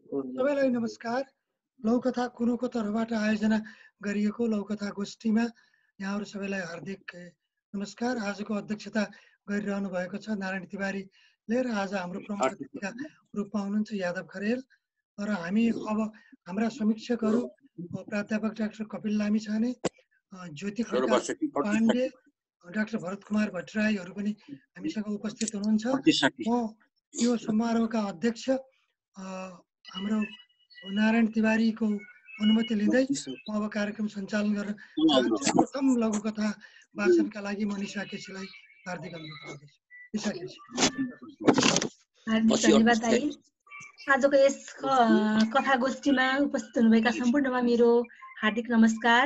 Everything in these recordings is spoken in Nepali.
सबैलाई नमस्कार। लौकथा कुनुको तर्फबाट आयोजना गरिएको लौकथा गोष्ठीमा यहाँहरू सबैलाई हार्दिक नमस्कार। आजको अध्यक्षता गरिरहनु भएको छ नारायण तिवारीले र आज हाम्रो प्रमुख अतिथिका रूपमा हुनुहुन्छ यादव खरेल र हामी अब हाम्रा समीक्षकहरू प्राध्यापक डाक्टर कपिल लामिछाने, ज्योति खड्का पाण्डे, डाक्टर भरत कुमार भट्टराईहरू पनि हामीसँग उपस्थित हुनुहुन्छ। म यो समारोहका अध्यक्ष हाम्रो नारायण तिवारीको अनुमति लिँदै अब कार्यक्रम सञ्चालन गर्न चाहन्छु। प्रथम लघुकथा वाचनका लागि म निशा केसीलाई हार्दिक अनुरोध गर्दछु। निशा केसी। हार्दिक धन्यवाद दाइ। आजको यस कथा गोष्ठीमा उपस्थित हुनुभएका सम्पूर्णमा मेरो हार्दिक नमस्कार।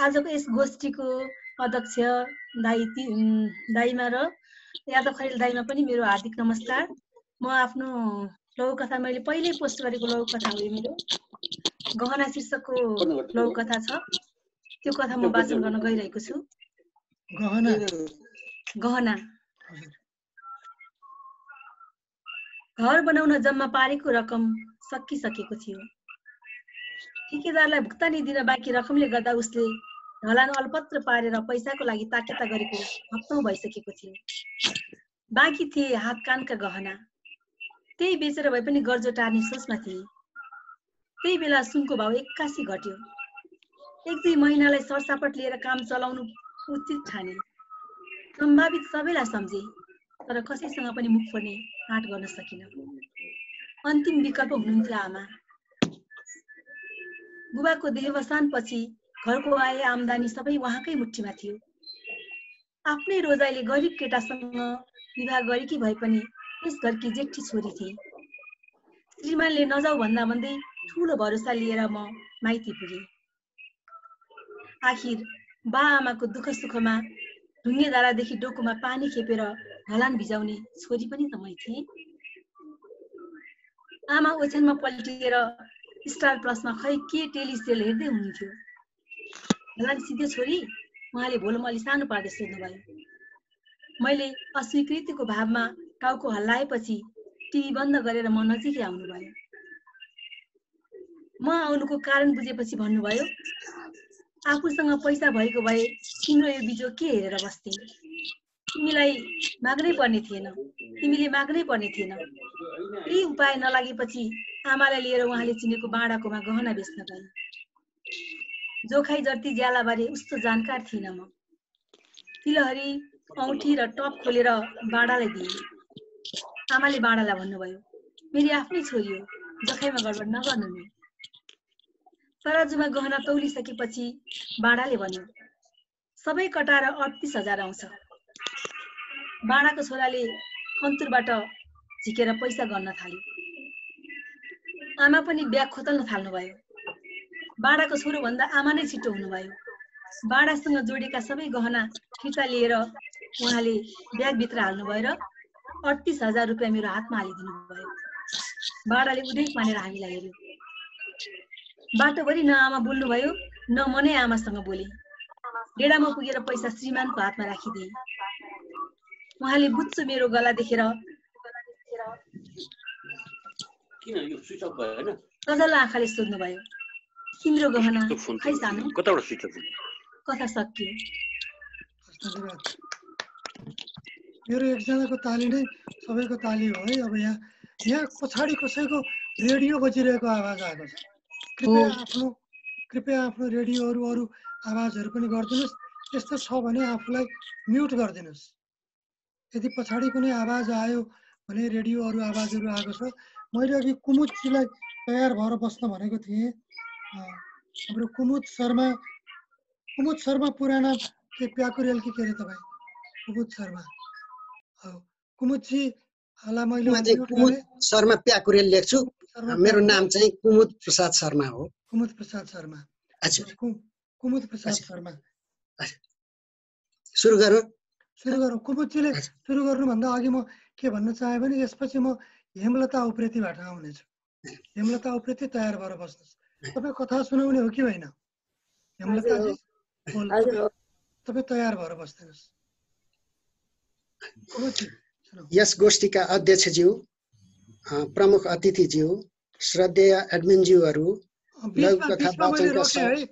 आजको यस गोष्ठीको अध्यक्ष दाइमा र यादव खरेल दाइमा पनि मेरो हार्दिक नमस्कार। म आफ्नो लघुकथा मैले पहिल्यै पोस्ट गरेको लघुकथा हो, मेरो गहना शीर्षकको लघुकथा छ। त्यो कथा म वाचन गर्न गइरहेको छु। गहना। घर बनाउन जम्मा पारेको रकम सकिसकेको थियो। ठेकेदारलाई भुक्तानी दिन बाँकी रकमले गर्दा उसले ढलान अलपत्र पारेर पैसाको लागि ताकेता गरेको हप्तौं भइसकेको थियो। बाँकी थिए हात कानका गहना। त्यही बेचेर भए पनि गर्जो टार्ने सोचमा थिए। त्यही बेला सुनको भाउ एक्कासी घट्यो। एक दुई महिनालाई सरसापट लिएर काम चलाउनु उचित ठाने। सम्भावित सबैलाई सम्झे, तर कसैसँग पनि मुख फोड्ने आँट गर्न सकिन। अन्तिम विकल्प हुनुहुन्थ्यो आमा। बुबाको देहावसानपछि घरको आय आम्दानी सबै उहाँकै मुठीमा थियो। आफ्नै रोजाइले गरिब केटासँग विवाह गरेकी भए पनि यस घरकी जेठी छोरी थिए। श्रीमानले नजाऊ भन्दा भन्दै ठुलो भरोसा लिएर म माइती पुगेँ। आखिर बा आमाको दुःख सुखमा ढुङ्गे धारादेखि डोकोमा पानी खेपेर ढलान भिजाउने छोरी पनि त मै थिएँ। आमा ओछ्यानमा पल्टिएर स्टार प्लसमा खै के टेलिसिरियल हेर्दै हुनुहुन्थ्यो। ढलान सिधे छोरी, उहाँले भोलमली सानो पार्दै सोध्नुभयो। मैले अस्वीकृतिको भावमा टाउको हल्लाएपछि टिभी बन्द गरेर म नजिकै आउनुभयो। म आउनुको कारण बुझेपछि भन्नुभयो, आफूसँग पैसा भएको भए तिम्रो यो बिजो के हेरेर बस्थे। तिमीले माग्नै पर्ने थिएन। यही उपाय नलागेपछि आमालाई लिएर उहाँले चिनेको बाँडाकोमा गहना बेच्न गए। जोखाइ जर्ती ज्यालाबारे उस्तो जानकार थिइन म। तिलहरी, औँठी र टप खोलेर बाँडालाई दिए। आमाले बाँडालाई भन्नुभयो, मेरी आफ्नै छोरी हो, जोखाइमा गडबड नगर्नु नि। तराजुमा गहना तौलिसकेपछि बाँडाले भन्यो, सबै कटाएर 38,000 आउँछ। बाँडाको छोराले कन्तुरबाट झिकेर पैसा गर्न थाल्यो। आमा पनि ब्याग खोतल्न थाल्नुभयो। बाँडाको छोरो भन्दा आमा नै छिटो हुनुभयो। बाँडासँग जोडेका सबै गहना फिर्ता लिएर उहाँले ब्यागभित्र हाल्नुभयो र 38,000 रुपियाँ मेरो हातमा हालिदिनु भयो। बाँडाले उदेक मानेर हामीलाई हेर्यो। बाटोभरि न आमा बोल्नुभयो, न म नै आमासँग बोले। डेडामा पुगेर पैसा श्रीमानको हातमा राखिदिए। उहाँले बुच्चो मेरो गला देखेर सजल आँखाले सोध्नुभयो, तिम्रो गहना खै सानो? कथा सकियो। धन्यवाद। मेरो एकजनाको ताली नै सबैको ताली हो है। अब यहाँ पछाडि कसैको रेडियो बजिरहेको आवाज आएको छ। कृपया आफ्नो रेडियोहरू अरू आवाजहरू पनि गरिदिनुहोस्। त्यस्तो छ भने आफूलाई म्युट गरिदिनुहोस्। यदि पछाडि कुनै आवाज आयो भने रेडियो अरू आवाजहरू आएको छ। मैले अघि कुमुदजीलाई तयार भएर बस्न भनेको थिएँ। हाम्रो कुमुद शर्मा पुराना के प्याकुरेल कि के अरे तपाईँ? कुमुद शर्मा। कुमुदजीलाई मैले कुमुद शर्मा प्याकुरेल लेख्छु। मेरो नाम चाहिँ कुमुद प्रसाद शर्मा हो। कुमुद प्रसाद शर्मा। कुमुद प्रसाद शर्मा। सुरु गरौँ। कुमुदजीले सुरु गर्नुभन्दा अघि म के भन्न चाहेँ भने यसपछि म हेमलता उप्रेतीबाट आउनेछु। हेमलता उप्रेती तयार भएर बस्नुहोस्। तपाईँ कथा सुनाउने हो कि होइन? हेमलताजी तपाईँ तयार भएर बस्दिनुहोस्। यस गोष्ठीका अध्यक्षज्यू प्रमुख अतिथिज्यू, श्रद्धेय एडमिनज्यूहरू, लघुकथा बिचमा मैले वाचनका रोकेँ है,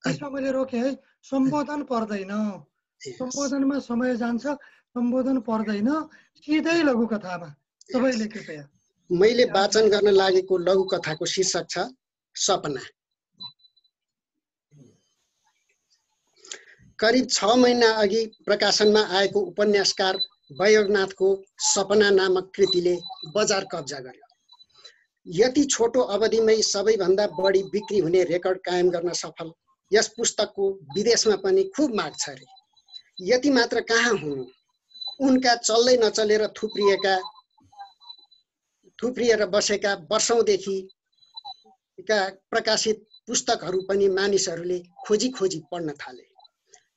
बिचमा मैले रोकेँ है। सम्बोधन पर्दैन, सम्बोधनमा समय जान्छ, सम्बोधन पर्दैन, सिधै लघुकथामा सबैले कृपया। मैले वाचन गर्न लागेको लघुकथाको शीर्षक छ सपना। करिब 6 महिना अघि प्रकाशनमा आएको उपन्यासकार वैभवनाथको सपना नामक कृतिले बजार कब्जा गर्यो। यति छोटो अवधिमै सबैभन्दा बढी बिक्री हुने रेकर्ड कायम गर्न सफल यस पुस्तकको विदेशमा पनि खूब माग छ रे। यति मात्र कहाँ हुनु, उनका चल्दै नचलेर थुप्रिएर बसेका वर्षौंदेखिका प्रकाशित पुस्तकहरू पनि मानिसहरूले खोजी खोजी पढ्न थाले।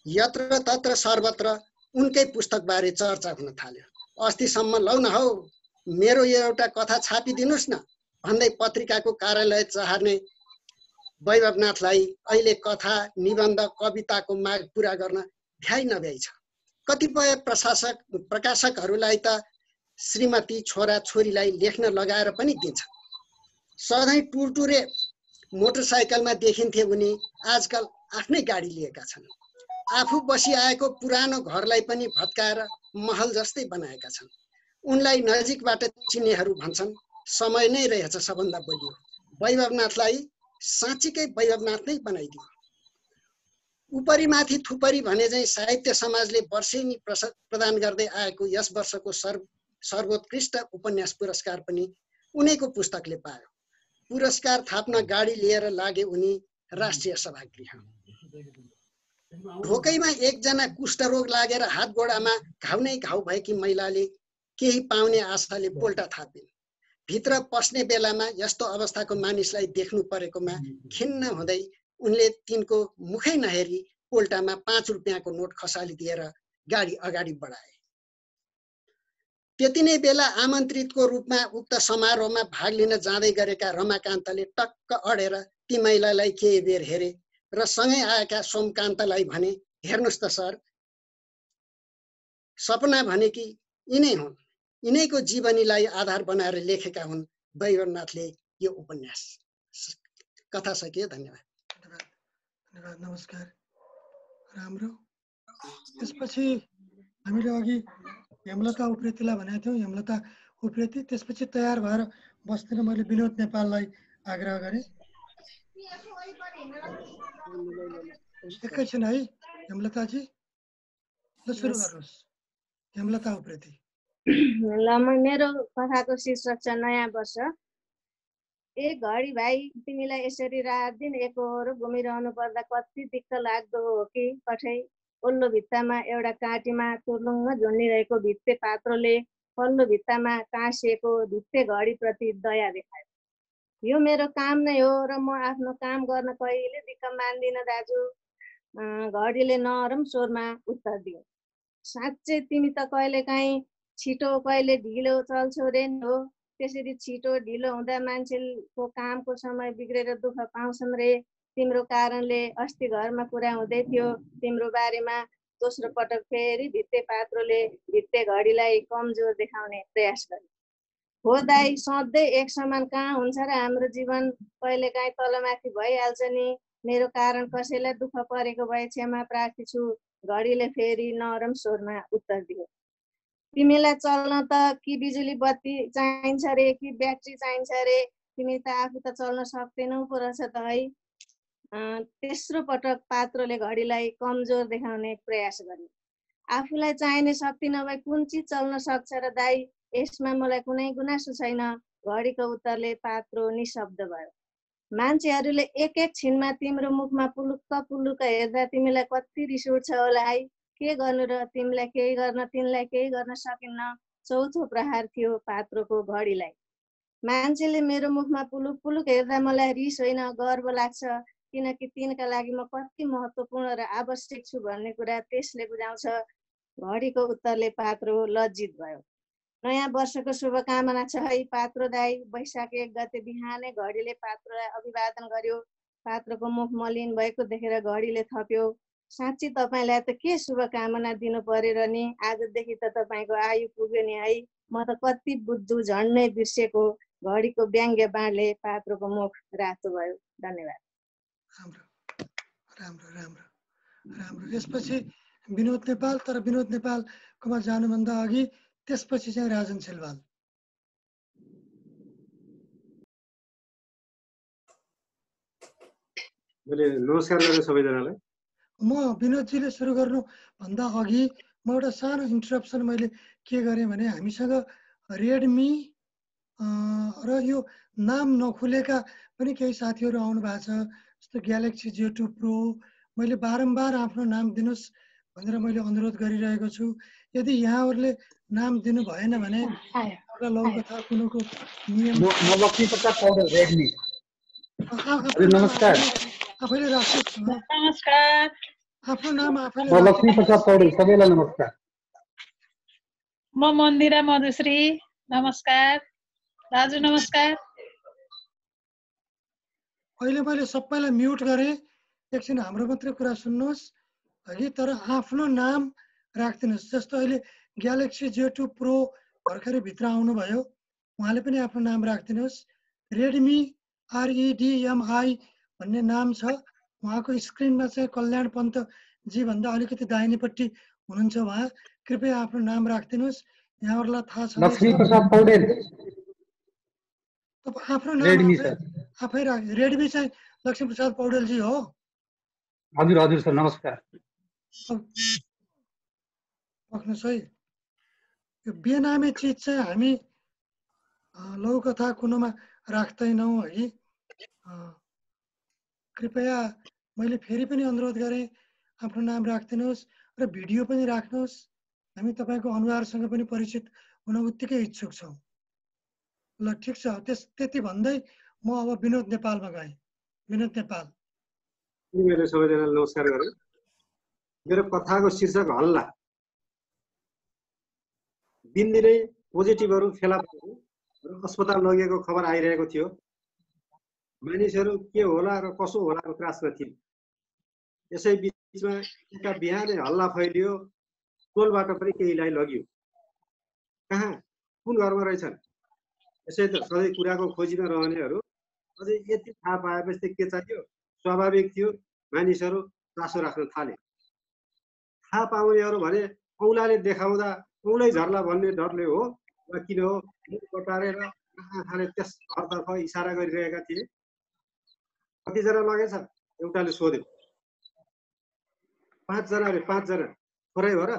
यत्र तत्र सर्वत्र उनकै पुस्तकबारे चर्चा हुन थाल्यो। अस्तिसम्म लौ न हौ मेरो यो एउटा कथा छापिदिनुस् न भन्दै पत्रिकाको कार्यालय चहार्ने वैभवनाथलाई अहिले कथा, निबन्ध, कविताको माग पूरा गर्न भ्याइ नभ्याइ छ। कतिपय प्रकाशकहरूलाई त श्रीमती छोरा छोरीलाई लेख्न लगाएर पनि दिन्छ। सधैँ टुरटुरे मोटरसाइकलमा देखिन्थे उनी आजकल आफ्नै गाडी लिएका छन्। आफू बसिआएको पुरानो घरलाई पनि भत्काएर महल जस्तै बनाएका छन्। उनलाई नजिकबाट चिन्नेहरू भन्छन् समय नै रहेछ सबभन्दा बलियो। वैभवनाथलाई साँच्चीकै वैभवनाथ नै बनाइदियो। उपरिमाथि थुपरी भने चाहिँ साहित्य समाजले वर्षेनी प्रदान गर्दै आएको यस वर्षको सर्वोत्कृष्ट उपन्यास पुरस्कार पनि उनैको पुस्तकले पायो। पुरस्कार थाप्न गाडी लिएर लागे उनी राष्ट्रिय सभागृह। ढोकैमा एकजना कुष्ठरोग लागेर हात गोडामा घाउ नै घाउ भएकी महिलाले केही पाउने आशाले पोल्टा थापिन्। भित्र पस्ने बेलामा यस्तो अवस्थाको मानिसलाई देख्नु परेकोमा खिन्न हुँदै उनले तिनको मुखै नहेरी पोल्टामा 5 रुपियाँको नोट खसालिदिएर गाडी अगाडि बढाए। त्यति नै बेला आमन्त्रितको रूपमा उक्त समारोहमा भाग लिन जाँदै गरेका रमाकान्तले टक्क अडेर ती महिलालाई केही बेर हेरे र सँगै आएका सोमकान्तलाई भने, हेर्नुस् त सर, सपना भनेकी यिनै हुन्। यिनैको जीवनीलाई आधार बनाएर लेखेका हुन् वैभवनाथले यो उपन्यास। कथा सकियो। धन्यवाद। धन्यवाद। नमस्कार। राम्रो। त्यसपछि हामीले अघि हेमलता उप्रेतीलाई भनेको थियौँ। हेमलता उप्रेती त्यसपछि तयार भएर बस्दैन। मैले विनोद नेपाललाई आग्रह गरेँ। एकैछिन है हेमलताजी, ल सुरु गर्नुहोस्। हेमलता उप्रेती। ल मेरो कथाको शीर्षक छ नयाँ वर्ष। एक घडी भाइ, तिमीलाई यसरी रात दिन एकहोरो घुमिरहनु पर्दा कति दिक्क लाग्दो हो कि कठै। ओल्लो भित्तामा एउटा काँटीमा तुर्लुङ्ग झुन्डिरहेको भित्ते पात्रोले पल्लो भित्तामा टाँसिएको भित्ते घडीप्रति दया देखायो। यो मेरो काम नै हो र म आफ्नो काम गर्न कहिले दिक्क मान्दिनँ दाजु, घडीले नरम स्वरमा उत्तर दियो। साँच्चै तिमी त कहिलेकाहीँ छिटो कहिले ढिलो चल्छौ रे हो। त्यसरी छिटो ढिलो हुँदा मान्छेको कामको समय बिग्रेर दुःख पाउँछन् रे। तिम्रो कारणले अस्ति घरमा कुरा हुँदै थियो तिम्रो बारेमा। दोस्रो पटक फेरि भित्ते पात्रोले भित्ते घडीलाई कमजोर देखाउने प्रयास गरे। हो दाइ, सधैँ एक समान कहाँ हुन्छ र हाम्रो जीवन, कहिलेकाहीँ तलमाथि भइहाल्छ नि। मेरो कारण कसैलाई दुःख परेको भए क्षमा प्रार्थी छु, घडीले फेरि नरम स्वरमा उत्तर दियो। तिमीलाई चल्न त कि बिजुली बत्ती चाहिन्छ रे कि ब्याट्री चाहिन्छ रे, तिमी त आफू त चल्न सक्दैनौ पो रहेछ त है। तेस्रो पटक पात्रोले घडीलाई कमजोर देखाउने प्रयास गरे। आफूलाई चाहिने शक्ति नभए कुन चिज चल्न सक्छ र दाइ, यसमा मलाई कुनै गुनासो छैन। घडीको उत्तरले पात्रो निशब्द भयो। मान्छेहरूले एक एक छिनमा तिम्रो मुखमा पुलुक्क पुलुक्क हेर्दा तिमीलाई कति रिस उठ्छ होला है। के गर्नु र, तिमीलाई केही गर्न तिनलाई केही गर्न सकिन्न। चौथो प्रहार थियो पात्रोको घडीलाई। मान्छेले मेरो मुखमा पुलुक पुलुक हेर्दा मलाई रिस होइन, गर्व लाग्छ, किनकि तिनका लागि म कति महत्त्वपूर्ण र आवश्यक छु भन्ने कुरा त्यसले बुझाउँछ। घडीको उत्तरले पात्रो लज्जित भयो। नयाँ वर्षको शुभकामना छ है पात्रो दाइ। वैशाख 1 गते बिहानै घडीले पात्रोलाई अभिवादन गर्यो। पात्रोको मुख मलिन भएको देखेर घडीले थप्यो, साँच्ची तपाईँलाई त के शुभकामना दिनु पर्यो र नि, आजदेखि त तपाईँको आयु पुग्यो नि है। म त कति बुद्धु झन्नै बिर्सेको घडीको व्यङ्ग्य बाणले पात्रोको मुख रातो भयो। धन्यवाद। राम्रो राम्रो राम्रो राम्रो। यसपछि विनोद नेपाल, तर विनोद नेपालकोमा जानुभन्दा अघि त्यसपछि चाहिँ राजन सिलवाल। मैले नमस्कार गरेँ सबैजनालाई। म विनोदजीले सुरु गर्नुभन्दा अघि म एउटा सानो इन्टरप्सन मैले के गरेँ भने हामीसँग रेडमी र यो नाम नखुलेका पनि केही साथीहरू आउनु भएको छ, जस्तो ग्यालेक्सी J2 प्रो। मैले बारम्बार आफ्नो नाम दिनुहोस् भनेर मैले अनुरोध गरिरहेको छु। यदि यहाँहरूले नाम दिनु भएन भने एउटा लौकथा कुनोको नियम म लक्ष्मी प्रसाद पौडेल रेडमी। नमस्कार। आफैले राख्नुहोस् न। नमस्कार। आफ्नो नाम आफैले म लक्ष्मी प्रसाद पौडेल, सबैलाई नमस्कार। म मन्दिरा मधुश्री, नमस्कार। दाजु नमस्कार। अहिले मैले सबैलाई म्युट गरेँ, एकछिन हाम्रो मात्रै कुरा सुन्नुहोस् हगि, तर आफ्नो नाम राखिदिनुहोस्। जस्तो अहिले ग्यालेक्सी J2 प्रो भर्खरै भित्र आउनुभयो, उहाँले पनि आफ्नो नाम राखिदिनुहोस्। रेडमी REDMI भन्ने नाम छ, उहाँको स्क्रिनमा चाहिँ कल्याण पन्तजी भन्दा अलिकति दाहिनेपट्टि हुनुहुन्छ उहाँ। कृपया आफ्नो नाम राखिदिनुहोस्। यहाँहरूलाई थाहा छ लक्ष्मी प्रसाद पौडेल आफ्नो नाम रेडमी सर। आफै राख। रेडमी चाहिँ लक्ष्मी प्रसाद पौडेलजी हो। हजुर हजुर सर, नमस्कार। राख्नुहोस् है। यो बेनामी चिज चाहिँ हामी लौकथा कुनोमा राख्दैनौँ है। कृपया मैले फेरि पनि अनुरोध गरेँ, आफ्नो नाम राखिदिनुहोस् र भिडियो पनि राख्नुहोस्। हामी तपाईँको अनुहारसँग पनि परिचित हुन उत्तिकै इच्छुक छौँ। ल ठिक छ, त्यति भन्दै म अब विनोद नेपालमा गएँ। विनोद नेपाल। मैले सबैजनालाई नमस्कार गरेँ। मेरो कथाको शीर्षक हल्ला। दिनदिनै पोजिटिभहरू फेला परेको र अस्पताल लगिएको खबर आइरहेको थियो। मानिसहरू के होला र कसो होलाको त्रासमा थिए। यसै बिचमा एउटा बिहानै हल्ला फैलियो, टोलबाट पनि केहीलाई लगियो। कहाँ कुन घरमा रहेछन्? यसै त सधैँ कुराको खोजीमा रहनेहरू अझै यति थाहा पाएपछि के चाहियो? स्वाभाविक थियो मानिसहरू चासो राख्न थाले। थाहा पाउनेहरू भने औँलाले देखाउँदा औँलै झर्ला भन्ने डरले हो वा किन हो, मुख कटारेर आँखाले त्यस घरतर्फ इसारा गरिरहेका थिए। कतिजना लगेछ? एउटाले सोध्यो। 5 जना अरे 5 जना। थोरै हो र?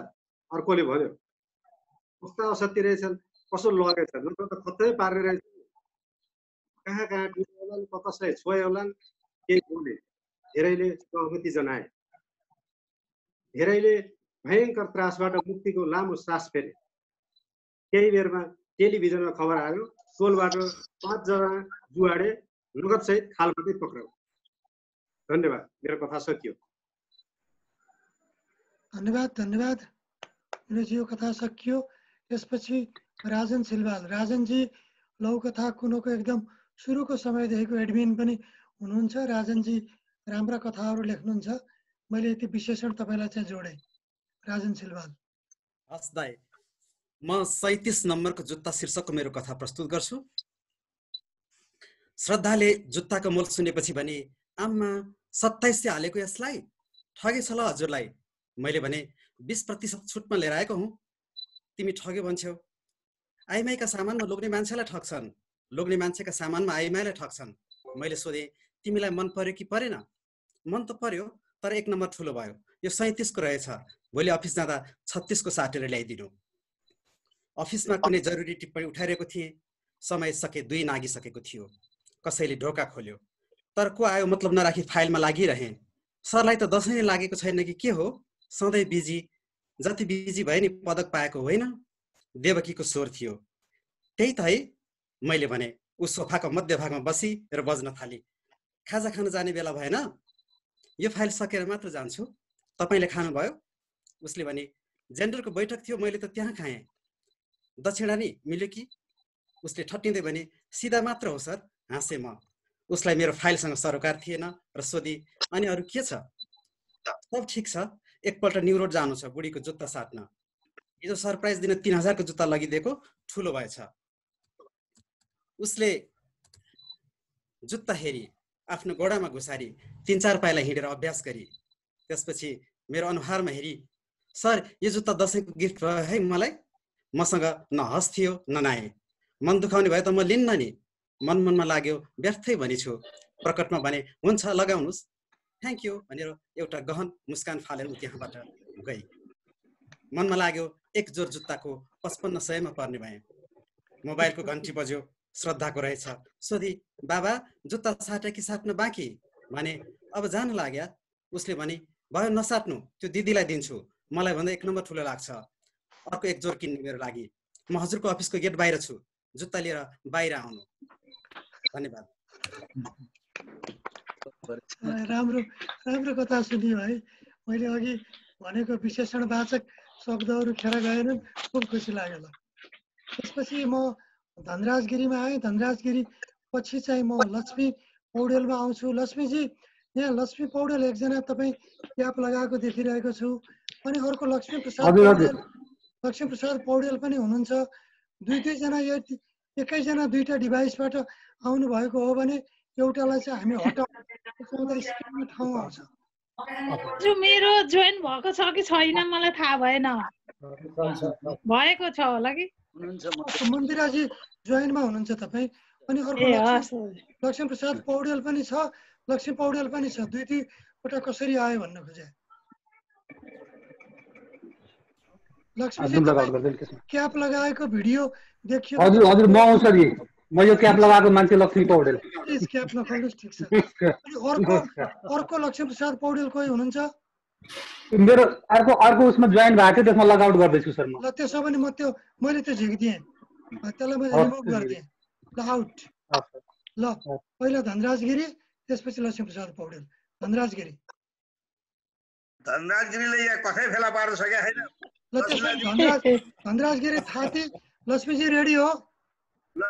अर्कोले भन्यो। कस्ता असत्य रहेछन्, कसो लगेछ, नत्र त खत्तै पार्ने रहेछ। कहाँ कहाँ डुबे होलान्, कसलाई छोए होलान्, केही बोले। धेरैले सहमति जनाए। धेरैले भयङ्कर त्रासबाट मुक्तिको लामो सास फेरे। केही बेरमा टेलिभिजनमा खबर आयो, टोलबाट 5 जना जुवाडे नगदसहित खालबाटै पक्राउ। धन्यवाद। मेरो कथा सकियो। धन्यवाद धन्यवाद। विनोदजीको कथा सकियो। त्यसपछि राजन सिलवाल। राजनजी लौकथा कुनोको एकदम सुरुको समयदेखिको एडमिन पनि हुनुहुन्छ। राजनजी राम्रा कथाहरू लेख्नुहुन्छ। मैले यति विशेषण तपाईँलाई चाहिँ जोडेँ। राजन सिलवाल। हस् दाइ, म 37 नम्बरको जुत्ता शीर्षकको मेरो कथा प्रस्तुत गर्छु। श्रद्धाले जुत्ताको मोल सुनेपछि भने, आम्मा 2700 हालेको यसलाई ठगेछ ल हजुरलाई। मैले भने 20% छुटमा लिएर आएको हुँ। तिमी ठग्यो भन्छौ। आइमाईका सामानमा लोग्ने मान्छेलाई ठग्छन्, लोग्ने मान्छेका सामानमा आइमाईलाई ठग्छन्। मैले सोधेँ, तिमीलाई मन पर्यो कि परेन? मन त पर्यो, तर 1 नम्बर ठुलो भयो। यो 37 को रहेछ। भोलि अफिस जाँदा 36 को साटेर ल्याइदिनु। अफिसमा कुनै जरुरी टिप्पणी उठाइरहेको थिएँ। समय सके 2 नागिसकेको थियो। कसैले ढोका खोल्यो, तर को आयो मतलब नराखी फाइलमा लागिरहेँ। सरलाई त दसैँ नै लागेको छैन कि के हो? सधैँ बिजी, जति बिजी भए नि पदक पाएको होइन। देवकीको स्वर थियो। त्यही त है, मैले भने। ऊ सोफाको मध्यभागमा बसी र बज्न थाली। खाजा खान जाने बेला भएन? यो फाइल सकेर मात्र जान्छु। तपाईँले खानुभयो? उसले भने, जेन्डरको बैठक थियो, मैले त त्यहाँ खाएँ। दक्षिणा नि मिल्यो कि? उसले ठट्टिँदै भने, सिधा मात्र हो सर। हाँसेँ म। उसलाई मेरो फाइलसँग सरोकार थिएन र सोधी, अनि अरू के छ? सब ठिक छ। एकपल्ट न्यु रोड जानु छ बुढीको जुत्ता साट्न। हिजो सरप्राइज दिन 3000 को जुत्ता लगिदिएको ठुलो भएछ। उसले जुत्ता हेरी आफ्नो गोडामा घुसारी 3-4 पाइला हिँडेर अभ्यास गरी त्यसपछि मेरो अनुहारमा हेरी सर यो जुत्ता दसैँको गिफ्ट भयो है मलाई। मसँग न हस थियो न नाए। मन दुखाउने भए त म लिन्न नि। मनमा लाग्यो व्यर्थै भनिछु। प्रकटमा भने हुन्छ लगाउनुस् थ्याङ्क यू भनेर एउटा गहन मुस्कान फालेर उ त्यहाँबाट गई। मनमा लाग्यो एक जोर जुत्ताको 5500 मा पर्ने भए। मोबाइलको घन्टी बज्यो। श्रद्धाको रहेछ। सोधी बाबा जुत्ता साटे कि साट्न बाँकी भने अब जान लाग्या। उसले भने भयो नसाट्नु त्यो दिदीलाई दिन्छु मलाई भन्दा 1 नम्बर ठुलो लाग्छ। अर्को एक जोर किन्ने मेरो लागि। म हजुरको अफिसको गेट बाहिर छु जुत्ता लिएर बाहिर आउनु। धन्यवाद। राम्रो राम्रो कथा सुनियो है। मैले अघि भनेको विशेषणवाचक शब्दहरू खेर गएनन्। खुब खुसी लाग्यो। त्यसपछि म धनराज गिरीमा आएँ। धनराज गिरी पछि चाहिँ म लक्ष्मी पौडेलमा आउँछु। लक्ष्मीजी यहाँ लक्ष्मी पौडेल एकजना तपाईँ क्याप लगाएको देखिरहेको छु। अनि अर्को लक्ष्मी प्रसाद पौडेल पनि हुनुहुन्छ। दुईजना एकैजना दुईटा डिभाइसबाट आउनु भएको हो भने एउटालाई चाहिँ हामी हटाउँदा स्क्रिनमा ठाउँ आउँछ। मेरो जोइन भएको छ कि छैन मलाई थाहा भएन। भएको छ होला कि मन्दिराजी जोइनमा हुनुहुन्छ तपाईँ। अनि अर्को लक्ष्मी प्रसाद पौडेल पनि छ। लक्ष्मी पौडेल पनि छ। दुईवटा कसरी आयो भन्न खोजे। लक्ष्मीजी क्याप लगाएको भिडियो देखियो। हजुर हजुर म आउँछ नि। म यो क्याप लगाएको मान्छे लक्ष्मी पौडेल। प्लिज क्याप नखोल्नुहोस्। ठिक छ। अनि अर्को लक्ष्मी प्रसाद पौडेल कोही हुनुहुन्छ? मेरो अर्को उसमा जोइन भएको थियो त्यसमा लगआउट गर्दैछु सर म। ल त्यसो भने मैले त्यो झिक्दिएँ त्यसलाई मैले रिमुभ गरिदिएँ। ल आउट। ल पहिला धनराज गिरी त्यसपछि लक्ष्मी प्रसाद पौडेल। धनराज गिरी धनराजगिरीले यहाँ कसै फेला पार्न सकेका छैन। ल त्यसो धनराज गिरी थाती। लक्ष्मीजी रेडी हो? ल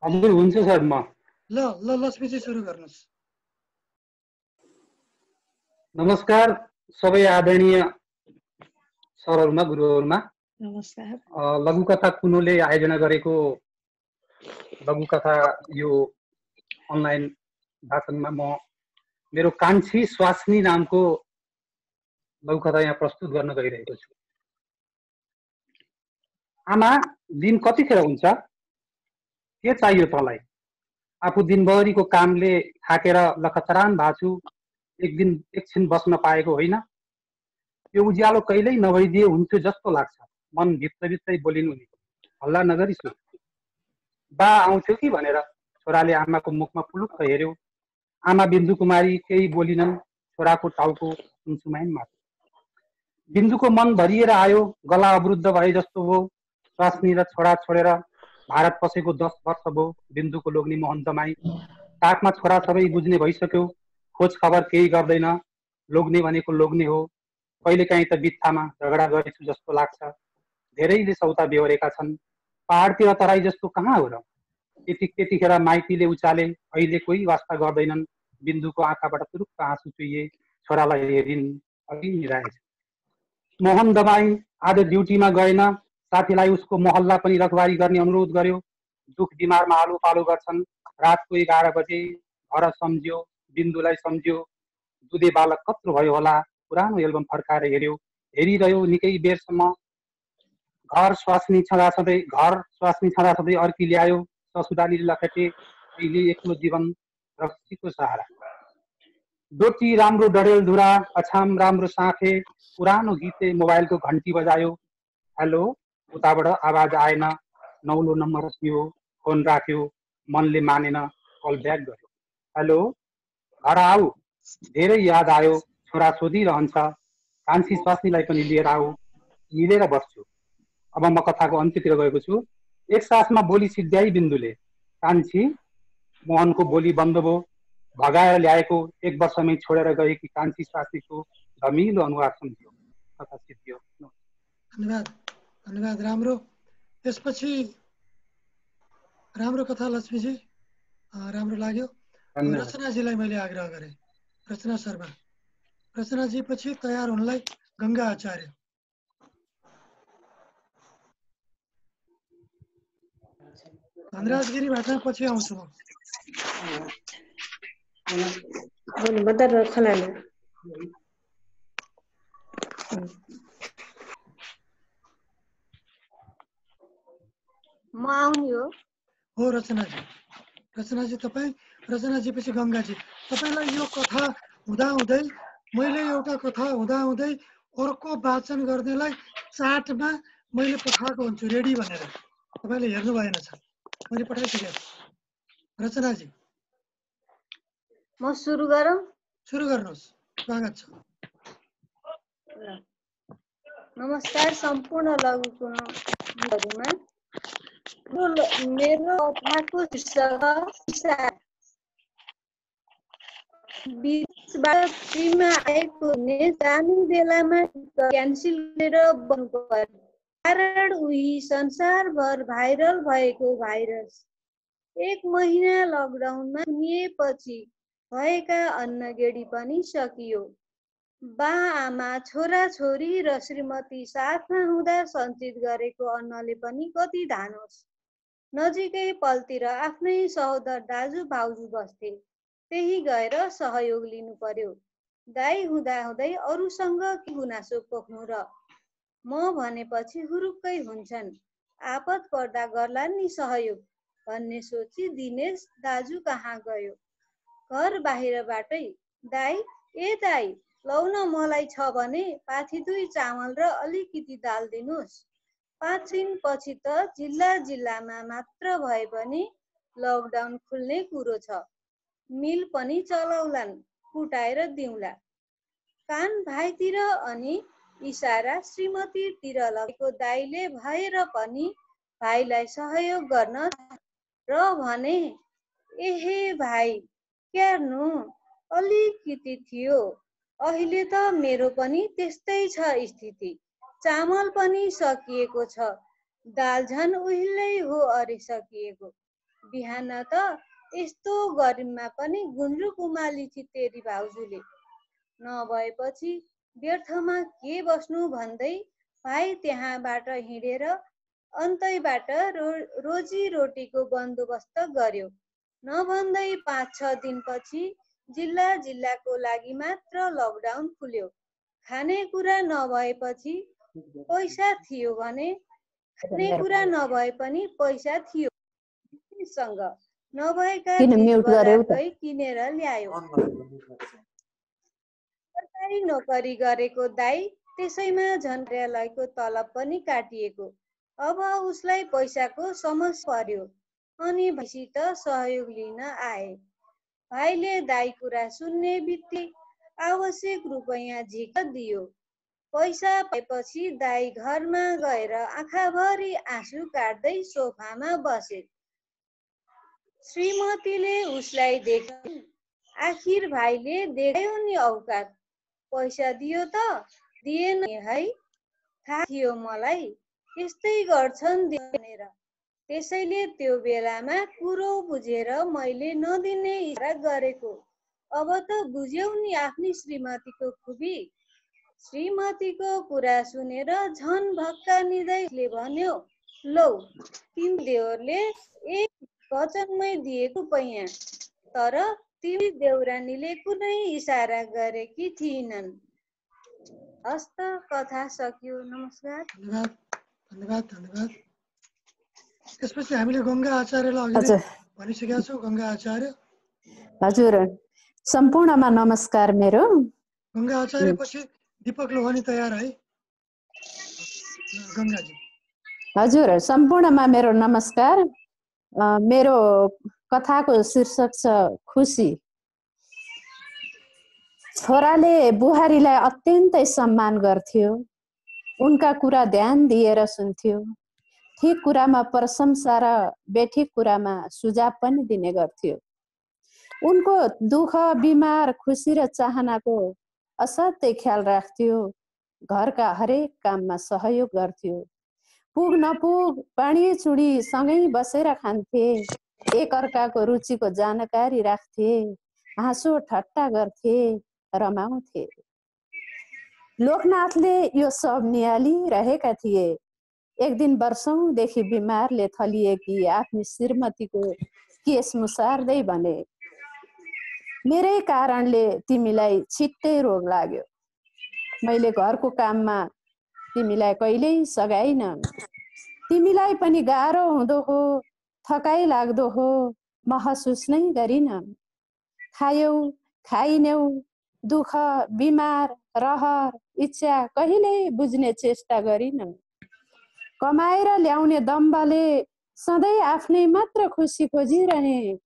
हजुर हुन्छ सर म। ल लक्ष्मीजी सुरु गर्नुहोस्। नमस्कार सबै आदरणीय सरहरूमा गुरुहरूमा। नमस्कार। लघुकथा कुनुले आयोजना गरेको लघुकथा यो अनलाइन वाचनमा म मेरो कान्छी स्वास्नी नामको लघुकथा यहाँ प्रस्तुत गर्न गइरहेको छु। आमा दिन कतिखेर हुन्छ? के चाहियो तँलाई? आफू दिनभरिको कामले थाकेर लखतराम भएको छु। एकछिन बस्न पाएको होइन। यो उज्यालो कहिल्यै नभइदिए हुन्थ्यो जस्तो लाग्छ। मन भित्रभित्रै बोलिनु नि। हल्ला नगरिस्। बा आउँथ्यो कि भनेर छोराले आमाको मुखमा पुलुक्क हेर्यो। आमा बिन्दु कुमारी केही बोलिनन्। छोराको टाउको सुनसुमाइन मात्र। बिन्दुको मन भरिएर आयो। गला अवरुद्ध भए जस्तो हो। स्वास्नी र छोरा छोडेर भारत पसेको 10 वर्ष भयो। बिन्दुको लोग्ने मोहन दमाई ताकमा छोरा सबै बुझ्ने भइसक्यो। खोज खबर केही गर्दैन। लोग्ने भनेको लोग्ने हो। कहिलेकाहीँ त बित्थामा झगडा गरेछु जस्तो लाग्छ। धेरैले सौता बेहोरेका छन्। पहाडतिर तराई जस्तो कहाँ हो र? त्यतिखेर माइतीले उचाले। अहिले कोही वास्ता गर्दैनन्। बिन्दुको आँखाबाट तुरुक्क आँसु चुइए। छोरालाई हेरिन्। अघि निराएछ। मोहन दमाई आज ड्युटीमा गएन। साथीलाई उसको मोहल्ला पनि रखबारी गर्ने अनुरोध गर्यो। दुख बिमारमा आलो पालो गर्छन्। रातको 11 बजे घर सम्झ्यो। बिन्दुलाई सम्झ्यो। दुधे बालक कत्रो भयो होला। पुरानो एल्बम फर्काएर हेर्यो। हेरिरह्यो निकै बेरसम्म। घर स्वास्नी छँदा अर्की ल्यायो। ससुरालीले लखेटे अहिले एक्लो जीवन रक्सीको सहारा। डोटी राम्रो डडेलधुरा अछाम राम्रो साँखे। पुरानो गीते मोबाइलको घन्टी बजायो। हेलो उताबाट आवाज आएन। नौलो नम्बर थियो। फोन राख्यो। मनले मानेन। कल ब्याक गर्यो। हेलो घर आऊ। धेरै याद आयो। छोरा सोधिरहन्छ। कान्छी स्वास्नीलाई पनि लिएर आऊ। मिलेर बस्छु। अब म कथाको अन्त्यतिर गएको छु। एक सासमा बोली सिद्ध्याई बिन्दुले। कान्छी मोहनको बोली बन्द भयो। भगाएर ल्याएको 1 वर्षमै छोडेर गएकी कान्छी स्वास्नीको धमिलो अनुहार सम्झियो। कथा सिद्धियो। धन्यवाद। राम्रो। त्यसपछि राम्रो कथा लक्ष्मीजी राम्रो लाग्यो। रचनाजीलाई मैले आग्रह गरेँ। रचना शर्मा। रचनाजी पछि तयार हुनलाई गङ्गा आचार्य। धनराज गिरीबाट पछि आउँछु म। म आउने हो रचनाजी। रचनाजी तपाईँ, रचनाजी पछि गङ्गाजी। तपाईँलाई यो कथा हुँदाहुँदै मैले एउटा कथा हुँदाहुँदै अर्को वाचन गर्नेलाई चाटमा मैले पठाएको हुन्छु रेडी भनेर। तपाईँले हेर्नु भएन छ, मैले पठाइसकेको छु। रचनाजी म सुरु गरौँ? सुरु गर्नुहोस्, स्वागत छ। नमस्कार सम्पूर्ण लघुकुमारीमा। मेरो कथाको शीर्षक बिचबाट ट्रेनमा आएको जाने बेलामा क्यान्सल गरेर बन्द पर्यो, कारण उही संसारभर भाइरल भएको भाइरस। 1 महिना लकडाउनमा सुनिएपछि भएका अन्नगेडी पनि सकियो। बा आमा, छोरा छोरी र श्रीमती साथमा हुँदा सञ्चित गरेको अन्नले पनि कति धानोस्। नजिकै पल्तिर आफ्नै सहोदर दाजु भाउजू बस्थे, त्यही गएर सहयोग लिनु पर्यो। दाइ हुँदाहुँदै अरूसँग के गुनासो पोख्नु र? म भनेपछि हुरुक्कै हुन्छन्, आपत पर्दा गर्लान् नि सहयोग भन्ने सोची दिनेश दाजु कहाँ गयो। घर बाहिरबाटै दाइ, ए दाइ लौ न मलाई छ भने पाथी 2 चामल र अलिकति दाल दिनुहोस्। 5 दिनपछि त जिल्लामा मात्र भए पनि लकडाउन खुल्ने कुरो छ, मिल पनि चलाउलान्, कुटाएर दिउँला। कान भाइतिर अनि इसारा श्रीमतीतिर लगेको दाइले भएर पनि भाइलाई सहयोग गर्न र भने, एहे भाइ क्यार्नु अलिकति थियो, अहिले त मेरो पनि त्यस्तै छ स्थिति, चामल पनि सकिएको छ, दाल झन् उहिल्यै हो अरे सकिएको। बिहान त यस्तो गरिबमा पनि गुन्द्रुक उमालिथी तेरी भाउजूले। नभएपछि व्यर्थमा के बस्नु भन्दै भाइ त्यहाँबाट हिँडेर अन्तैबाट रोजीरोटीको बन्दोबस्त गर्यो। नभन्दै 5-6 दिनपछि जिल्लाको लागि मात्र लकडाउन खुल्यो। खानेकुरा नभएपछि पैसा थियो भने खानेकुरा नभए पनि पैसा थियो सँग, नभएका चिज बजार गई किनेर ल्यायो। सरकारी नोकरी गरेको दाइ, त्यसैमा झन् कार्यालयको तलब पनि काटिएको। अब उसलाई पैसाको समस्या पर्यो अनि भाइसित सहयोग लिन आए। भाइले दाइ कुरा सुन्ने बित्तिकै आवश्यक रुपैयाँ झिक दियो। पैसा पाएपछि दाइ घरमा गएर आँखाभरि आँसु काट्दै सोफामा बसे। श्रीमतीले उसलाई देखे, आखिर भाइले देखायो नि औकात, पैसा दियो त दिएन है, थाहा थियो मलाई यस्तै गर्छन् भनेर। त्यसैले त्यो बेलामा कुरो बुझेर मैले नदिने इसारा गरेको। अब त बुझ्यौ नि आफ्नी श्रीमतीको खुबी। श्रीमतीको कुरा सुनेर झन् भक्कानिँदैले भन्यो, लौ तिमी देवरले एक वचनमै दिएको रुपैयाँ, तर तिमी देउरानीले कुनै इसारा गरेकी थिइनन्। हस्त कथा सक्यो। नमस्कार। धन्यवाद। त्यसपछि हामीले गङ्गा आचार्यलाई अघि भनिसकेका छौँ। गङ्गा आचार्य। हजुर, सम्पूर्णमा नमस्कार मेरो। गङ्गा आचार्य पछि दीपक लोहानी तयार है। गङ्गाजी। हजुर, सम्पूर्णमा मेरो नमस्कार। मेरो कथाको शीर्षक छ खुसी। छोराले बुहारीलाई अत्यन्तै सम्मान गर्थ्यो, उनका कुरा ध्यान दिएर सुन्थ्यो, ठिक कुरामा प्रशंसा र बेठिक कुरामा सुझाव पनि दिने गर्थ्यो। उनको दुःख, बिमार, खुसी र चाहनाको असाध्यै ख्याल राख्थ्यो, घरका हरेक काममा सहयोग गर्थ्यो। पुग नपुग पानी चुडी सँगै बसेर खान्थे, एक अर्काको रुचिको जानकारी राख्थे, हाँसो ठट्टा गर्थे, रमाउँथे। लोकनाथले यो सब निहालिरहेका थिए। एक दिन वर्षौंदेखि बिमारले थलिएकी आफ्नी श्रीमतीको केस मुसार्दै भने, मेरै कारणले तिमीलाई छिट्टै रोग लाग्यो। मैले घरको काममा तिमीलाई कहिल्यै सघाइन। तिमीलाई पनि गाह्रो हुँदो हो, थकाइ लाग्दो हो महसुस नै गरिन। खायौ, खाइन्यौ, दुःख, बिमार, रहर, इच्छा कहिल्यै बुझ्ने चेष्टा गरिन। कमाएर ल्याउने दम्बले सधैँ आफ्नै मात्र खुसी खोजिरहे।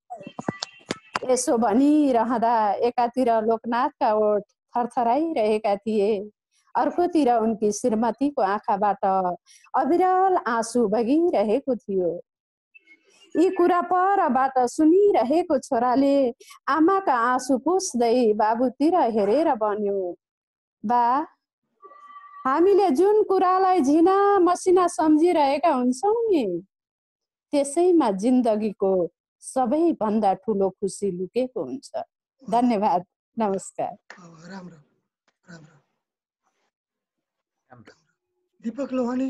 यसो भनिरहँदा एकातिर लोकनाथका ओठ थरथराइरहेका थिए, अर्कोतिर उनकी श्रीमतीको आँखाबाट अविरल आँसु बगिरहेको थियो। यी कुरा परबाट सुनिरहेको छोराले आमाका आँसु पुस्दै बाबुतिर हेरेर भन्यो, बा, हामीले जुन कुरालाई झिना मसिना सम्झिरहेका हुन्छौँ नि, त्यसैमा जिन्दगीको सबैभन्दा ठुलो खुसी लुकेको हुन्छ। धन्यवाद, नमस्कार। राम्रो दीपक लोहानी।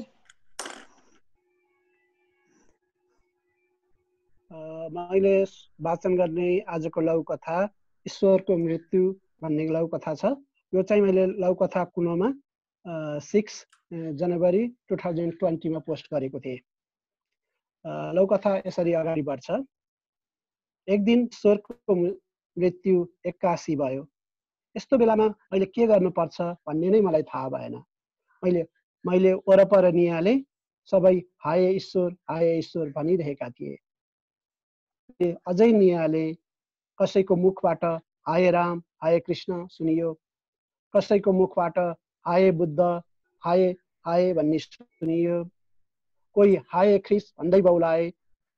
मैले वाचन गर्ने आजको लघुकथा ईश्वरको मृत्यु भन्ने लघुकथा छ। यो चाहिँ मैले लघुकथा कुनोमा 6 जनवरी 2020 मा पोस्ट गरेको थिएँ। लघुकथा यसरी अगाडि बढ्छ। एक दिन ईश्वरको मृत्यु 81 भयो। यस्तो बेलामा मैले के गर्नुपर्छ भन्ने नै मलाई थाहा भएन। मैले वरपर नियाले सबै हाय ईश्वर भनिरहेका थिए। अझै नियाले कसैको मुखबाट हाय राम हाय कृष्ण सुनियो, कसैको मुखबाट हाय बुद्ध हाय हाय भन्ने सुनियो, कोही हाय ख्रिस्ट भन्दै बौलाए,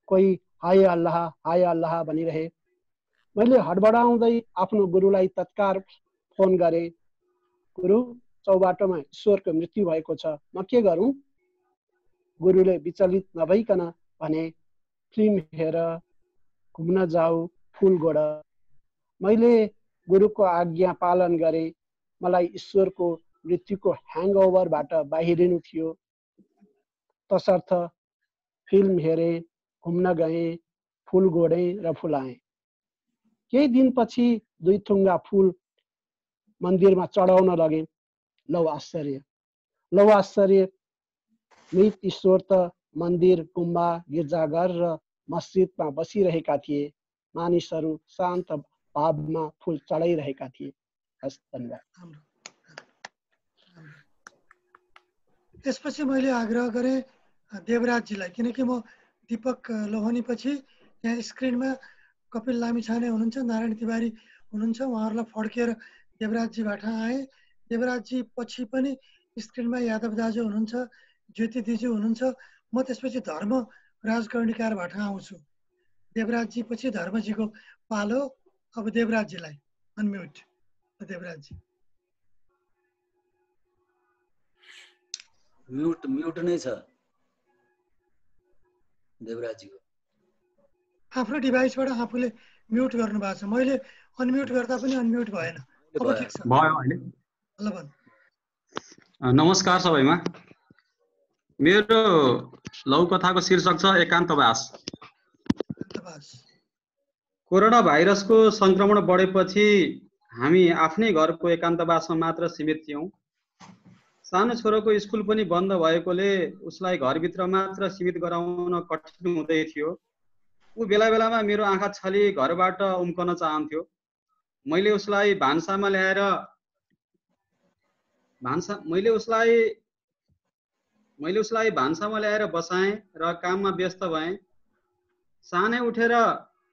कोही हाय अल्लाह भनिरहे। मैले हडबडाउँदै आफ्नो गुरुलाई तत्काल फोन गरेँ, गुरु चौबाटोमा ईश्वरको मृत्यु भएको छ, म के गरौँ? गुरुले विचलित नभइकन भने, फिल्म हेर, घुम्न जाऊ, फुल गोड। मैले गुरुको आज्ञा पालन गरेँ। मलाई ईश्वरको मृत्युको ह्याङओभरबाट बाहिरिनु थियो। तसर्थ फिल्म हेरेँ, घुम्न गएँ, फुल गोडेँ र फुलाएँ। केही दिनपछि 2 थुङ्गा फुल मन्दिरमा चढाउन लगेँ। लौ आश्चर्य, मृत ईश्वर त मन्दिर, गुम्बा, गिर्जाघर र मस्जिदमा बसिरहेका थिए। मानिसहरू शान्त भावमा फुल चढाइरहेका थिए। हस्, धन्यवाद। त्यसपछि मैले आग्रह गरेँ देवराजजीलाई, किनकि म दीपक लोहानी पछि यहाँ स्क्रिनमा कपिल लामिछाने हुनुहुन्छ, नारायण तिवारी हुनुहुन्छ, उहाँहरूलाई फड्केर देवराजजीबाट आए। देवराजजी पछि पनि स्क्रिनमा यादव दाजु हुनुहुन्छ, ज्योति दिजु हुनुहुन्छ। म त्यसपछि धर्म राजकर्णिकारबाट आउँछु। देवराजजी पछि धर्मजीको पालो। अब देवराजजीलाई अनम्युट। देवराजजी म्युट नै छ देवराजजीको। आफ्नो डिभाइसबाट आफूले म्युट गर्नु भएको छ। मैले अनम्युट गर्दा पनि अनम्युट भएन। अब ठिक छ भयो अहिले। ल भन्। नमस्कार सबैमा। मेरो लघुकथाको शीर्षक छ एकान्तवास। कोरोना भाइरसको संक्रमण बढेपछि हामी आफ्नै घरको एकान्तवासमा मात्र सीमित थियौं। सानो छोरोको स्कुल पनि बन्द भएकोले उसलाई घरभित्र मात्र सीमित गराउन कठिन हुँदै थियो। ऊ बेला बेलामा मेरो आँखा छली घरबाट उम्कन चाहन्थ्यो। मैले उसलाई भान्सामा ल्याएर बसाएँ र काममा व्यस्त भएँ। सानै उठेर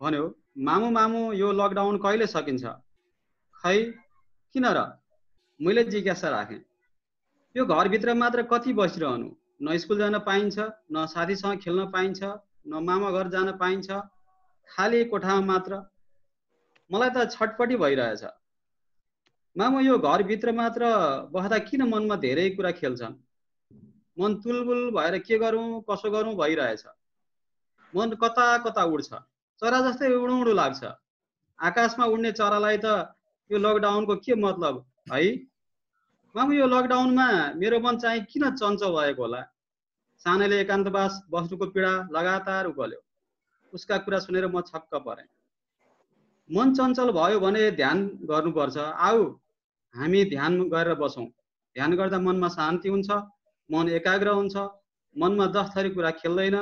भन्यो, मामु यो लकडाउन कहिले सकिन्छ? खै किन र? मैले जिज्ञासा राखेँ। यो घरभित्र मात्र कति बसिरहनु? न स्कुल जान पाइन्छ, न साथीसँग खेल्न पाइन्छ, न मामा घर जान पाइन्छ, खाली कोठामा मात्र। मलाई त छटपटी भइरहेछ। मामु यो घरभित्र मात्र बस्दा किन मनमा धेरै कुरा खेल्छन्? मन तुलबुल भएर के गरौँ कसो गरौँ भइरहेछ। मन कता कता उड्छ, चरा जस्तै उडुउडु लाग्छ। आकाशमा उड्ने चरालाई त यो लकडाउनको के मतलब है? मामु यो लकडाउनमा मेरो मन चाहिँ किन चञ्चल भएको होला? सानैले एकान्तवास बस्नुको पीडा लगातार उकल्यो। उसका कुरा सुनेर म छक्क परेँ। मन चञ्चल भयो भने ध्यान गर्नुपर्छ। आऊ हामी ध्यान गरेर बसौँ। ध्यान गर्दा मनमा शान्ति हुन्छ, मन एकाग्र हुन्छ, मनमा 10 थरी कुरा खेल्दैन।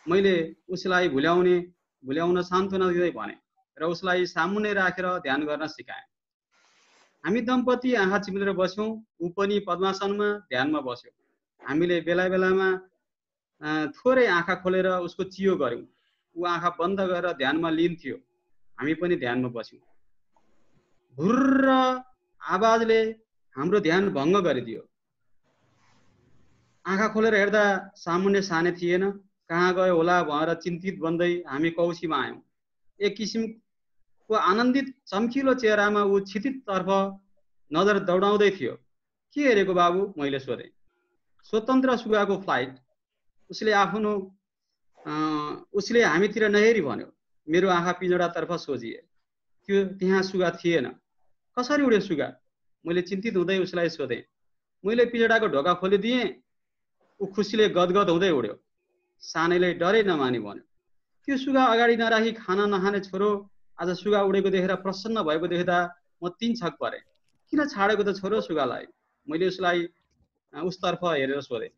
मैले उसलाई भुल्याउन सान्त्वना दिँदै भने र उसलाई सामुन्ने राखेर ध्यान गर्न सिकाएँ। हामी दम्पति आँखा चिम्लेर बस्यौँ। ऊ पनि पद्मासनमा ध्यानमा बस्यो। हामीले बेला बेलामा थोरै आँखा खोलेर उसको चियो गर्यौँ। ऊ आँखा बन्द गरेर ध्यानमा लीन थियो। हामी पनि ध्यानमा बस्यौँ। भुर्र आवाजले हाम्रो ध्यान भङ्ग गरिदियो। आँखा खोलेर हेर्दा सामुन्ने साने थिएन। कहाँ गयो होला भनेर चिन्तित बन्दै हामी कौशीमा आयौँ। एक किसिमको आनन्दित चम्किलो चेहरामा ऊ क्षितितर्फ नजर दौडाउँदै थियो। के हेरेको बाबु? मैले सोधेँ। स्वतन्त्र सुगाको फ्लाइट। उसले हामीतिर नहेरी भन्यो। मेरो आँखा पिँजडातर्फ सोझिए। त्यहाँ सुगा थिएन। कसरी उड्यो सुगा? मैले चिन्तित हुँदै उसलाई सोधेँ। मैले पिँजडाको ढोका खोलिदिएँ। ऊ खुसीले गदगद हुँदै उड्यो। सानैले डरै नमानी भन्यो, त्यो सुगा अगाडि नराखी खाना नखाने छोरो आज सुगा उडेको देखेर प्रसन्न भएको देख्दा म 3 छक परेँ। किन छाडेको त छोरो सुगालाई? मैले उसलाई उसतर्फ हेरेर सोधेँ।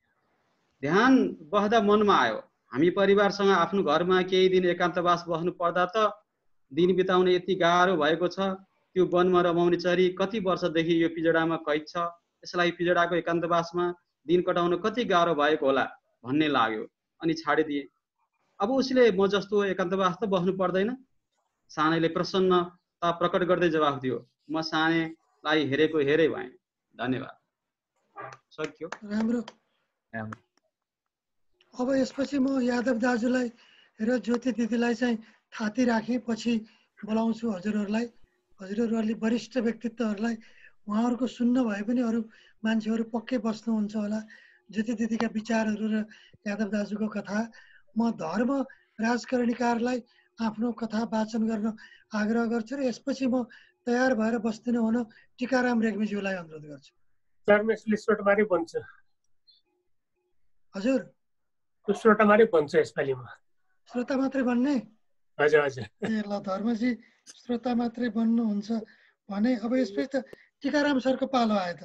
ध्यान बस्दा मनमा आयो, हामी परिवारसँग आफ्नो घरमा केही दिन एकान्तवास बस्नु पर्दा त दिन बिताउने यति गाह्रो भएको छ। त्यो वनमा रमाउने चरी कति वर्षदेखि यो पिँजडामा कैद छ। यसलाई पिँजडाको एकान्तवासमा दिन कटाउन कति गाह्रो भएको होला भन्ने लाग्यो अनि छाडिदिए। अब उसले म जस्तो एकान्तवास त बस्नु पर्दैन। सानैले प्रसन्नता प्रकट गर्दै जवाफ दियो। म सानेलाई हेरेको हेरै भएँ। धन्यवाद। सक्यो। राम्रो। अब यसपछि म यादव दाजुलाई र ज्योति दिदीलाई चाहिँ थाती राखेँ। पछि बोलाउँछु हजुरहरूलाई। हजुरहरूले वरिष्ठ व्यक्तित्वहरूलाई उहाँहरूको सुन्न भए पनि अरू मान्छेहरू पक्कै बस्नुहुन्छ होला। ज्योति दिदीका विचारहरू र यादव दाजुको कथा। म धर्म राजकरणीकारलाई आफ्नो कथा वाचन गर्न आग्रह गर्छु र यसपछि म तयार भएर बस्दिन हुन टिकाराम रेग्मीज्यूलाई अनुरोध गर्छु। सर म यसले श्रोतामारी भन्छु। हजुर श्रोतामारी भन्छु यसपालि म। श्रोता मात्रै भन्ने? हजुर हजुर। ए ल धर्मजी श्रोता मात्रै बन्नुहुन्छ भने अब यसपछि त टिकाराम सरको पालो आयो त।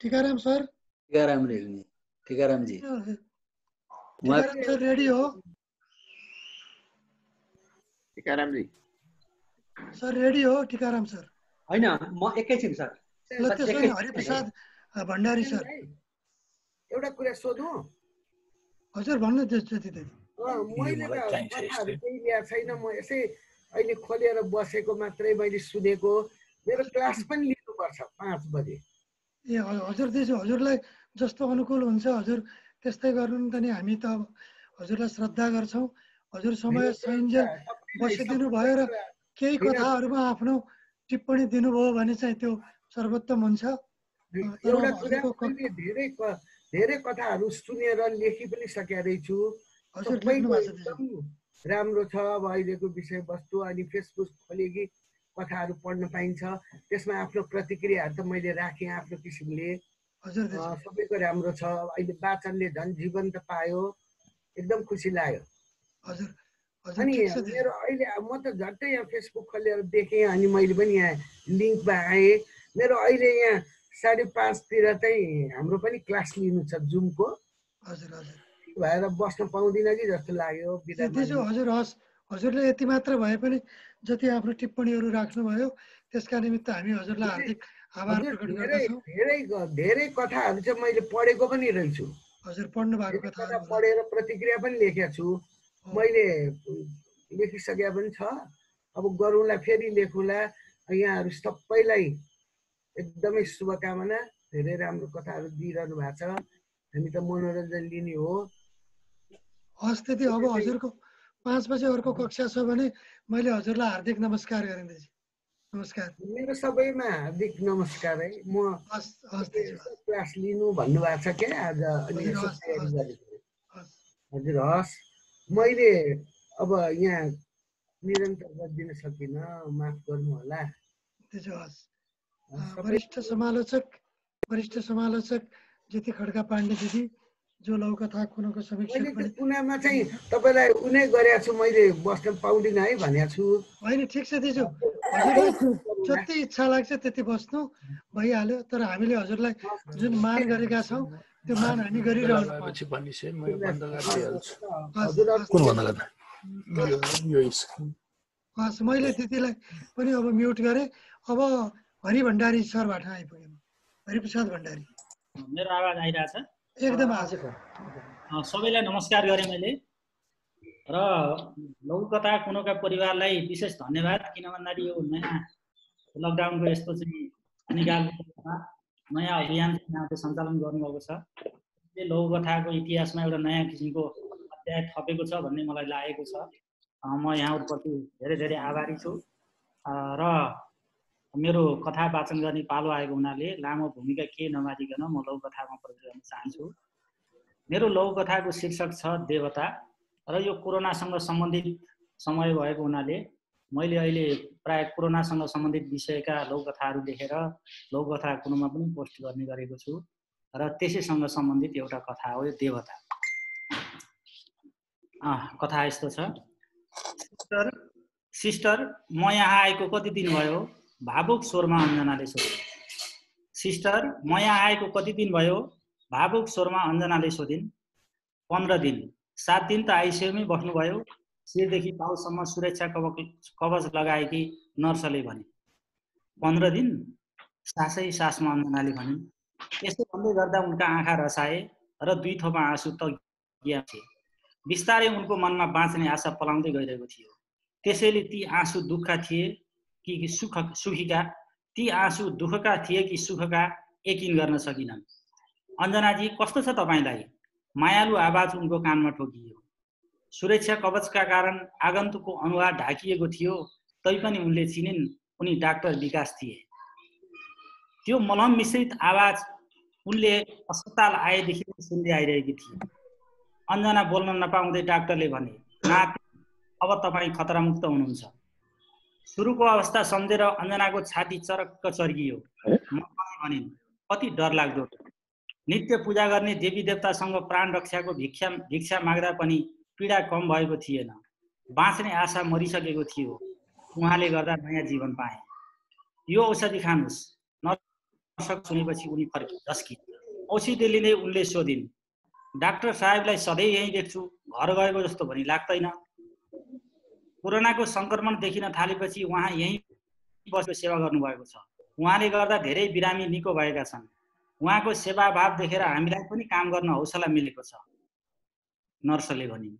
Tikaram sir. Tikaram Regmi. Tikaramji. Tikaram sir ready हो? टिकारामजी। सर रेडी हो टिकाराम सर? होइन म एकैछिन सर। ल त्यसो भने हरिप्रसाद भण्डारी सर। एउटा कुरा सोधौँ? हजुर भन्नु ज्योति दिदी। मैले कथाहरू केही ल्याएको छैन। म यसै अहिले खोलेर बसेको मात्रै मैले सुनेको। मेरो क्लास पनि लिनुपर्छ 5 बजे। ए हजुर दाजु हजुरलाई जस्तो अनुकूल हुन्छ हजुर त्यस्तै गर्नु नि त नि। हामी त हजुरलाई श्रद्धा गर्छौँ। हजुर समय सैन्जेल बसिदिनु भयो र केही कथाहरूमा आफ्नो टिप्पणी दिनुभयो भने चाहिँ त्यो सर्वोत्तम हुन्छ। एउटा कुरा मैले धेरै कथाहरू सुनेर लेखि पनि सकेका रहेछु। एकदम राम्रो छ अब अहिलेको विषयवस्तु। अनि फेसबुक खोलेकी कथाहरू पढ्न पाइन्छ। त्यसमा आफ्नो प्रतिक्रियाहरू त मैले राखेँ आफ्नो किसिमले। सबैको राम्रो छ। अहिले वाचनले झन् जीवन त पायो। एकदम खुसी लाग्यो। अनि मेरो अहिले म त झट्टै यहाँ फेसबुक खोलेर देखेँ अनि मैले पनि यहाँ लिङ्कमा आएँ। मेरो अहिले यहाँ 5:30तिर चाहिँ हाम्रो पनि क्लास लिनु छ जुमको। भएर बस्न पाउँदिन कि जस्तो लाग्यो। हजुर हस् हजुरले यति मात्र भए पनि जति आफ्नो टिप्पणीहरू राख्नुभयो त्यसका निमित्त हामी हजुरलाई हार्दिक आभार प्रकट गर्दछौँ। धेरै कथाहरू चाहिँ मैले पढेको पनि रहेछु। हजुर पढ्नु भएको कथा पढेर प्रतिक्रिया पनि लेखेको छु। मैले लेखिसकेका पनि छ। अब गरौँला फेरि लेखौँला। यहाँहरू सबैलाई एकदमै शुभकामना। धेरै राम्रो कथाहरू दिइरहनु भएको छ। हामी त मनोरञ्जन लिने हो। हस् त्यति। अब हजुरको 5 बजे अर्को कक्षा छ भने मैले हजुरलाई हार्दिक नमस्कार गरिदिन्छु। नमस्कार। मेरो सबैमा हार्दिक नमस्कार है। म क्लास लिनु भन्नुभएको छ क्या आज। अनि यसो तयारी गरेको। हजुर हस्। मैले अब यहाँ निरन्तर गरिदिन सकिनँ, माफ गर्नु होला। त्यसो हस्। वरिष्ठ समालोचक ज्योति खड्का पाण्डे दिदी जो लौकथा कुनको समीक्षक मैले पनि त्यो कुनामा चाहिँ तपाईँलाई उनै गरेको छु, मैले बस्न पाउँदिनँ है भनेको छु। होइन ठिक छ दिजु, हजुरलाई जति इच्छा लाग्छ त्यति बस्नु भइहाल्यो, तर हामीले हजुरलाई जुन मान गरेका छौँ त्यो मान हामी गरिरहनु पर्छ। हस्, मैले दिदीलाई पनि अब म्युट गरेँ। अब हरि भण्डारी सरबाट आइपुग्यौँ। हरिप्रसाद भण्डारी, मेरो आवाज आइरहेछ? एकदम आएको छ। सबैलाई नमस्कार गरेँ मैले, र लौकथा कुनोका परिवारलाई विशेष धन्यवाद, किन भन्दाखेरि यो नयाँ लकडाउनको यस्तो चाहिँ निकाल्नुमा नयाँ अभियान यहाँले सञ्चालन गर्नुभएको छ। यसले लौकथाको इतिहासमा एउटा नयाँ किसिमको अध्याय थपेको छ भन्ने मलाई लागेको छ। म यहाँहरूप्रति धेरै धेरै आभारी छु। र मेरो कथा वाचन गर्ने पालो आएको हुनाले लामो भूमिका के नमारिकन म लौकथामा प्रवेश गर्न चाहन्छु। मेरो लौकथाको शीर्षक छ देवता, र यो कोरोनासँग सम्बन्धित समय भएको हुनाले मैले अहिले प्राय कोरोनासँग सम्बन्धित विषयका लौकथाहरू लेखेर लौकथा कुनुमा पनि पोस्ट गर्ने गरेको छु, र त्यसैसँग सम्बन्धित एउटा कथा हो यो देवता। कथा यस्तो छ। सिस्टर, म यहाँ आएको कति दिन भयो? भावुक स्वरमा अञ्जनाले सोधिन्। सिस्टर, म यहाँ आएको कति दिन भयो? भावुक स्वरमा अञ्जनाले सोधिन्। 15 दिन। 7 दिन त आइसियुमै बस्नुभयो। शिरदेखि पाउसम्म सुरक्षा कवच लगाएकी नर्सले भने। 15 दिन? सासै सासमा अञ्जनाले भनिन्। यसो भन्दै गर्दा उनका आँखा रसाए र 2 थोपा आँसु तगिया थिए। बिस्तारै उनको मनमा बाँच्ने आशा पलाउँदै गइरहेको थियो। त्यसैले ती आँसु दुःखका थिए कि सुखीका, ती आँसु दुःखका थिए कि सुखका, यकिन गर्न सकिनन्। अञ्जनाजी, कस्तो छ तपाईलाई? मायालु आवाज उनको कानमा ठोकियो। सुरक्षा कवचका कारण आगन्तुकको अनुहार ढाकिएको थियो, तैपनि उनले चिनिन् उनी डाक्टर विकास थिए। त्यो मलम मिश्रित आवाज उनले अस्पताल आएदेखि सुन्दै आइरहेकी थिए। अञ्जना बोल्न नपाउँदै डाक्टरले भने, नाति, अब तपाईँ खतरामुक्त हुनुहुन्छ। सुरुको अवस्था सम्झेर अञ्जनाको छाती चरक्क चर्कियो। मले भनिन्, कति डरलाग्दो। नित्य पूजा गर्ने देवी देवतासँग प्राण रक्षाको भिक्षा माग्दा पनि पीडा कम भएको थिएन। बाँच्ने आशा मरिसकेको थियो। उहाँले गर्दा नयाँ जीवन पाए। यो औषधि खानुस्। नर्सक सुनेपछि उनी झस्किन्। औषधि लिँदै उनले सोधिन्, डाक्टर साहेबलाई सधैँ यहीँ देख्छु, घर गएको जस्तो पनि लाग्दैन। कोरोनाको संक्रमण देखिन थालेपछि उहाँ यहीँ बसेर सेवा गर्नुभएको छ। उहाँले गर्दा धेरै बिरामी निको भएका छन्। उहाँको सेवाभाव देखेर हामीलाई पनि काम गर्न हौसला मिलेको छ, नर्सले भनिन्।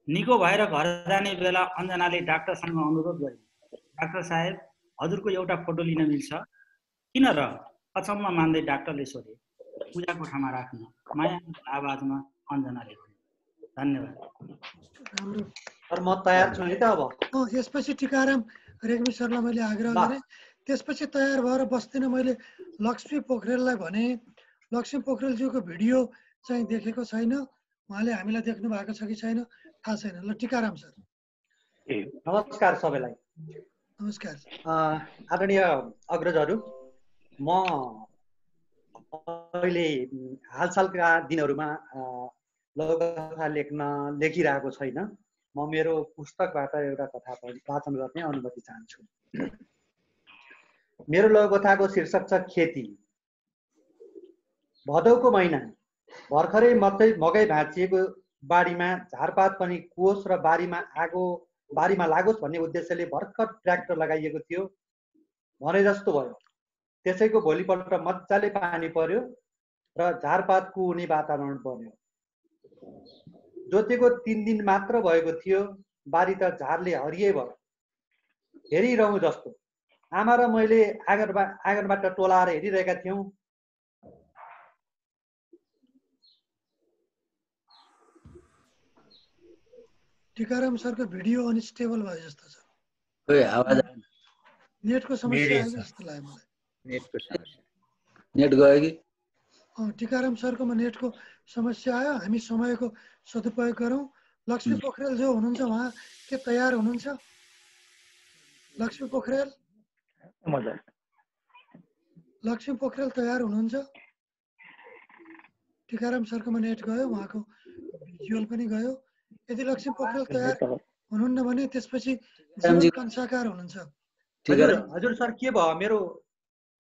निको भएर घर जाने बेला अञ्जनाले डाक्टरसँग अनुरोध गरिन्, डाक्टर साहेब, हजुरको एउटा फोटो लिन मिल्छ? किन र? अचम्म मान्दै डाक्टरले सोधे। पूजा कोठामा राख्नु, माया आवाजमा अञ्जनाले भने। धन्यवाद। राम्रो। सर, म तयार छु है त अब। यसपछि टिकाराम रेग्मी सरलाई मैले आग्रह गरेँ। त्यसपछि तयार भएर बस्दिनँ। मैले लक्ष्मी पोखरेललाई भने, लक्ष्मी पोखरेलज्यूको भिडियो चाहिँ देखेको छैन, उहाँले हामीलाई देख्नु भएको छ कि छैन थाहा छैन। ल टिकाराम सर। नमस्कार सबैलाई। नमस्कार। आदरणीय अग्रजहरू, म अहिले हालसालका दिनहरूमा लघुकथा लेखिरहेको छैन। म मेरो पुस्तकबाट एउटा कथा वाचन गर्ने अनुमति चाहन्छु। मेरो लघुकथाको शीर्षक छ खेती। भदौको महिना, भर्खरै मकै भाँचिएको बारीमा झारपात पनि कुहोस् र बारीमा लागोस् भन्ने उद्देश्यले भर्खर ट्र्याक्टर लगाइएको थियो। भने जस्तो भयो। त्यसैको भोलिपल्ट मजाले पानी पर्यो र झारपात कुहुने वातावरण बन्यो। जोतेको 3 दिन मात्र भएको थियो, बारी त झारले हरियै भयो। हेरिरहँ जस्तो। आमा र मैले आँगनबाट टोलाएर हेरिरहेका थियौँ। टिकाराम सरको भिडियो अनस्टेबल भयो जस्तो छ। नेटको समस्या आयो जस्तो लाग्यो मलाई। नेटको समस्या। नेट गयो कि? टिकाराम सरकोमा नेटको समस्या आयो। हामी समयको सदुपयोग गरौँ। लक्ष्मी पोखरेल जो हुनुहुन्छ उहाँ के तयार हुनुहुन्छ? लक्ष्मी पोखरेल? लक्ष्मी पोखरेल तयार हुनुहुन्छ? टिकाराम सरकोमा नेट गयो, उहाँको भिजुअल पनि गयो। यदि लक्ष्मी पोखरेल तयार हुनुहुन्न भने त्यसपछि जीवन कंसाकार हुनुहुन्छ। हजुर सर के भयो मेरो?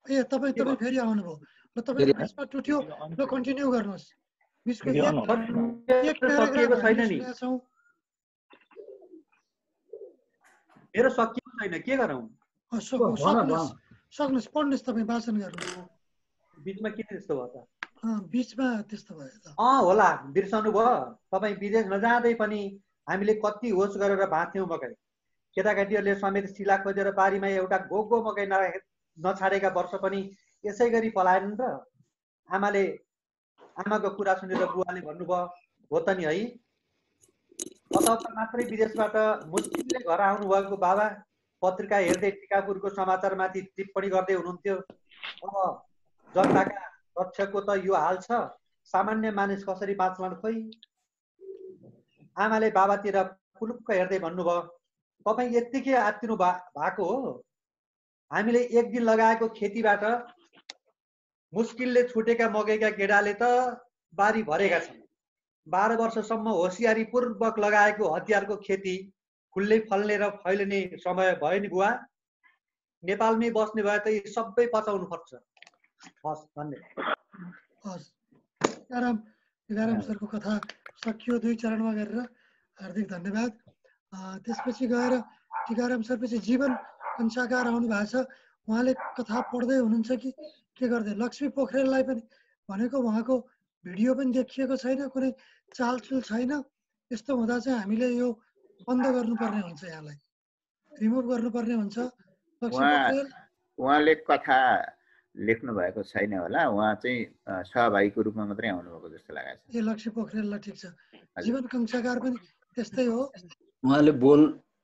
ए तपाईँ फेरि आउनुभयो ल, तपाईँ बिचमा टुट्यो ल, कन्टिन्यू गर्नुहोस्। बिचको एक प्याराग्राफ हामीले छौँ। मेरो सकिएको छैन, के गरौँ? सक्नुहोस्, पढ्नुहोस्, तपाईँ वाचन गर्नुहोस्। बिचमा किन त्यस्तो भयो त? बिचमा त्यस्तो भयो त। होला, बिर्सनु भयो। तपाईँ विदेश नजाँदै पनि हामीले कति होस गरेर भाँच्यौँ मकै। केटाकेटीहरूले समेत सिला खोजेर बारीमा एउटा गोगो मकै नछाडेका वर्ष पनि यसै गरी पलाएन र? आमाको कुरा सुनेर बुवाले भन्नुभयो हो त नि है। गत मात्रै विदेशबाट मुस्किलले घर आउनु भएको बाबा पत्रिका हेर्दै टिकापुरको समाचारमाथि टिप्पणी गर्दै हुनुहुन्थ्यो। अब जनताका रक्षकको त यो हाल छ, सामान्य मानिस कसरी बाँच्लान् खोइ। आमाले बाबातिर पुलुक्क हेर्दै भन्नुभयो, तपाईँ यत्तिकै आत्तिनु भएको हो? हामीले एक दिन लगाएको खेतीबाट मुस्किलले छुटेका मकैका गेडाले त बारी भरेका छन्। 12 वर्षसम्म होसियारी पूर्वक लगाएको हतियारको खेती फुल्दै फल्ने र फैलिने समय भयो नि बुवा। नेपालमै बस्ने भए त यी सबै पचाउनु पर्छ। हस्, धन्यवाद। टिकाराम सरको कथा सकियो 2 चरणमा गरेर, हार्दिक धन्यवाद। त्यसपछि गएर टिकाराम सर पछि जीवन कंसाकार आउनु भएको छ। उहाँले कथा पढ्दै हुनुहुन्छ कि के गर्दै? लक्ष्मी पोखरेललाई पनि भनेको उहाँको भिडियो पनि देखिएको छैन, कुनै चालचुल छैन। यस्तो हुँदा चाहिँ हामीले यो बन्द गर्नुपर्ने हुन्छ, यहाँलाई रिमुभ गर्नुपर्ने हुन्छ। लक्ष्मी पोखरेल उहाँले कथा लेख्नु भएको छैन होला, उहाँ चाहिँ सहभागीको रूपमा मात्रै आउनुभएको जस्तो लागेको छ। ए लक्ष्मी पोखरेललाई ठिक छ। जीवन कंसाकार पनि त्यस्तै हो। उहाँले बोल।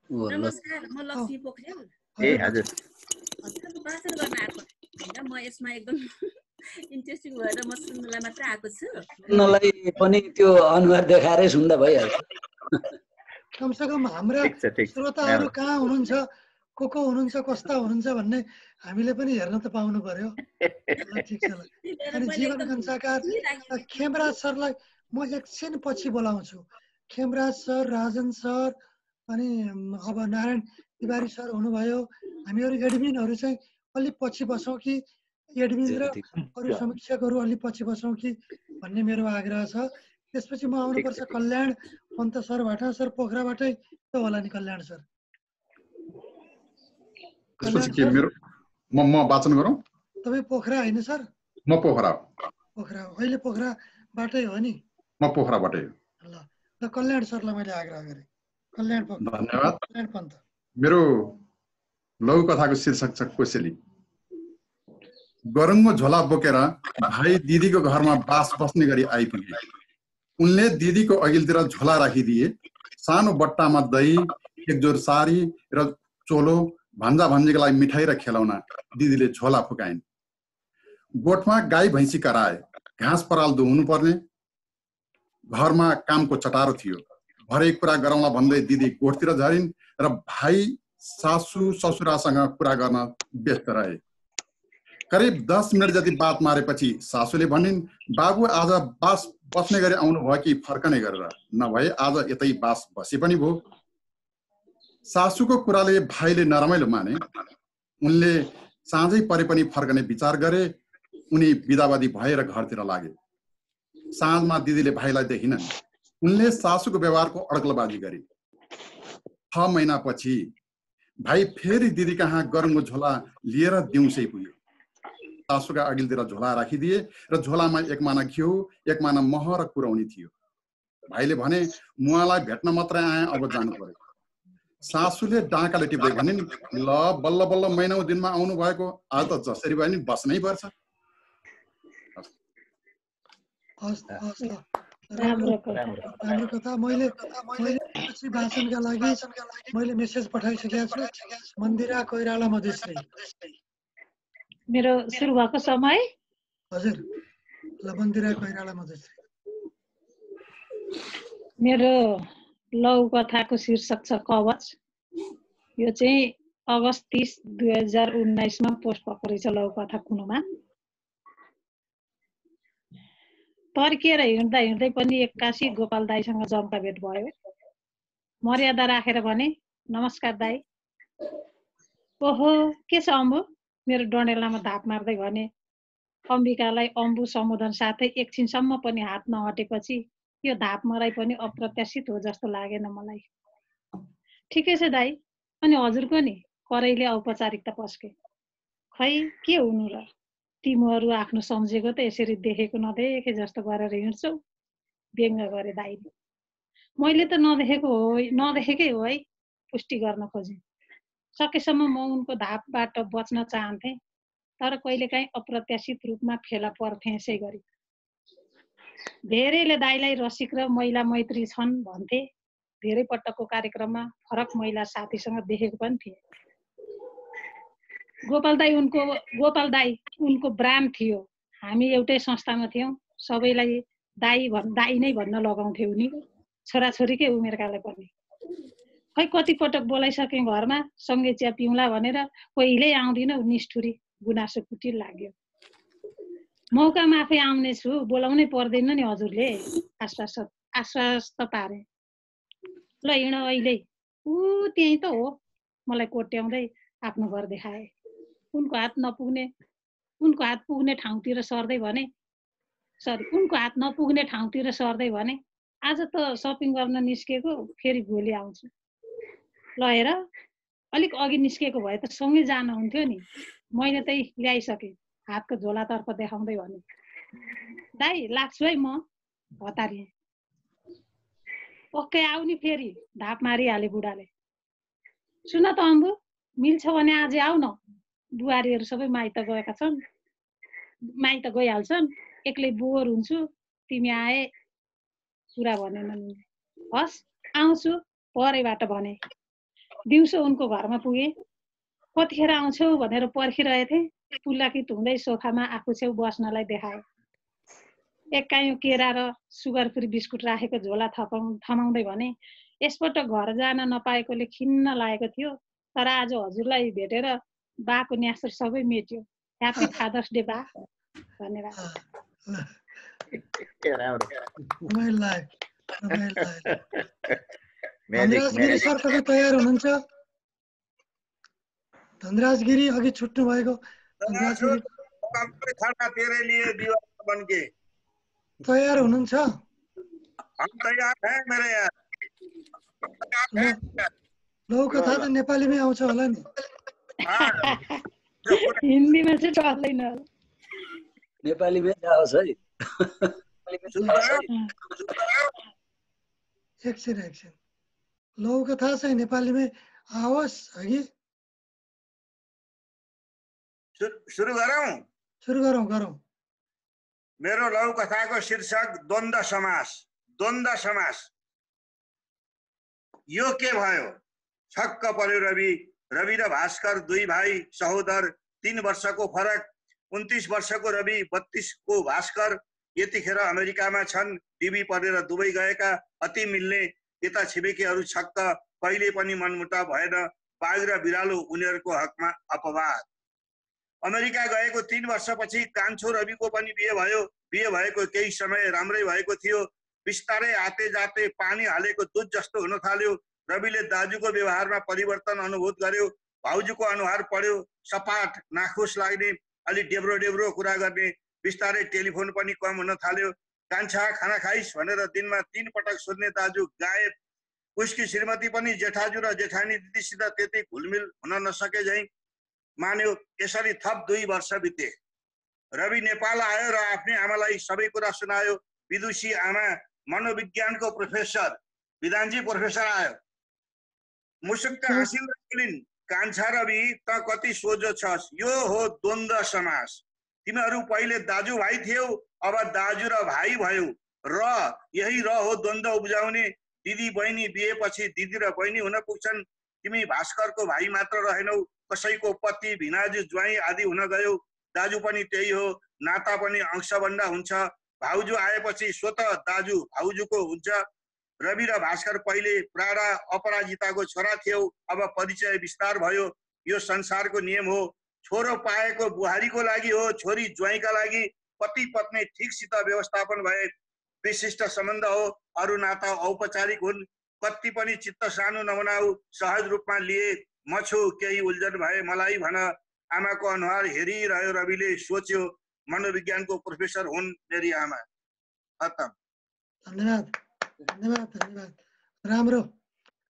नमस्कार, म लक्ष्मी पोखरेल। ए हजुर, हजुरको भाषण गर्न आएको हैन, म यसमा एकदम इन्ट्रेस्टिङ भएर म सुन्नलाई मात्र आएको छु। सुन्नलाई पनि त्यो अनुहार देखाएरै सुन्दा भइहाल्छ। कमसेकम हाम्रा श्रोताहरू कहाँ हुनुहुन्छ, को हुनुहुन्छ, कस्ता हुनुहुन्छ भन्ने हामीले पनि हेर्न त पाउनु पर्यो। ठिक छ ल। अनि जीवन कंसाकार खेमराज सरलाई म एकछिन पछि बोलाउँछु। खेमराज सर, राजन सर, अनि अब नारायण तिवारी सर हुनुभयो। हामीहरू एडमिनहरू चाहिँ अलि पछि बसौँ कि एडमिन र अरू समीक्षकहरू अलि पछि बसौँ कि भन्ने मेरो आग्रह छ। त्यसपछि म आउनुपर्छ कल्याण पन्त सरबाट। सर पोखराबाटै त होला नि कल्याण सर? म वाचन गरौँ? तपाईँ पोखरा होइन सर? म पोखरा। अहिले पोखराबाटै हो नि? म पोखराबाटै हो। ल कल्याण सरलाई मैले आग्रह गरेँ। कल्याण धन्यवाद। कल्याण पन्त। मेरो लघु कथाको शीर्षक छ कोसेली। गरुङको झोला बोकेर भाइ दिदीको घरमा बास बस्ने गरी आइपुगे। उनले दिदीको अघिल्तिर झोला राखिदिए। सानो बट्टामा दही, एक जोर सारी र चोलो, भान्जा भान्जीको लागि मिठाई र खेलौना दिदीले झोला फुकाइन्। गोठमा गाई भैँसी कराए, घाँस पराल दुहुनु पर्ने। घरमा कामको चटारो थियो। भरे कुरा गरौँला भन्दै दिदी गोठतिर झरिन् र भाइ सासू ससुरासँग कुरा गर्न व्यस्त रहे। करिब 10 मिनट जति बात मारेपछि सासूले भनिन्, बाबु आज बास बस्ने गरी आउनु भयो कि फर्कने गरेर? नभए आज यतै बास बसे पनि भयो। सासूको कुराले भाइले नरमाइलो माने। उनले साँझै परे पनि फर्कने विचार गरे। उनी बिदावादी भएर घरतिर लागे। साँझमा दिदीले भाइलाई देखिनन्। उनले सासूको व्यवहारको अड्कलबाजी गरे। 6 महिनापछि भाइ फेरि दिदी कहाँ गरुङको झोला लिएर दिउँसै पुग्यो। सासूका अघिल्तिर झोला राखिदिए र झोलामा 1 माना घिउ, 1 माना मह र कुरौनी थियो। भाइले भने, मुवालाई भेट्न मात्रै आए, अब जानु पर्यो। सासूले डाँकाले टिप्दै भनिन्, ल बल्ल बल्ल महिनौ दिनमा आउनु भएको, आज त जसरी भए नि बस्नै पर्छ। राम्रो कथा। मैले पछि भाषणका लागि मैले मेसेज पठाइसकेको छु। मन्दिरा कोइराला मधेश्री। मेरो सुरु भएको समय? हजुर, ल मन्दिरा कोइराला मधेश्री। मेरो लघु कथाको शीर्षक छ कवच। यो चाहिँ अगस्त 30, 2019 मा पोस्ट भएको रहेछ लघु कथा कुनुमा। तर्किएर हिँड्दा हिँड्दै पनि एक्कासी गोपाल दाईसँग जम्का भेट भयो। मर्यादा राखेर भने, नमस्कार दाई। ओहो, के छ अम्बु? मेरो डडेलामा धाप मार्दै भने। अम्बिकालाई अम्बु सम्बोधन साथै एकछिनसम्म पनि हात नहटेपछि यो धाप मराइ पनि अप्रत्याशित हो जस्तो लागेन मलाई। ठिकै छ दाई, अनि हजुरको नि? करैले औपचारिकता पस्के। खै के हुनु र, तिमीहरू आफ्नो सम्झेको त यसरी देखेको नदेखे जस्तो गरेर हिँड्छौ, व्यङ्ग गरे दाइले। मैले त नदेखेकै हो है, पुष्टि गर्न खोजेँ। सकेसम्म म उनको धापबाट बच्न चाहन्थेँ, तर कहिलेकाहीँ अप्रत्याशित रूपमा फेला पर्थेँ यसै गरी। धेरैले दाइलाई रसिक र महिला मैत्री छन् भन्थे। धेरै पटकको कार्यक्रममा फरक महिला साथीसँग देखेको पनि थिए। गोपाल दाई उनको ब्रान्ड थियो। हामी एउटै संस्थामा थियौँ। सबैलाई दाई नै भन्न लगाउँथे उनी, छोराछोरीकै उमेरकालाई पनि। खै कति पटक बोलाइसकेँ घरमा, सँगै चिया पिउँला भनेर कहिल्यै आउँदिन निष्ठुरी गुनासो कुटिर लाग्यो। मौकामा आफै आउने छु, बोलाउनै पर्दैन नि हजुरले, आश्वस्त पारे। ल हिँड अहिले, त्यहीँ त हो, मलाई कोट्याउँदै आफ्नो घर देखाए। उनको हात नपुग्ने ठाउँतिर सर्दै भने, आज त सपिङ गर्न निस्केको, फेरि भोलि आउँछु। ल हेर, अलिक अघि निस्केको भए त सँगै जानुहुन्थ्यो नि, मैले त ल्याइसकेँ, हातको झोलातर्फ देखाउँदै भने। दाई लाग्छु है म, हतारिएँ। ओके आऊ नि फेरि, धाप मारिहाले बुढाले। सुन त अम्बु, मिल्छ भने आज आऊ न, बुहारीहरू सबै माइत गइहाल्छन्, एक्लै बोर हुन्छु, तिमी आए कुरा भनेनन्। हस् आउँछु, परैबाट भने। दिउँसो उनको घरमा पुगेँ। कतिखेर आउँछौ भनेर पर्खिरहेथे, पुल्लाकित हुँदै सोफामा आफू छेउ बस्नलाई देखाए। एक काइयो केरा र सुगर फ्री बिस्कुट राखेको झोला थमाउँदै भने, यसपटक घर जान नपाएकोले खिन्न लागेको थियो, तर आज हजुरलाई भेटेर बाको न्यासर सबै मेट्यो। ह्यापी फादर्स डे बा भनेर। धनराज गिरी सर, तपाईँ तयार हुनुहुन्छ? धनराज गिरी अघि छुट्नु भएको। तयार हुनुहुन्छ? लौकथा त नेपालीमै आउँछ होला नि? हिन्दीमा चाहिँ चल्दैन, नेपालीमै जाओस् है। एकछिन लौकथा चाहिँ नेपालीमै आओस् अघि। सुरु गरौँ। मेरो लौकथाको शीर्षक द्वन्द्व समास। यो के भयो? छक्क पर्यो रवि र भास्कर, दुई भाइ सहोदर, 3 वर्षको फरक, 29 वर्षको रवि, 32 को भास्कर, यतिखेर अमेरिकामा छन्, टिभी पढेर दुबई गएका, अति मिल्ने। यता छिमेकीहरू छक्क, कहिले पनि मनमुटाव भएन, बाघ र बिरालो उनीहरूको हकमा अपवाद। अमेरिका गएको 3 वर्षपछि कान्छो रविको पनि बिहे भयो। बिहे भएको केही समय राम्रै भएको थियो, बिस्तारै आते जाते पानी हालेको दुध जस्तो हुन थाल्यो। रविले दाजुको व्यवहारमा परिवर्तन अनुभूत गर्यो। भाउजूको अनुहार पढ्यो, सपाट, नाखुस लाग्ने, अलि डेब्रो कुरा गर्ने, बिस्तारै टेलिफोन पनि कम हुन थाल्यो। कान्छा खाना खाइस् भनेर दिनमा 3 पटक सोध्ने दाजु गायब। उसकी श्रीमती पनि जेठाजु र जेठानी दिदीसित त्यति घुलमिल हुन नसके झैँ मान्यो। यसरी थप 2 वर्ष बिते। रवि नेपाल आयो र आफ्नै आमालाई सबै कुरा सुनायो। विदुषी आमा, मनोविज्ञानको प्रोफेसर विधानजी प्रोफेसर आयो। मुसुक्क हाँसिन् र बोलिन्, कान्छा रवि त कति सोझो छस्, यो हो द्वन्द्व समास। तिमीहरू पहिले दाजुभाइ थियौ, अब दाजु र भाइ भयौ, र यही र हो द्वन्द्व उब्जाउने। दिदी बहिनी बिहेपछि दिदी र बहिनी हुन पुग्छन्। तिमी भास्करको भाइ मात्र रहेनौ, कसैको पति, भिनाजु, ज्वाइँ आदि हुन गयौ। दाजु पनि त्यही हो, नाता पनि अंशबन्ध हुन्छ। भाउजू आएपछि स्वतः दाजु भाउजूको हुन्छ। रवि र भास्कर पहिले प्राणा अपराजिताको छोरा थियौ, अब परिचय विस्तार भयो। यो संसारको नियम हो। छोरो पाएको बुहारीको लागि हो, छोरी ज्वाइँका लागि। पति पत्नी ठिकसित व्यवस्थापन भए विशिष्ट सम्बन्ध हो। अरू नाता औपचारिक हुन्। कति पनि चित्त सानो नबनाऊ, सहज रूपमा लिए। म छु, केही उल्झन भए मलाई भन। आमाको अनुहार हेरिरह्यो रविले, सोच्यो मनोविज्ञानको प्रोफेसर हुन् मेरी आमा। खतम। धन्यवाद धन्यवाद धन्यवाद। राम्रो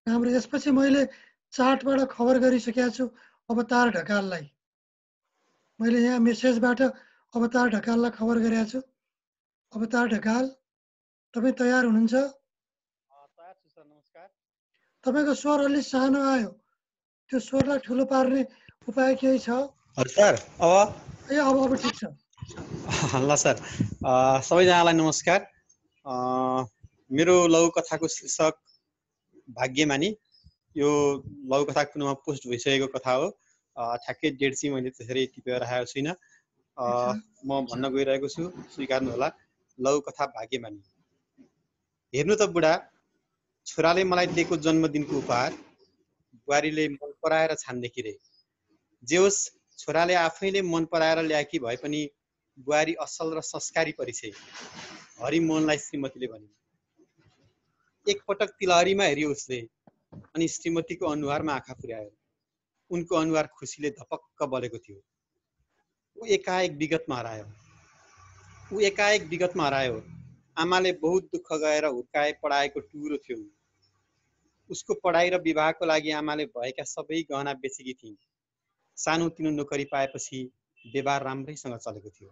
राम्रो। यसपछि मैले चार्टबाट खबर गरिसकेको छु अवतार ढकाललाई। मैले यहाँ मेसेजबाट अवतार ढकाललाई खबर गरेको छु। अवतार ढकाल, तपाईँ तयार हुनुहुन्छ? तयार छु सर, नमस्कार। तपाईँको स्वर अलि सानो आयो, त्यो स्वरलाई ठुलो पार्ने उपाय केही छ? हजुर सर, अब ठिक छ। ल सर, सबैजनालाई नमस्कार। मेरो लघुकथाको शीर्षक भाग्यमानी। यो लघुकथा कुनमा पोस्ट भइसकेको कथा हो। ठ्याक्कै डेट चाहिँ मैले त्यसरी टिपेर राखेको छुइनँ। म भन्न गइरहेको छु, स्वीकार्नु होला। लघुकथा भाग्यमानी। हेर्नु त बुढा, छोराले मलाई दिएको जन्मदिनको उपहार बुहारीले मन पराएर छान्देखि रे। जे होस्, छोराले आफैले मन पराएर ल्याएकी भए पनि बुहारी असल र संस्कारी परिछे, हरिमोहनलाई श्रीमतीले भनिन्। एकपटक तिलहरीमा हेऱ्यो उसले, अनि श्रीमतीको अनुहारमा आँखा पुर्यायो। उनको अनुहार खुसीले धपक्क बलेको थियो। ऊ एकाएक विगतमा हरायो। आमाले बहुत दुःख गएर हुर्काए पढाएको टुरो थियो। उसको पढाइ र विवाहको लागि आमाले भएका सबै गहना बेचेकी थिइन्। सानोतिनो नोकरी पाएपछि व्यवहार राम्रैसँग चलेको थियो।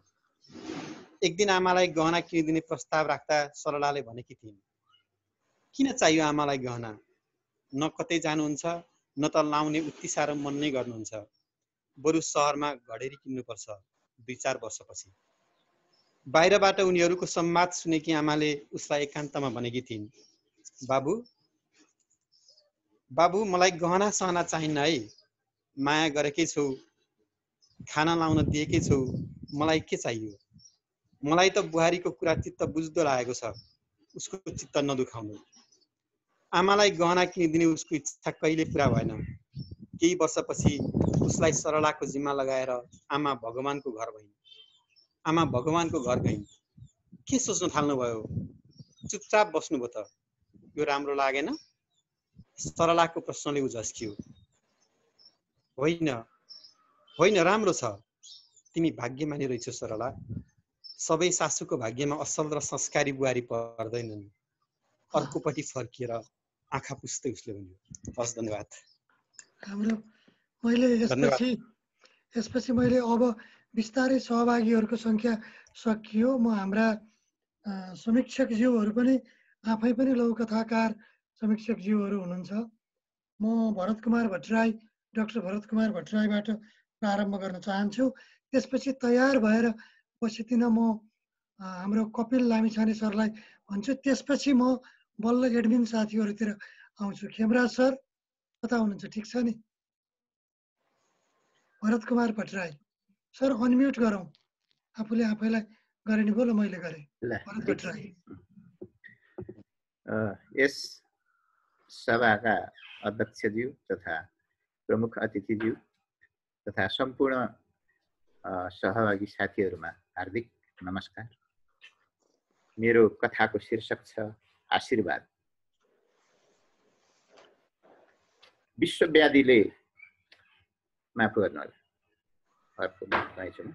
एक दिन आमालाई गहना किनिदिने प्रस्ताव राख्दा सरलाले भनेकी थिइन्, किन चाहियो आमालाई गहना? न कतै जानुहुन्छ, न त लाउने उति साह्रो मन नै गर्नुहुन्छ। बरु सहरमा घडेरी किन्नुपर्छ 2-4 वर्षपछि। बाहिरबाट उनीहरूको संवाद सुनेकी आमाले उसलाई एकान्तमा भनेकी थिइन्, बाबु मलाई गहना सहना चाहिन्न है। माया गरेकै छौ, खाना लाउन दिएकै छौ, मलाई के चाहियो? मलाई त बुहारीको कुरा चित्त बुझ्दो लागेको छ, उसको चित्त नदुखाउनु। आमालाई गहना किनिदिने उसको इच्छा कहिले पुरा भएन। केही वर्षपछि उसलाई सरलाको जिम्मा लगाएर आमा भगवानको घर गइन्। के सोच्न थाल्नुभयो? चुपचाप बस्नुभयो त? यो राम्रो लागेन? सरलाको प्रश्नले उ झस्कियो। होइन, राम्रो छ। तिमी भाग्यमानी रहेछौ सरला। सबै सासूको भाग्यमा असल र संस्कारी बुहारी पर्दैनन्। अर्कोपट्टि फर्किएर आँखा पुस्दै उसले भन्यो। हस्, धन्यवाद। राम्रो। मैले यसपछि मैले अब बिस्तारै सहभागीहरूको सङ्ख्या सकियो। म हाम्रा समीक्षकज्यूहरू पनि आफै पनि लघुकथाकार समीक्षकज्यूहरू हुनुहुन्छ। म डाक्टर भरत कुमार भट्टराईबाट प्रारम्भ गर्न चाहन्छु। त्यसपछि तयार भएर बसिदिन म हाम्रो कपिल लामिछाने सरलाई भन्छु। त्यसपछि म बल्ल एडमिन साथीहरूतिर आउँछु। खेमराज सर कता हुनुहुन्छ? ठिक छ नि? भरत कुमार भट्टराई सर अनम्युट गरौँ। आफूले आफैलाई गरेनी बोल, मैले गरेँ। भरत भट्टराई। यस सभाका अध्यक्षज्यू तथा प्रमुख अतिथिज्यू तथा सम्पूर्ण सहभागी साथीहरूमा हार्दिक नमस्कार। मेरो कथाको शीर्षक छ आशीर्वाद। विश्वव्याधीले, माफ गर्नुहोला, एकैछिन।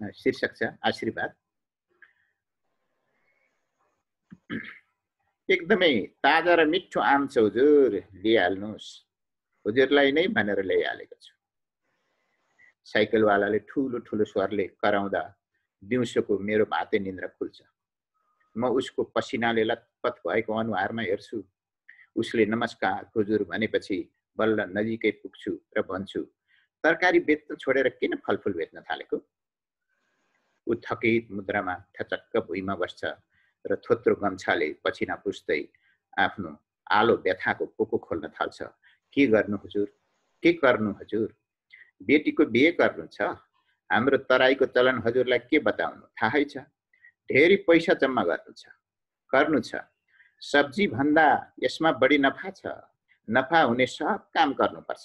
शीर्षक छ आशीर्वाद। एकदमै ताजा र मिठो आम छ हुजुर, लिइहाल्नुहोस्। हुजुरलाई नै भनेर ल्याइहालेको छु। साइकलवालाले ठुलो ठुलो स्वरले कराउँदा दिउँसोको मेरो भाते निन्द्रा खुल्छ। म उसको पसिनाले लतपत भएको अनुहारमा हेर्छु। उसले नमस्कार हुजुर भनेपछि बल्ल नजिकै पुग्छु र भन्छु, तरकारी बेच्न छोडेर किन फलफुल बेच्न थालेको? ऊ थकित मुद्रामा थचक्क भुइँमा बस्छ र थोत्रो गम्छाले पसिना पुस्दै आफ्नो आलो व्यथाको पोको खोल्न थाल्छ। के गर्नु हजुर? बेटीको बिहे गर्नु छ। हाम्रो तराईको चलन हजुरलाई के बताउनु, थाहै छ। धेरै पैसा जम्मा गर्नु छ। सब्जी भन्दा यसमा बढी नफा छ। नफा हुने सब काम गर्नुपर्छ।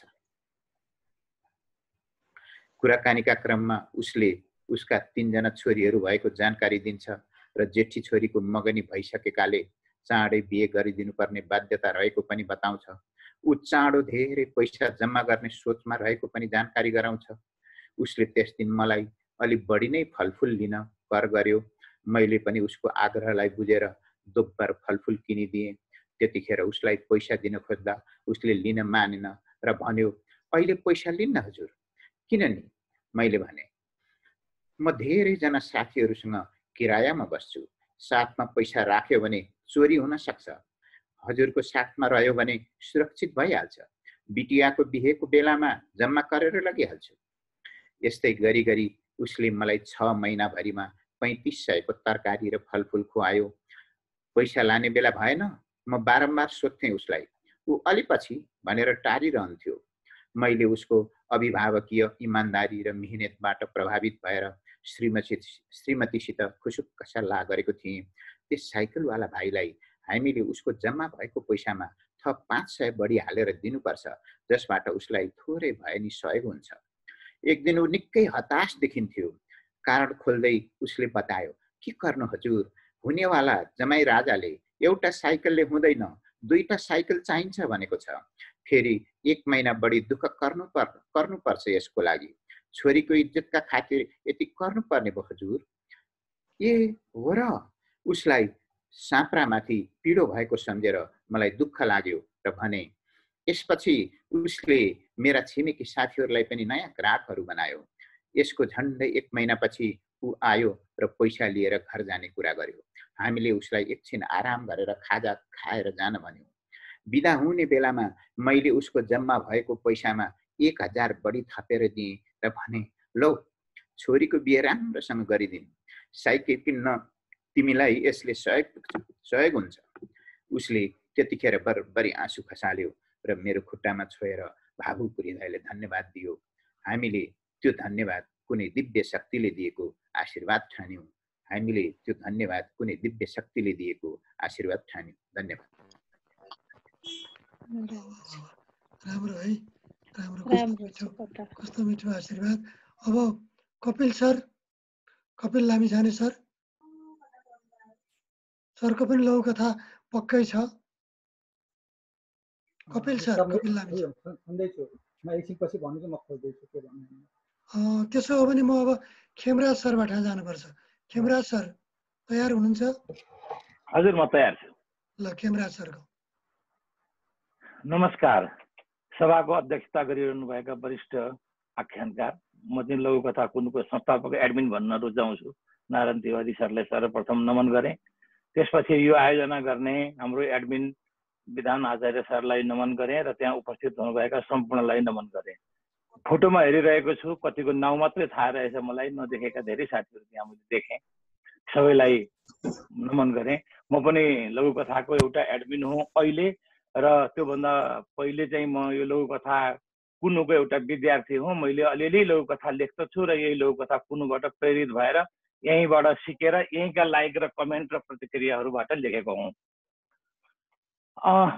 कुराकानीका क्रममा उसले उसका 3 जना छोरीहरू भएको जानकारी दिन्छ र जेठी छोरीको मगनी भइसकेकाले चाँडै बिहे गरिदिनुपर्ने बाध्यता रहेको पनि बताउँछ। ऊ चाँडो धेरै पैसा जम्मा गर्ने सोचमा रहेको पनि जानकारी गराउँछ। उसले त्यस दिन मलाई अलि बढी नै फलफुल लिन कर गर्यो। मैले पनि उसको आग्रहलाई बुझेर दोब्बर फलफुल किनिदिएँ। त्यतिखेर उसलाई पैसा दिन खोज्दा उसले लिन मानेन र भन्यो, अहिले पैसा लिन्न हजुर। किन नि? मैले भने, म धेरैजना साथीहरूसँग किरायामा बस्छु, साथमा पैसा राख्यो भने चोरी हुन सक्छ। हजुरको साथमा रह्यो भने सुरक्षित भइहाल्छ। बिटियाको बिहेको बेलामा जम्मा गरेर लगिहाल्छु। यस्तै गरी गरी उसले मलाई 6 महिनाभरिमा 3500 को तरकारी र फलफुल खुवायो। पैसा लाने बेला भएन, म बारम्बार सोध्थेँ उसलाई। ऊ अलिपछि भनेर टारिरहन्थ्यो। मैले उसको अभिभावकीय इमान्दारी र मेहनतबाट प्रभावित भएर श्रीमतीसित खुसुक्क सल्लाह गरेको थिएँ। त्यस साइकलवाला भाइलाई हामीले उसको जम्मा भएको पैसामा थप 500 बढी हालेर दिनुपर्छ, जसबाट उसलाई थोरै भए नि सहयोग हुन्छ। एक दिन ऊ निकै हताश देखिन्थ्यो। कारण खोल्दै उसले बतायो, के गर्नु हजुर, हुनेवाला जमाई राजाले एउटा साइकलले हुँदैन, 2टा साइकल चाहिन्छ भनेको छ। फेरि 1 महिना बढी दुःख गर्नुपर्छ यसको लागि। छोरीको इज्जतका खातिर यति गर्नुपर्ने भयो हजुर। ए हो र? उसलाई साँप्रामाथि पीडो भएको सम्झेर मलाई दुःख लाग्यो र भने, यसपछि उसले मेरा छिमेकी साथीहरूलाई पनि नयाँ ग्राहकहरू बनायो। यसको झन्डै 1 महिनापछि ऊ आयो र पैसा लिएर घर जाने कुरा गर्यो। हामीले उसलाई एकछिन आराम गरेर खाजा खाएर जान भन्यौँ। बिदा हुने बेलामा मैले उसको जम्मा भएको पैसामा 1000 बढी थपेर दिएँ र भने, लौ छोरीको बिहे राम्रोसँग गरिदिनु, साइकल किन्न तिमीलाई यसले सहयोग हुन्छ। उसले त्यतिखेर बरबरी आँसु खसाल्यो र मेरो खुट्टामा छोएर भावुक हृदयले धन्यवाद दियो। हामीले त्यो धन्यवाद कुनै दिव्य शक्तिले दिएको आशीर्वाद ठान्यौँ। हामीले त्यो धन्यवाद कुनै दिव्य शक्तिले दिएको आशीर्वाद ठान्यौँ। धन्यवाद। राम्रो है, राम्रो, कस्तो मिठो आशीर्वाद। अब कपिल सर, कपिल लामिछाने सर, सरको पनि लघु कथा पक्कै छ। कपिल सर, कपिल लामिछाने। म एकछिनपछि भन्छु, म खोज्दैछु के भन्नु। त्यसो हो भने म अब खेमराज सरबाट जानुपर्छ। खेमराज सर तयार हुनुहुन्छ? हजुर, म तयार छु। ल खेमराज सरको। नमस्कार। सभाको अध्यक्षता गरिरहनु भएका वरिष्ठ आख्यानकार, म चाहिँ लघु कथा कुनुको संस्थापक एडमिन भन्न रुचाउँछु नारायण तिवारी सरलाई सर्वप्रथम नमन गरेँ। त्यसपछि यो आयोजना गर्ने हाम्रो एडमिन विधान आचार्य सरलाई नमन गरेँ र त्यहाँ उपस्थित हुनुभएका सम्पूर्णलाई नमन गरेँ। फोटोमा हेरिरहेको छु, कतिको नाउँ मात्रै थाहा रहेछ मलाई, नदेखेका धेरै साथीहरू त्यहाँ मैले देखेँ। सबैलाई नमन गरेँ। म पनि लघु कथाको एउटा एडमिन हुँ अहिले, र त्योभन्दा पहिले चाहिँ म यो लघु कथा कुनुको एउटा विद्यार्थी हुँ। मैले अलिअलि लघु कथा लेख्दछु र यही लघु कथा कुनुबाट प्रेरित भएर यहीँबाट सिकेर यहीँका लाइक र कमेन्ट र प्रतिक्रियाहरूबाट लेखेको हुँ।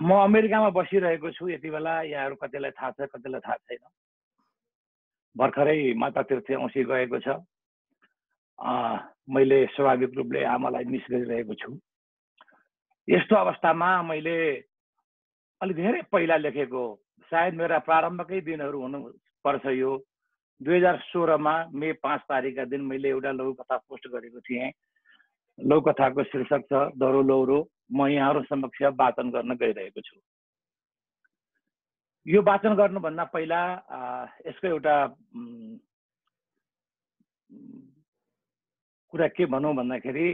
म अमेरिकामा बसिरहेको छु यति बेला। यहाँहरू कतिलाई थाहा छ, कतिलाई थाहा छैन। भर्खरै माता तीर्थ औँसी गएको छ। मैले स्वाभाविक रूपले आमालाई मिस गरिरहेको छु। यस्तो अवस्थामा मैले अलि धेरै पहिला लेखेको, सायद मेरा प्रारम्भकै दिनहरू हुनुपर्छ यो, 2016 मा मे 5 तारिकका दिन मैले एउटा लघु कथा पोस्ट गरेको थिएँ। लघु कथाको शीर्षक छ दरो लौरो। म यहाँहरू समक्ष वाचन गर्न गइरहेको छु। यो वाचन गर्नुभन्दा पहिला यसको एउटा कुरा के भनौँ भन्दाखेरि,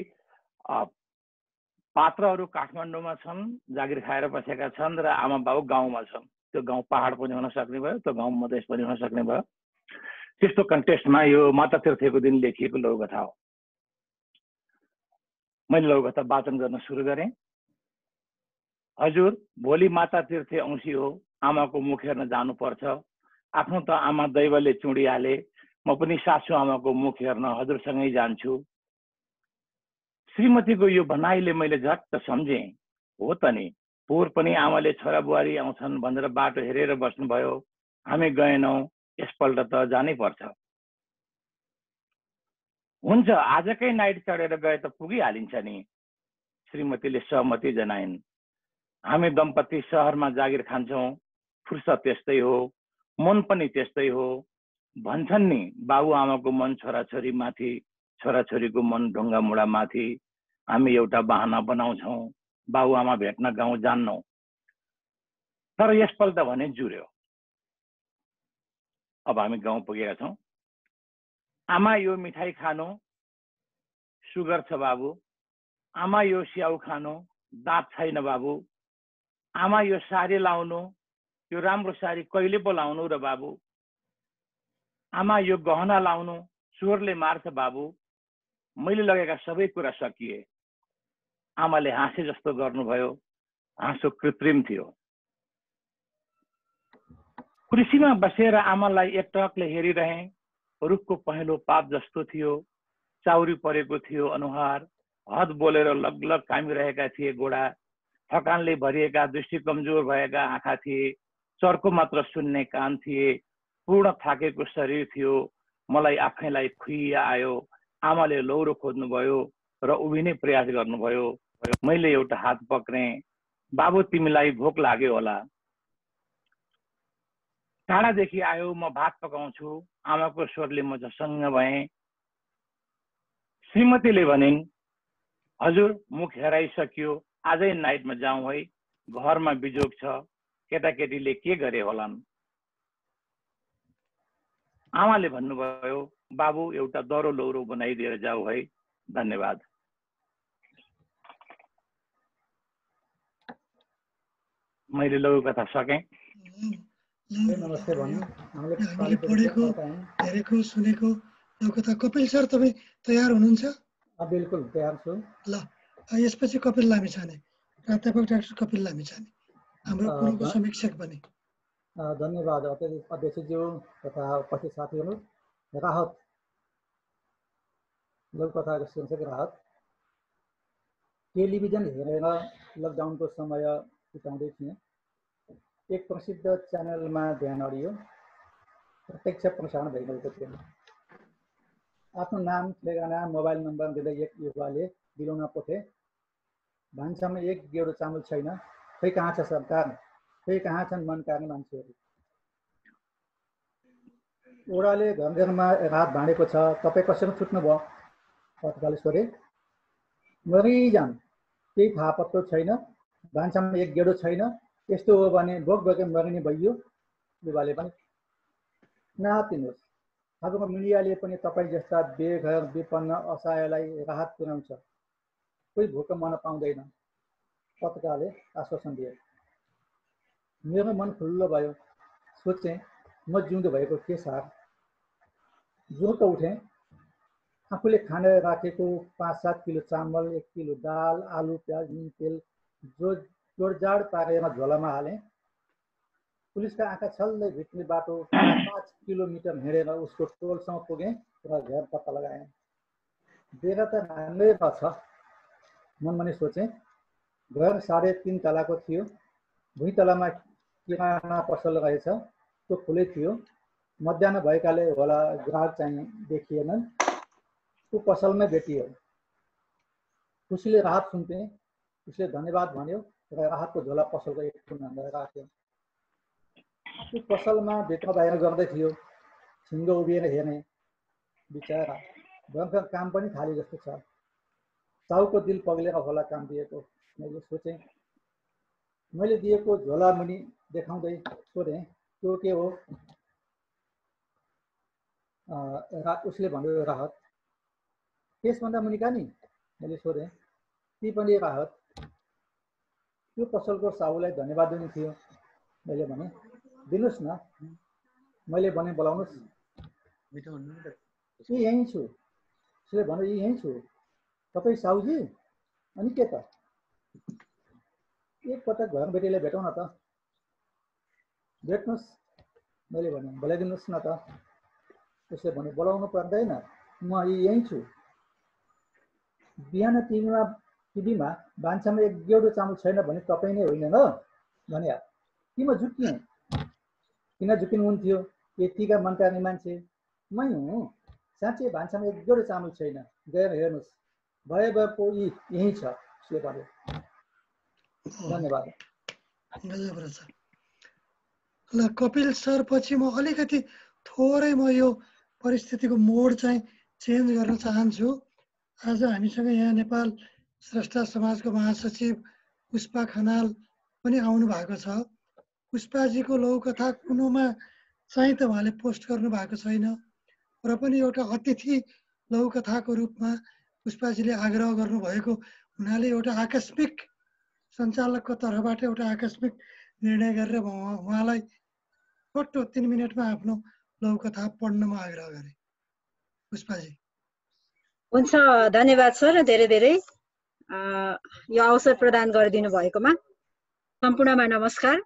पात्रहरू काठमाडौँमा छन्, जागिर खाएर बसेका छन् र आमा बाबु गाउँमा छन्। त्यो गाउँ पहाड पनि हुन सक्ने भयो, त्यो गाउँ मधेस पनि हुन सक्ने भयो। त्यस्तो कन्टेस्टमा यो माता तीर्थको दिन लेखिएको लघु कथा हो। मैले लघु कथा वाचन गर्न सुरु गरेँ। हजुर, भोलि माता तीर्थ औँसी हो, आमाको मुख हेर्न जानुपर्छ। आफ्नो त आमा दैवले चुडिहाले, म पनि सासु आमाको मुख हेर्न हजुरसँगै जान्छु। श्रीमतीको यो भनाइले मैले झट्ट सम्झेँ, हो त नि, पोहोर पनि आमाले छोरा बुहारी आउँछन् भनेर बाटो हेरेर बस्नुभयो, हामी गएनौँ, यसपल्ट त जानै पर्छ। हुन्छ आजकै नाइट चढेर गए त पुगिहालिन्छ नि। श्रीमतीले सहमति जनाइन्। हामी दम्पति सहरमा जागिर खान्छौँ, फुर्सद त्यस्तै हो, मन पनि त्यस्तै हो। भन्छन् नि बाबुआमाको मन छोराछोरी माथि, छोराछोरीको मन ढुङ्गा मुढा माथि। हामी एउटा बहाना बनाउँछौँ, बाबुआमा भेट्न गाउँ जान्नौ। तर यसपल्ट भने जुर्यो। अब हामी गाउँ पुगेका छौँ। आमा यो मिठाई खानु, सुगर छ बाबु। आमा यो स्याउ खानु, दाँत छैन बाबु। आमा यो साडी लाउनु, यो राम्रो साडी कहिले पो लाउनु र बाबु। आमा यो गहना लाउनु, स्वरले मार्छ बाबु। मैले लगेका सबै कुरा सकिए। आमाले हाँसे जस्तो गर्नुभयो। हाँसो कृत्रिम थियो। कुर्सीमा बसेर आमालाई एकटकले हेरिरहे। रुखको पहेँलो पात जस्तो थियो। चाउरी परेको थियो अनुहार। हद बोलेर लगलग कामिरहेका थिए गोडा। थकानले भरिएका, दृष्टि कमजोर भएका आँखा थिए। चर्को मात्र सुन्ने कान थिए। पूर्ण थाकेको शरीर थियो। मलाई आफैलाई खुइया आयो। आमाले लौरो खोज्नुभयो र उभिने प्रयास गर्नुभयो। मैले एउटा हात पक्रेँ। बाबु तिमीलाई भोक लाग्यो होला। टाढादेखि आयो, म भात पकाउँछु। आमाको स्वरले म झसङ्ग भएँ। श्रीमतीले भनिन्, हजुर मुख हेराइसक्यो, आजै नाइटमा जाउँ है, घरमा बिजोग छ, केटाकेटीले के गरे होलान्। आमाले भन्नुभयो, बाबु एउटा दरो लौरो बनाइदिएर जाऊ है, धन्यवाद। मैले लघु कथा सकेँ। नमस्ते भन्नु। हामीले पढेको, हेरेको, सुनेको लघुकथा। कपिल सर तपाईँ तयार हुनुहुन्छ? बिल्कुल तयार छु। ल यसपछि कपिल लामिछाने, प्राध्यापक डाक्टर कपिल लामिछाने, हाम्रो कुरोको समीक्षक बने। धन्यवाद अध्यक्षज्यू तथा उपस्थित साथीहरू। राहत लघुकथाको शीर्षक राहत। टेलिभिजन हेरेर लकडाउनको समय बिताउँदै थिएँ। एक प्रसिद्ध च्यानलमा ध्यान अडियो। प्रत्यक्ष प्रसारण भइरहेको थियो। आफ्नो नाम, ठेगाना, मोबाइल नम्बर दिँदै एक युवाले बिलौना पोथे। भान्सामा एक गेडो चामल छैन, खै कहाँ छ सरकार, खै कहाँ छन् मनकार्ने मान्छेहरू। ओडाले घर घरमा राहत भाँडेको छ, तपाईँ कसरी छुट्नुभयो? पत्रकारले सोधे। मरिजान, केही थाहा पत्तो छैन, भान्सामा एक गेडो छैन, यस्तो हो भने भोक भोकै मरिने भइयो। युवाले पनि नआत्तिनुहोस्, हाम्रो मिडियाले पनि तपाईँ जस्ता बेघर विपन्न असहायलाई राहत पुर्याउँछ, कोही भोक मर्न पाउँदैन। पत्रकारले आश्वासन दिए। मेरो मन खुल्लो भयो। सोचेँ म जिउँदो भएको के सार। जुर्क उठेँ। आफूले खान राखेको 5-7 किलो चामल, 1 किलो दाल, आलु, प्याज, नुन, तेल जोडजाड पारेर झोलामा हालेँ। पुलिसका आँखा छल्दै भित्री बाटो 5 किलोमिटर हिँडेर उसको टोलसम्म पुगेँ र घर पत्ता लगाएँ। बेला त राम्रै रहेछ, मनमनै सोचेँ। घर 3.5 तलाको थियो। भुइँ तलामा किराना पसल रहेछ, त्यो खुलै थियो। मध्याह भएकाले होला ग्राहक चाहिँ देखिएनन्। त्यो पसलमै भेटियो। खुसीले राहत सुन्थेँ। उसले धन्यवाद भन्यो र राहतको झोला पसलको एक कुनामा राख्यो। त्यो पसलमा भित्र बाहिर गर्दै थियो। छिङ्गो उभिएर हेर्ने। बिचरा भयङ्कर काम पनि थाले जस्तो छ। साउको दिल पग्लेर होला काम दिएको, मैले सोचेँ। मैले दिएको झोला मुनि देखाउँदै सोधेँ, त्यो के हो? उसले भन्यो, राहत। त्यसभन्दा मुनिका नि? मैले सोधेँ। ती पनि राहत। त्यो पसलको साहुलाई धन्यवाद दिनु थियो। मैले भने, दिनुहोस् न। मैले भने, बोलाउनुहोस्। यहीँ छु। उसले भन्यो, यहीँ छु। तपाईँ साहुजी? अनि के त? एकपटक घर बेटीलाई भेटौँ न त। भेट्नुहोस्, मैले भने, बोलाइदिनुहोस् न त। उसले भन्यो, बोलाउनु पर्दैन, म यहीँ छु। बिहान टिभीमा भान्सामा एक गेडो चामल छैन भने तपाईँ नै होइन न भने। कि म झुक्किएँ? किन झुक्किनुहुन्थ्यो? यतिका मनकार्ने मान्छे मै हुँ। साँच्चै भान्सामा एक जोडो चामल छैन, गएर हेर्नुहोस्, भए पो यहीँ छ उसले भन्यो। धन्यवाद। ल कपिल सर पछि म अलिकति थोरै म यो परिस्थितिको मोड चाहिँ चेन्ज गर्न चाहन्छु। आज हामीसँग यहाँ नेपाल स्रष्टा समाजको महासचिव पुष्पा खनाल पनि आउनु भएको छ। पुष्पाजीको लौकथा कुनोमा चाहिँ त उहाँले पोस्ट गर्नु भएको छैन, र पनि एउटा अतिथि लौकथाको रूपमा पुष्पाजीले आग्रह गर्नुभएको हुनाले एउटा आकस्मिक सञ्चालकको तर्फबाट एउटा आकस्मिक निर्णय गरेर उहाँलाई छोटो 3 मिनटमा आफ्नो लौकथा पढ्न म आग्रह गरेँ। पुष्पाजी। हुन्छ, धन्यवाद सर, धेरै धेरै यो अवसर प्रदान गरिदिनु भएकोमा सम्पूर्णमा नमस्कार।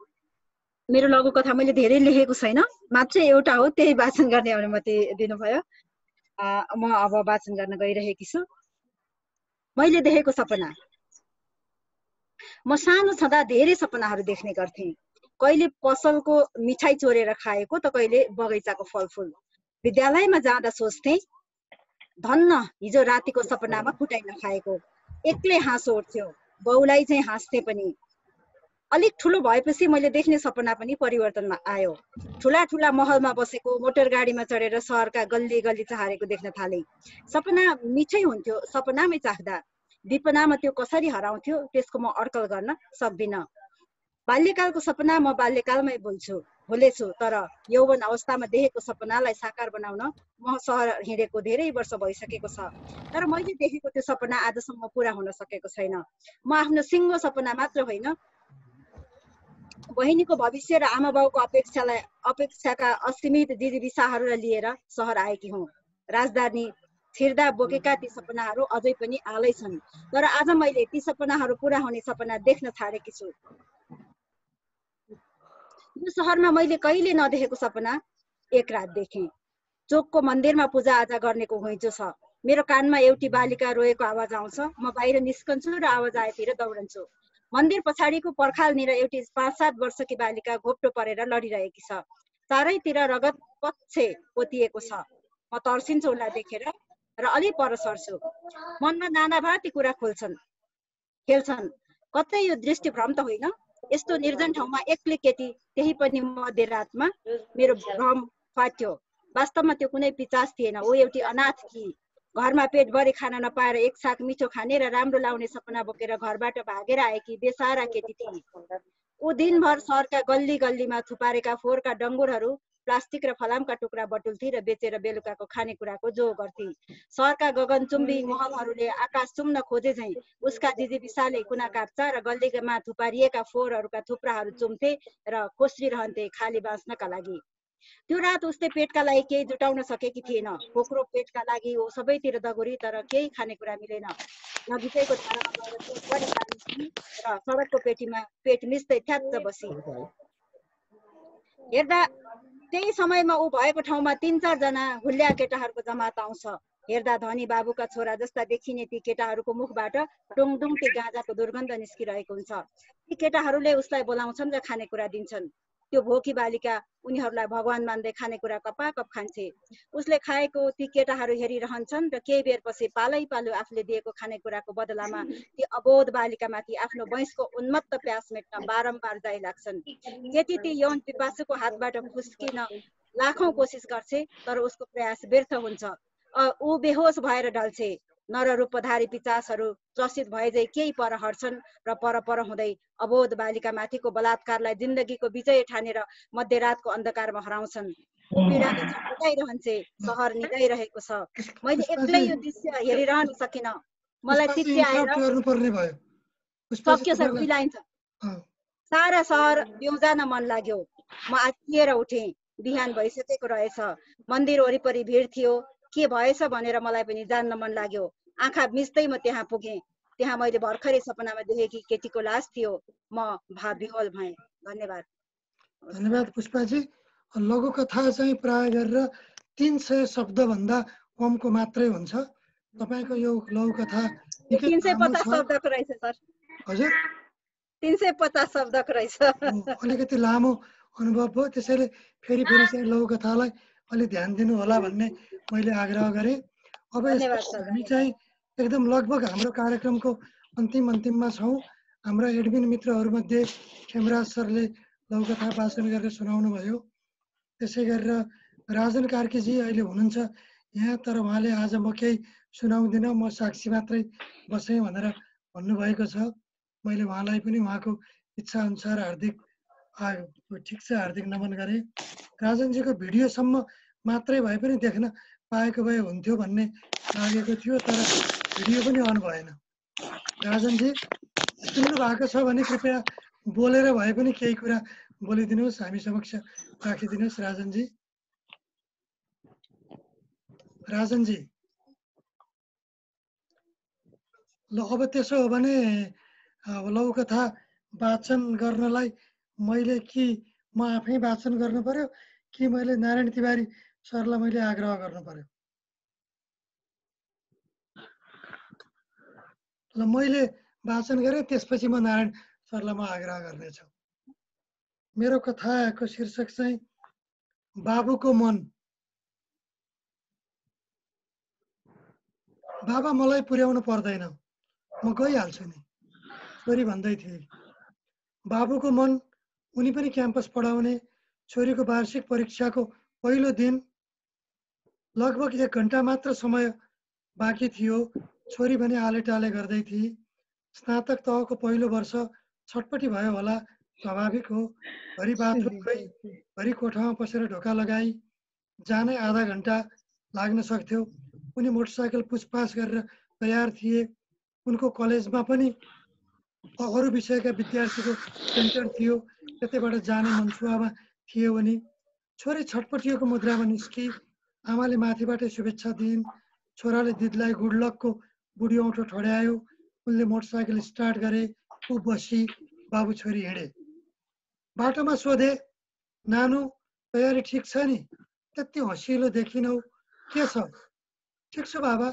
मेरो लघुकथा मैले धेरै लेखेको छैन, मात्रै एउटा हो, त्यही वाचन गर्ने अनुमति दिनुभयो। म अब वाचन गर्न गइरहेकी छु। मैले देखेको सपना। म सानो छँदा धेरै सपनाहरू देख्ने गर्थेँ। कहिले पसलको मिठाई चोरेर खाएको त कहिले बगैँचाको फलफुल। विद्यालयमा जाँदा सोच्थेँ, धन्न हिजो रातिको सपनामा फुटाइ नखाएको। एक्लै हाँसो उठ्थ्यो, बाउलाई चाहिँ हाँस्थे पनि। अलिक ठुलो भएपछि मैले देख्ने सपना पनि परिवर्तनमा आयो। ठुला ठुला महलमा बसेको, मोटर गाडीमा चढेर सहरका गल्ली गल्ली चहारेको देख्न थालेँ। सपना मिठै हुन्थ्यो सपनामै चाख्दा, विपनामा त्यो कसरी हराउँथ्यो त्यसको म अड्कल गर्न सक्दिनँ। बाल्यकालको सपना म बाल्यकालमै भुलेछु, तर यौवन अवस्थामा देखेको सपनालाई साकार बनाउन म सहर हिँडेको धेरै वर्ष भइसकेको छ, तर मैले देखेको त्यो सपना आजसम्म पुरा हुन सकेको छैन। म आफ्नो सिङ्गो सपना मात्र होइन, बहिनीको भविष्य र आमा बाउको अपेक्षाका असीमित जिजीविसाहरूलाई लिएर सहर आएकी हुँ। राजधानी छिर्दा बोकेका ती सपनाहरू अझै पनि आलै छन्, तर आज मैले ती सपनाहरू पुरा हुने सपना देख्न छाडेकी छु। यो सहरमा मैले कहिले नदेखेको सपना एक रात देखेँ। चोकको मन्दिरमा पूजाआजा गर्नेको घुइँचो छ। मेरो कानमा एउटी बालिका रोएको आवाज आउँछ। म बाहिर निस्कन्छु र आवाज आएतिर दौडन्छु। मन्दिर पछाडिको पर्खालनिर एउटी 5-7 वर्षकी बालिका घोप्टो परेर लडिरहेकी छ। चारैतिर रगत पक्षे पोतिएको छ। म तर्सिन्छु उसलाई देखेर र अलि पर सर्छु। मनमा नाना भाँती कुरा खेल्छन्। कतै यो दृष्टिभ्रम त होइन? यस्तो निर्जन ठाउँमा एक्लै केटी, त्यही पनि मध्यरातमा। मेरो भ्रम फाट्यो। वास्तवमा त्यो कुनै पिचास थिएन, ऊ एउटी अनाथ कि। घरमा पेटभरि खाना नपाएर एक साग मिठो खाने र राम्रो लाउने सपना बोकेर घरबाट भागेर आएकी बेसारा केटी थिए। ऊ दिनभर सहरका गल्ली गल्लीमा थुपारेका फोहोरका डङ्गुरहरू, प्लास्टिक र फलामका टुक्रा बटुल्थी र बेचेर बेलुकाको खानेकुराको जो गर्थी। सहरका गगनचुम्बी महलहरूले आकाश चुम्न खोजे झैँ उसका जिजीविसाले कुना काट्छ र गल्लीमा थुपारिएका फोहोरहरूका थुप्राहरू चुम्थे र कोस्रिरहन्थे खाली बाँच्नका लागि। त्यो रात उसले पेटका लागि केही जुटाउन सकेकी थिएन। खोक्रो पेटका लागि ऊ सबैतिर दगुरी, तर केही खानेकुरा मिलेन। नजिकैको धारामा गएर पेटभरि पानी पिई र सडकको पेट मिच्दै थ्याच्च बसी। हेर्दा त्यही समयमा ऊ भएको ठाउँमा 3-4 जना हुल्या केटाहरूको जमात आउँछ। हेर्दा धनी बाबुका छोरा जस्ता देखिने ती केटाहरूको मुखबाट डुङडुङते गाँजाको दुर्गन्ध निस्किरहेको हुन्छ। ती केटाहरूले उसलाई बोलाउँछन् र खानेकुरा दिन्छन्। त्यो भोकी बालिका उनीहरूलाई भगवान मान्दै खानेकुरा कपाकप खान्छे। उसले खाएको ती केटाहरू हेरिरहन्छन् र केही बेरपछि पालै पालो आफूले दिएको खानेकुराको बदलामा ती अबोध बालिकामाथि आफ्नो वंशको उन्मत्त प्यास मेट्न बारम्बार जाइ लाग्छन्। केटी ती यौन पिपासुको हातबाट खुस्किन लाखौं कोसिस गर्छे, तर उसको प्रयास व्यर्थ हुन्छ। ऊ बेहोस भएर ढल्छे। नररूपधारी पिचासहरू त्रसित भएझै केही पर हट्छन् र पर हुँदै अबोध बालिका माथिको बलात्कारलाई जिन्दगीको विजय ठानेर मध्यरातको अन्धकारमा हराउँछन्। पीडाले छटपटाइरहन्छे। सहर निदाइरहेको छ। मैले एक्लै यो दृश्य हेरिरहन सकिन। मलाई चित्ते आएर सक्यो सर, बिलाइन्छ। सारा सहर बिउजान मन लाग्यो। म आत्तिएर उठेँ। बिहान भइसकेको रहेछ। मन्दिर वरिपरि भिड थियो। के भएछ भनेर मलाई पनि जान्न मन लाग्यो। आँखा मिच्दै म त्यहाँ पुगेँ। त्यहाँ मैले भर्खरै सपनामा देखेकी केटीको लास थियो। म भावविह्वल भएँ। धन्यवाद। धन्यवाद पुष्पाजी। लघुकथा चाहिँ प्राय गरेर 300 शब्दभन्दा कमको मात्रै हुन्छ। तपाईँको यो लघुकथा 350 शब्दको रहेछ सर। हजुर, 350 शब्दको रहेछ। अलिकति लामो अनुभव भयो, त्यसैले फेरि चाहिँ लघुकथालाई अलि ध्यान दिनु होला भन्ने मैले आग्रह गरेँ। अब यसपछि हामी चाहिँ एकदम लगभग हाम्रो कार्यक्रमको अन्तिममा छौँ। हाम्रा एडमिन मित्रहरूमध्ये खेमराज सरले लघुकथा वाचन गरेर सुनाउनु भयो। त्यसै गरेर राजन कार्कीजी अहिले हुनुहुन्छ यहाँ, तर उहाँले आज म केही सुनाउँदिनँ, म साक्षी मात्रै बसेँ भनेर भन्नुभएको छ। मैले उहाँलाई पनि उहाँको इच्छा अनुसार हार्दिक नमन गरेँ। राजनजीको भिडियोसम्म मात्रै भए पनि देख्न पाएको भए हुन्थ्यो भन्ने लागेको थियो, तर भिडियो पनि अन भएन। राजनजी सुन्नु भएको छ भने कृपया बोलेर भए पनि केही कुरा बोलिदिनुहोस्, हामी समक्ष राखिदिनुहोस्। राजनजी ल, अब त्यसो हो भने लघुकथा वाचन गर्नलाई मैले कि म आफै वाचन गर्नु पर्यो कि मैले नारायण तिवारी सरलाई मैले आग्रह गर्नु पर्यो? ल, मैले वाचन गरेँ, त्यसपछि म नारायण सरलाई म आग्रह गर्नेछु। मेरो कथाको शीर्षक चाहिँ बाबुको मन। बाबा मलाई पुर्याउनु पर्दैन, म गइहाल्छु नि, छोरी भन्दै थिए। बाबुको मन। उनी पनि क्याम्पस पढाउने। छोरीको वार्षिक परीक्षाको पहिलो दिन, लगभग 1 घन्टा मात्र समय बाँकी थियो। छोरी भने आलेटाले गर्दै थिए। स्नातक तहको पहिलो वर्ष, छटपटी भयो होला, स्वाभाविक हो। घरि बाथरुम गई, घरि कोठामा पसेर ढोका लगाई, जानै आधा घन्टा लाग्न सक्थ्यो। उनी मोटरसाइकल पुछपाछ गरेर तयार थिए। उनको कलेजमा पनि अरू विषयका विद्यार्थीको सेन्टर थियो, त्यतैबाट जाने मनसुवामा थिए उनी। छोरी छटपटिएको मुद्रामा निस्की। आमाले माथिबाटै शुभेच्छा दिइन्। छोराले दिदीलाई गुड लकको बुढी औँठो ठड्यायो। उनले मोटरसाइकल स्टार्ट गरे, ऊ बसी, बाबु छोरी हिँडे। बाटोमा सोधे, नानु तयारी ठिक छ नि? त्यति हँसिलो देखिनौ, के छ? ठिक छ बाबा,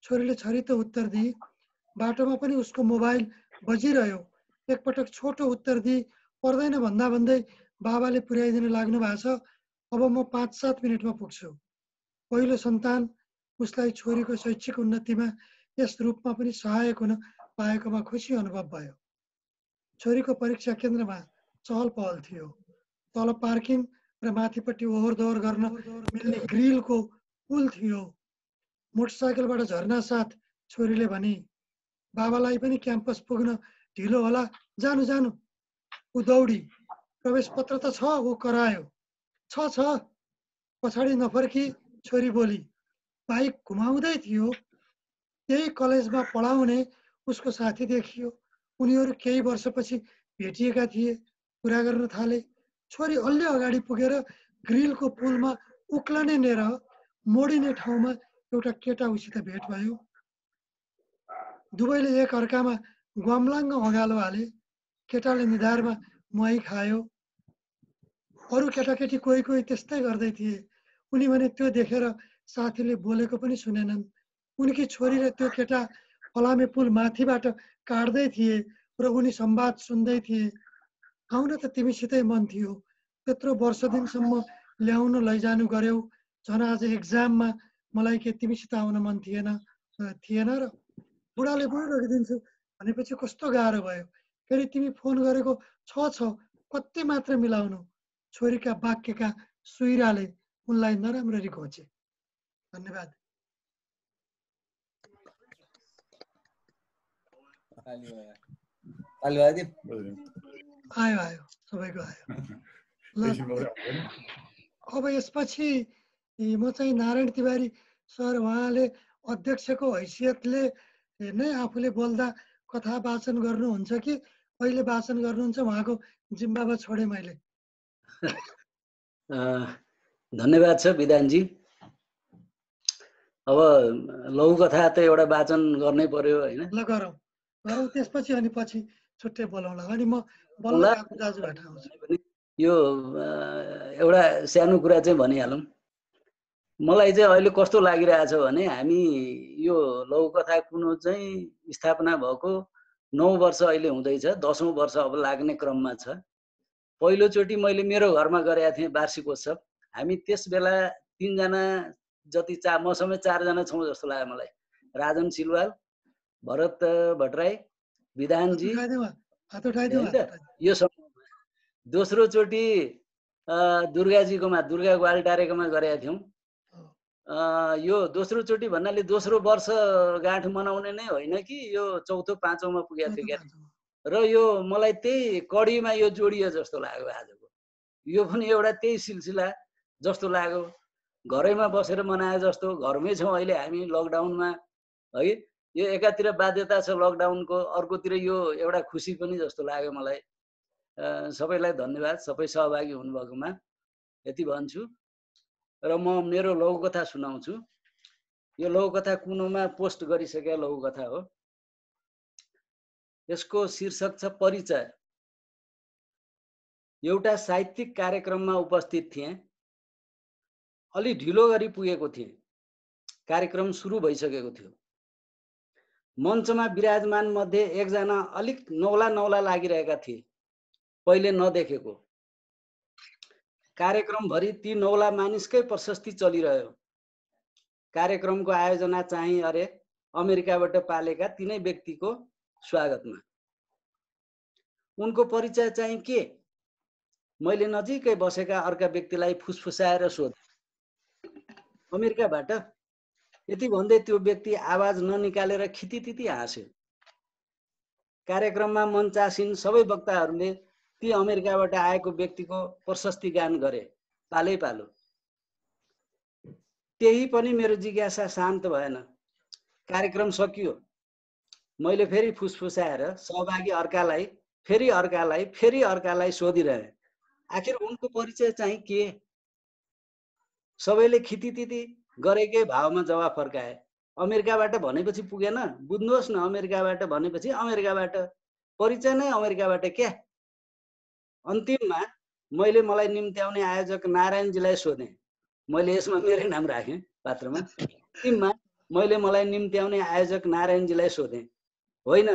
छोरीले छरितो उत्तर दिए। बाटोमा पनि उसको मोबाइल बजिरह्यो। एकपटक छोटो उत्तर दिए, पर्दैन भन्दा भन्दै बाबाले पुर्याइदिन लाग्नु भएको छ, अब म 5-7 मिनटमा पुग्छु। पहिलो सन्तान, उसलाई छोरीको शैक्षिक उन्नतिमा यस रूपमा पनि सहायक हुन पाएकोमा खुसी अनुभव भयो। छोरीको परीक्षा केन्द्रमा चहल पहल थियो। तल पार्किङ र माथिपट्टि ओहोर दोहोर गर्न मिल्ने ग्रिलको पुल थियो। मोटरसाइकलबाट झर्ना साथ छोरीले भनी, बाबालाई पनि क्याम्पस पुग्न ढिलो होला, जानु जानु। ऊ दौडी। प्रवेश पत्र त छ? ऊ करायो। छ। पछाडि नफर्की छोरी बोली। बाइक घुमाउँदै थियो। त्यही कलेजमा पढाउने उसको साथी देखियो। उनीहरू केही वर्षपछि भेटिएका थिए, कुरा गर्न थाले। छोरी अलि अगाडि पुगेर ग्रिलको पुलमा उक्लने नेर मोडिने ठाउँमा एउटा केटा उसित भेट भयो। दुवैले एक अर्कामा ग्वाम्लाङ्ग अँगालो हाले। केटाले निधारमा मही खायो। अरू केटाकेटी कोही त्यस्तै गर्दै थिए। उनी भने त्यो देखेर साथीले बोलेको पनि सुनेनन्। उनकी छोरीले त्यो केटा फलामे पुल माथिबाट काट्दै थिए र उनी संवाद सुन्दै थिए। आउन त तिमीसितै मन थियो, त्यत्रो वर्ष दिनसम्म ल्याउन लैजानु गर्यौ, झन् आज एक्जाममा मलाई के तिमीसित आउन मन थिएन र? बुढाले बुढी रोकिदिन्छु भनेपछि कस्तो गाह्रो भयो। फेरि तिमी फोन गरेको छ, कति मात्र मिलाउनु? छोरीका वाक्यका सुइराले उनलाई नराम्ररी घोचे। धन्यवाद। आयो सबैको आयो। ल, अब यसपछि म चाहिँ नारायण तिवारी सर, उहाँले अध्यक्षको हैसियतले नै आफूले बोल्दा कथा वाचन गर्नुहुन्छ कि अहिले वाचन गर्नुहुन्छ? उहाँको जिम्बामा छोडे मैले। धन्यवाद छ विधानजी। अब लघुकथा त एउटा वाचन गर्नै पर्यो होइन? ल गरौँ, त्यसपछि अनि पछि छुट्टै बोलाउँला। अनि म बल्ल दाजुबाट आउँछु। यो एउटा सानो कुरा चाहिँ भनिहालौँ। मलाई चाहिँ अहिले कस्तो लागिरहेछ भने हामी यो लघुकथा कुनो चाहिँ स्थापना भएको 9 वर्ष अहिले हुँदैछ, 10औं वर्ष अब लाग्ने क्रममा छ। पहिलोचोटि मैले मेरो घरमा गरेका थिएँ वार्षिकोत्सव। हामी त्यस बेला 3जना जति मसँगै 4जना छौँ जस्तो लाग्यो मलाई। राजन सिलवाल, भरत भट्टराई, विधानजी, यो समूहमा। दोस्रो चोटि दुर्गाजीकोमा, दुर्गा ग्वालटारेकोमा गरेका थियौँ। यो दोस्रो चोटि भन्नाले दोस्रो वर्षगाँठ मनाउने नै होइन कि यो चौथो पाँचौँमा पुगेको थियो क्या। र यो मलाई त्यही कडीमा यो जोडियो जस्तो लाग्यो आजको। यो पनि एउटा त्यही सिलसिला जस्तो लाग्यो। घरैमा बसेर मनाए जस्तो, घरमै छौँ अहिले हामी लकडाउनमा है। यो एकातिर बाध्यता छ लकडाउनको, अर्कोतिर यो एउटा खुसी पनि जस्तो लाग्यो मलाई। सबैलाई धन्यवाद, सबै सहभागी हुनुभएकोमा यति भन्छु। र म मेरो लघुकथा सुनाउँछु। यो लघुकथा कुनोमा पोस्ट गरिसकेका लघुकथा हो। यसको शीर्षक छ परिचय। एउटा साहित्यिक कार्यक्रममा उपस्थित थिएँ। अलि ढिलो गरी पुगेको थिएँ। कार्यक्रम सुरु भइसकेको थियो। मञ्चमा विराजमान मध्ये एकजना अलिक नौला नौला लागिरहेका थिए, पहिले नदेखेको। कार्यक्रमभरि ती नौला मानिसकै प्रशस्ति चलिरह्यो। कार्यक्रमको आयोजना चाहिँ अरे अमेरिकाबाट पालेका तिनै व्यक्तिको स्वागतमा। उनको परिचय चाहिँ के? मैले नजिकै बसेका अर्का व्यक्तिलाई फुसफुसाएर सोधेँ, अमेरिकाबाट? यति भन्दै त्यो व्यक्ति आवाज ननिकालेर खितितिति हाँस्यो। कार्यक्रममा मञ्चासीन सबै वक्ताहरूले ती अमेरिकाबाट आएको व्यक्तिको प्रशस्ति गान गरे, पालै पालो। त्यही पनि मेरो जिज्ञासा शान्त भएन। कार्यक्रम सकियो। मैले फेरि फुसफुसाएर सहभागी अर्कालाई फेरि अर्कालाई सोधिरहेँ, आखिर उनको परिचय चाहिँ के? सबैले खितितिति गरेकै भावमा जवाफ फर्काए, अमेरिकाबाट भनेपछि पुगेन, बुझ्नुहोस् न, अमेरिकाबाट भनेपछि अमेरिकाबाट, परिचय नै अमेरिकाबाट क्या? अन्तिममा मैले मलाई निम्त्याउने आयोजक नारायणजीलाई सोधेँ। मैले यसमा मेरै नाम राखेँ पात्रमा। अन्तिममा मैले मलाई निम्त्याउने आयोजक नारायणजीलाई सोधेँ, होइन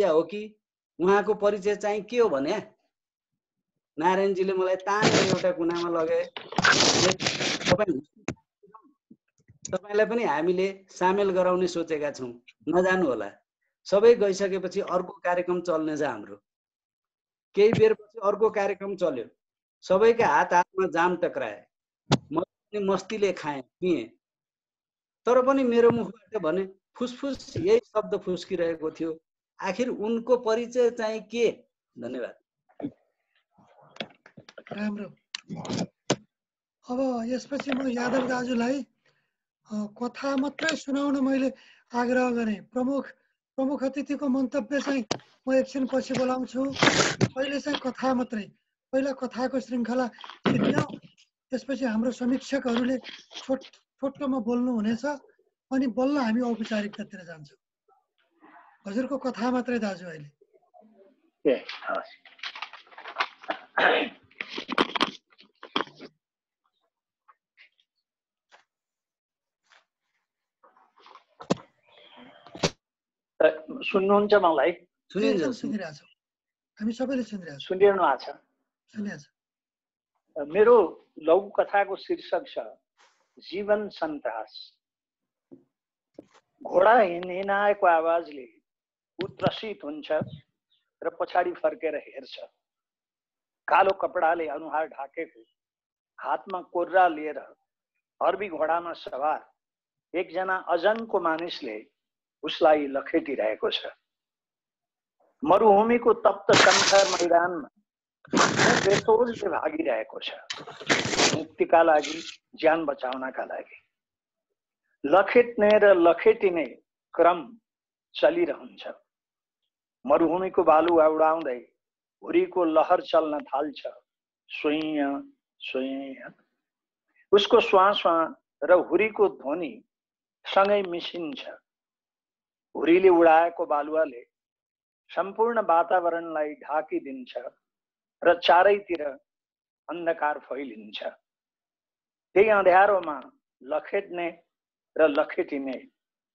हो कि उहाँको परिचय चाहिँ के हो भने? नारायणजीले मलाई तानेर एउटा कुनामा लगे। तपाईलाई पनि हामीले सामेल गराउने सोचेका छौँ, नजानु होला। सबै गइसकेपछि अर्को कार्यक्रम चल्ने छ हाम्रो। केही बेरपछि अर्को कार्यक्रम चल्यो। सबैका हातमा जाम टक्राए। म पनि मस्तीले खाएँ पिएँ। तर पनि मेरो मुखबाट भने फुसफुस यही शब्द फुस्किरहेको थियो, आखिर उनको परिचय चाहिँ के? धन्यवाद। राम्रो। अब यसपछि म यादव दाजुलाई कथा मात्रै सुनाउन मैले आग्रह गरेँ। प्रमुख अतिथिको मन्तव्य चाहिँ म एकछिन पछि बोलाउँछु। अहिले चाहिँ कथा मात्रै। पहिला कथाको श्रृङ्खला सिद्ध्याउँ, त्यसपछि हाम्रो समीक्षकहरूले छोटोमा बोल्नु हुनेछ, अनि बल्ल हामी औपचारिकतातिर जान्छौँ। हजुरको कथा मात्रै दाजु अहिले। सुन्नुहुन्छ मलाई? सुनिरहेछौँ, हामी सबैले सुनिरहेछौँ। सुनिरहनु भएको छ? सुनिरहेछ। मेरो लघु कथाको शीर्षक छ जीवन सन्तास। घोडा हिँडाएको आवाजले ऊ त्रसित हुन्छ र पछाडि फर्केर हेर्छ। कालो कपडाले अनुहार ढाकेको, हातमा कोर्रा लिएर अरबी घोडामा सवार एकजना अजनको मानिसले उसलाई लखेटिरहेको छ। मरुभूमिको तप्त कन्थर मैदानमा बेसोजले भागिरहेको छ, मुक्तिका लागि, ज्यान बचाउनका लागि। लखेट्ने र लखेटिने क्रम चलिरहन्छ। मरुभूमिको बालु उडाउँदै हुरीको लहर चल्न थाल्छ, सुइँ सुइँ। उसको श्वासमा र हुरीको ध्वनि सँगै मिसिन्छ। हुरीले उडाएको बालुवाले सम्पूर्ण वातावरणलाई ढाकिदिन्छ र चारैतिर अन्धकार फैलिन्छ। त्यही अँध्यारोमा लखेट्ने र लखेटिने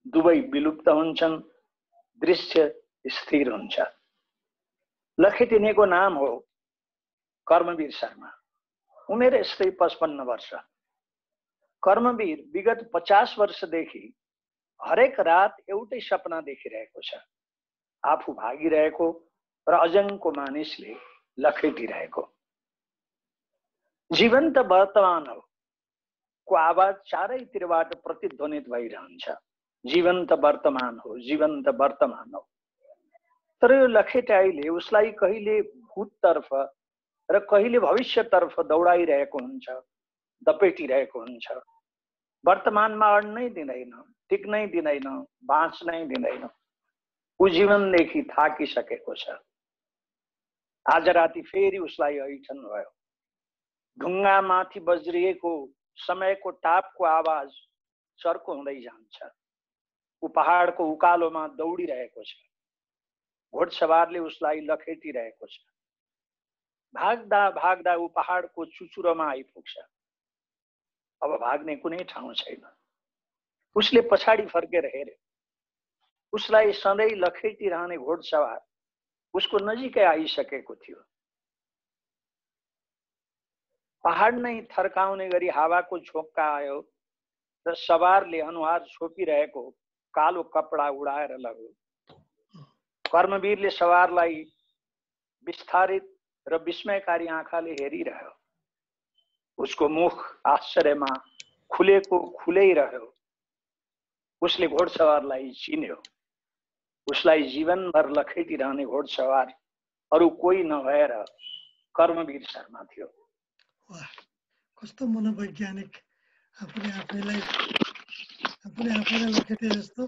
दुवै विलुप्त हुन्छन्, दृश्य स्थिर हुन्छ। लखेटिनेको नाम हो कर्मवीर शर्मा। उमेर यस्तै 55 वर्ष। कर्मवीर विगत 50 वर्षदेखि हरेक रात एउटै सपना देखिरहेको छ, आफू भागिरहेको र अजङ्को मानिसले लखेटिरहेको। जीवन त वर्तमान हो को आवाज चारैतिरबाट प्रतिध्वनित भइरहन्छ। जीवन त वर्तमान हो, जीवन त वर्तमान हो। तर यो लखेटाइले उसलाई कहिले भूततर्फ र कहिले भविष्यतर्फ दौडाइरहेको हुन्छ, दपेटिरहेको हुन्छ। वर्तमानमा अड्नै दिँदैन, टिक्नै दिँदैन, बाँच्नै दिँदैन। ऊ जीवनदेखि थाकिसकेको छ। आज राति फेरि उसलाई ऐठन भयो। ढुङ्गामाथि बज्रिएको समयको टापको आवाज चर्को हुँदै जान्छ। ऊ पहाडको उकालोमा दौडिरहेको छ। घोडसवारले उसलाई लखेटिरहेको छ। भाग्दा भाग्दा ऊ पहाडको चुचुरोमा आइपुग्छ। अब भाग्ने कुनै ठाउँ छैन। उसले पछाडि फर्केर हेर्यो। उसलाई सधैँ लखेटिरहने घोडसवार उसको नजिकै आइसकेको थियो। पहाड नै थर्काउने गरी हावाको झोक्का आयो र सवारले अनुहार छोपिरहेको कालो कपडा उडाएर लग्यो। कर्मवीरले सवारलाई विस्तारित र विस्मयकारी आँखाले हेरिरह्यो। उसको मुख आश्चर्यमा खुलेको खुलै रह्यो। उसले घोडसवारलाई चिन्यो। उसलाई जीवनभर लखेटिरहने घोडसवार अरू कोही नभएर कर्मवीर शर्मा थियो। वाह, कस्तो मनोवैज्ञानिक, आफूले आफैलाई लखेटे जस्तो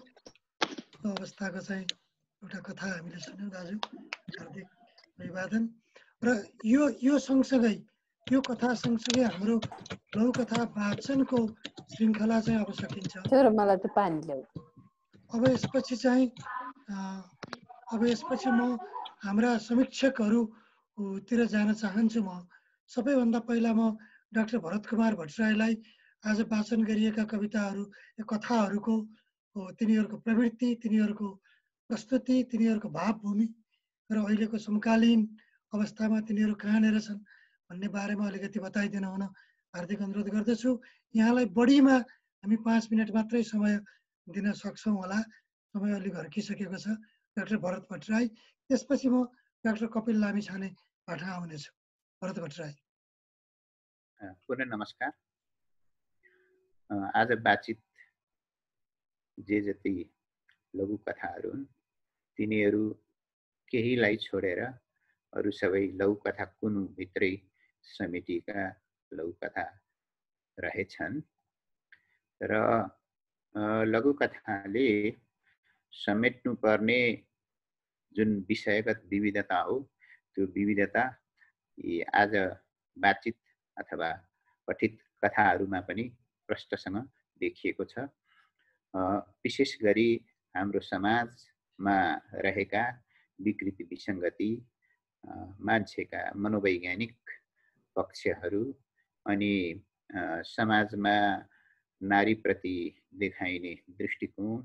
अवस्थाको चाहिँ एउटा कथा हामीले सुन्यौँ दाजु। हार्दिक अभिवादन। र यो सँगसँगै यो कथा सँगसँगै हाम्रो लघुकथा वाचनको श्रृङ्खला चाहिँ अब सकिन्छ। मलाई त पानी ल्याऊ। अब यसपछि म हाम्रा समीक्षकहरूतिर जान चाहन्छु। म सबैभन्दा पहिला म डाक्टर भरत कुमार भट्टराईलाई आज वाचन गरिएका कविताहरू, कथाहरूको तिनीहरूको प्रवृत्ति, तिनीहरूको प्रस्तुति, तिनीहरूको भावभूमि र अहिलेको समकालीन अवस्थामा तिनीहरू कहाँनिर छन् भन्ने बारेमा अलिकति बताइदिन हुन हार्दिक अनुरोध गर्दछु। यहाँलाई बढीमा हामी 5 मिनट मात्रै समय दिन सक्छौँ होला। समय अलि घर्किसकेको छ। डाक्टर भरत भट्टराई, त्यसपछि म डाक्टर कपिल लामिछाने पाठा आउनेछु। भरत भट्टराई। पुनः नमस्कार। आज बातचित जे जति लघु कथाहरू हुन् तिनीहरू केहीलाई छोडेर अरू सबै लघु कथा कुनु भित्रै समेटिएका लघु कथा रहेछन् र लघु कथाले समेट्नु पर्ने जुन विषयगत विविधता हो त्यो विविधता आज बातचित अथवा पठित कथाहरूमा पनि प्रष्टसँग देखिएको छ। विशेष गरी हाम्रो समाजमा रहेका विकृति विसङ्गति, मान्छेका मनोवैज्ञानिक पक्षहरू अनि समाजमा नारीप्रति देखाइने दृष्टिकोण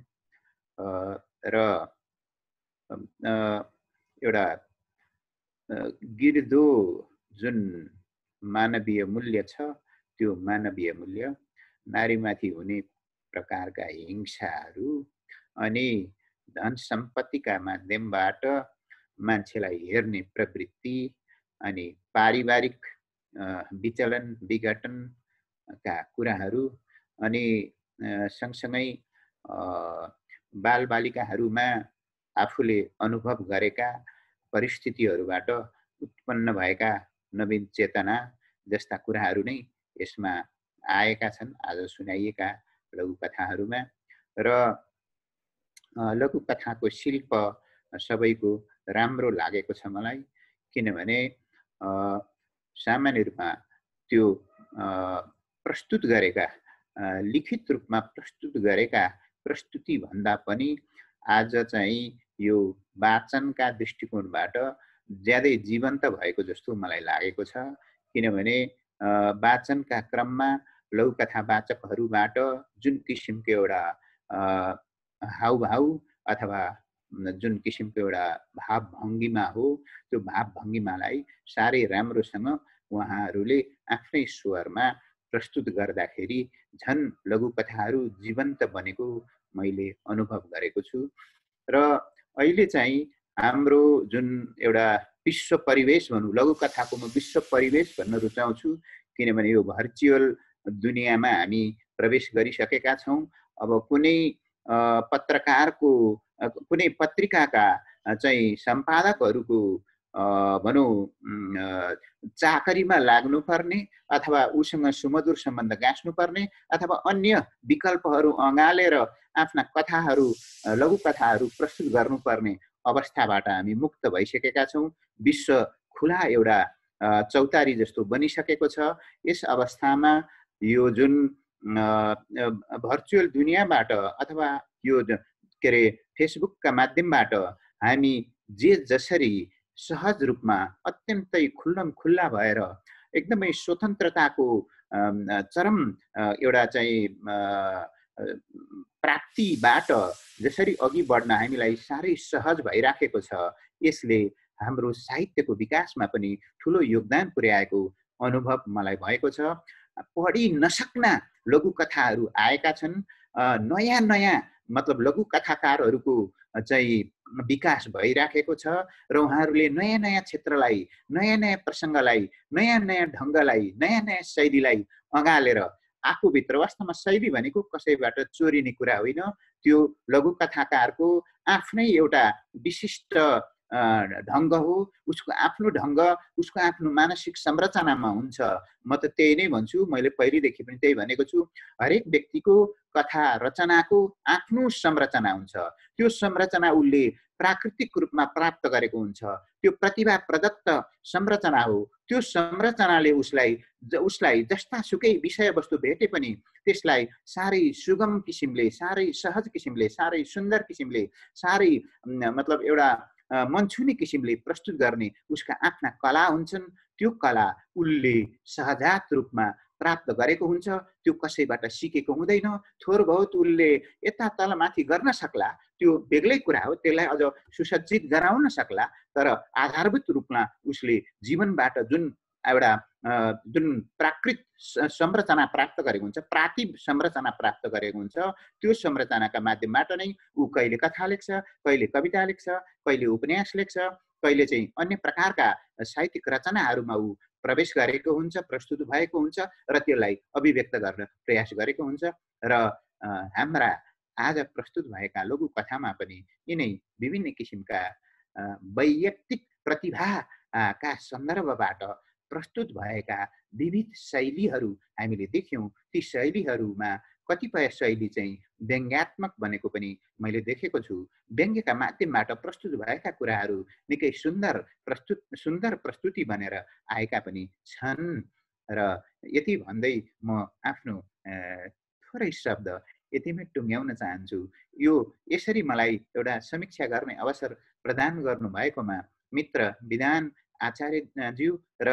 र एउटा गिर्दो जुन मानवीय मूल्य छ त्यो मानवीय मूल्य, नारीमाथि हुने प्रकारका हिंसाहरू अनि धन सम्पत्तिका माध्यमबाट मान्छेलाई हेर्ने प्रवृत्ति अनि पारिवारिक विचलन विघटनका कुराहरू अनि सँगसँगै बालबालिकाहरूमा आफूले अनुभव गरेका परिस्थितिहरूबाट उत्पन्न भएका नवीन चेतना जस्ता कुराहरू नै यसमा आएका छन् आज सुनाइएका लघुकथाहरूमा। र लघुकथाको शिल्प सबैको राम्रो लागेको छ मलाई, किनभने सामान्य रूपमा त्यो प्रस्तुत गरेका लिखित रूपमा प्रस्तुत गरेका प्रस्तुति भन्दा पनि आज चाहिँ यो वाचनका दृष्टिकोणबाट ज्यादै जीवन्त भएको जस्तो मलाई लागेको छ। किनभने वाचनका क्रममा लघुकथा वाचकहरूबाट जुन किसिमको एउटा हाउभाउ अथवा जुन किसिमको एउटा भावभङ्गिमा हो त्यो भावभङ्गिमालाई साह्रै राम्रोसँग उहाँहरूले आफ्नै स्वरमा प्रस्तुत गर्दाखेरि झन् लघुकथाहरू जीवन्त बनेको मैले अनुभव गरेको छु। र अहिले चाहिँ हाम्रो जुन एउटा विश्व परिवेश भनौँ, लघुकथाको म विश्व परिवेश भन्न रुचाउँछु, किनभने यो भर्चुअल दुनियाँमा हामी प्रवेश गरिसकेका छौँ। अब कुनै पत्रकारको कुनै पत्रिकाका चाहिँ सम्पादकहरूको भनौँ चाकरीमा लाग्नुपर्ने अथवा उसँग सुमधुर सम्बन्ध गाँच्नुपर्ने अथवा अन्य विकल्पहरू अँगालेर आफ्ना कथाहरू लघुकथाहरू प्रस्तुत गर्नुपर्ने अवस्थाबाट हामी मुक्त भइसकेका छौँ। विश्व खुला एउटा चौतारी जस्तो बनिसकेको छ। यस अवस्थामा यो जुन भर्चुअल दुनियाँबाट अथवा यो के अरे फेसबुकका माध्यमबाट हामी जे जसरी सहज रूपमा अत्यन्तै खुल्लम खुल्ला भएर एकदमै स्वतन्त्रताको चरम एउटा चाहिँ प्राप्तिबाट जसरी अघि बढ्न हामीलाई साह्रै सहज भइराखेको छ, यसले हाम्रो साहित्यको विकासमा पनि ठुलो योगदान पुर्याएको अनुभव मलाई भएको छ। पढि नसक्ना लघुकथाहरू आएका छन्। नयाँ नयाँ मतलब लघुकथाकारहरूको चाहिँ विकास भइराखेको छ र उहाँहरूले नयाँ नयाँ क्षेत्रलाई, नयाँ नयाँ प्रसङ्गलाई, नयाँ नयाँ ढङ्गलाई, नयाँ नयाँ शैलीलाई अँगालेर आफूभित्र, वास्तवमा शैली भनेको कसैबाट चोरिने कुरा होइन, त्यो लघुकथाकारको आफ्नै एउटा विशिष्ट ढङ्ग हो। उसको आफ्नो ढङ्ग, उसको आफ्नो मानसिक संरचनामा हुन्छ। म त त्यही नै भन्छु, मैले पहिलेदेखि पनि त्यही भनेको छु। हरेक व्यक्तिको कथा रचनाको आफ्नो संरचना हुन्छ। त्यो संरचना उसले प्राकृतिक रूपमा प्राप्त गरेको हुन्छ। त्यो प्रतिभा प्रदत्त संरचना हो। त्यो संरचनाले उसलाई जस्तासुकै विषयवस्तु भेटे पनि त्यसलाई साह्रै सुगम किसिमले, साह्रै सहज किसिमले, साह्रै सुन्दर किसिमले, साह्रै मतलब एउटा मनछुने किसिमले प्रस्तुत गर्ने उसका आफ्ना कला हुन्छन्। त्यो कला उसले सहजात रूपमा प्राप्त गरेको हुन्छ। त्यो कसैबाट सिकेको हुँदैन। थोर बहुत उसले यता तल माथि गर्न सक्ला, त्यो बेग्लै कुरा हो। त्यसलाई अझ सुसज्जित गराउन सक्ला, तर आधारभूत रूपमा उसले जीवनबाट जुन एउटा जुन प्राकृत संरचना प्राप्त गरेको हुन्छ, प्रातिभ संरचना प्राप्त गरेको हुन्छ, त्यो संरचनाका माध्यमबाट नै ऊ कहिले कथा लेख्छ, कहिले कविता लेख्छ, कहिले उपन्यास लेख्छ, कहिले चाहिँ अन्य प्रकारका साहित्यिक रचनाहरूमा ऊ प्रवेश गरेको हुन्छ, प्रस्तुत भएको हुन्छ र त्यसलाई अभिव्यक्त गर्न प्रयास गरेको हुन्छ। र हाम्रा आज प्रस्तुत भएका लघुकथामा पनि यिनै विभिन्न किसिमका वैयक्तिक प्रतिभाका सन्दर्भबाट प्रस्तुत भएका विविध शैलीहरू हामीले देख्यौँ। ती शैलीहरूमा कतिपय शैली चाहिँ व्यङ्ग्यात्मक बनेको पनि मैले देखेको छु। व्यङ्ग्यका माध्यमबाट प्रस्तुत भएका कुराहरू निकै सुन्दर प्रस्तुति बनेर आएका पनि छन्। र यति भन्दै म आफ्नो थोरै शब्द यतिमै टुङ्ग्याउन चाहन्छु। यो यसरी मलाई एउटा समीक्षा गर्ने अवसर प्रदान गर्नुभएकोमा मित्र विधान आचार्यज्यू र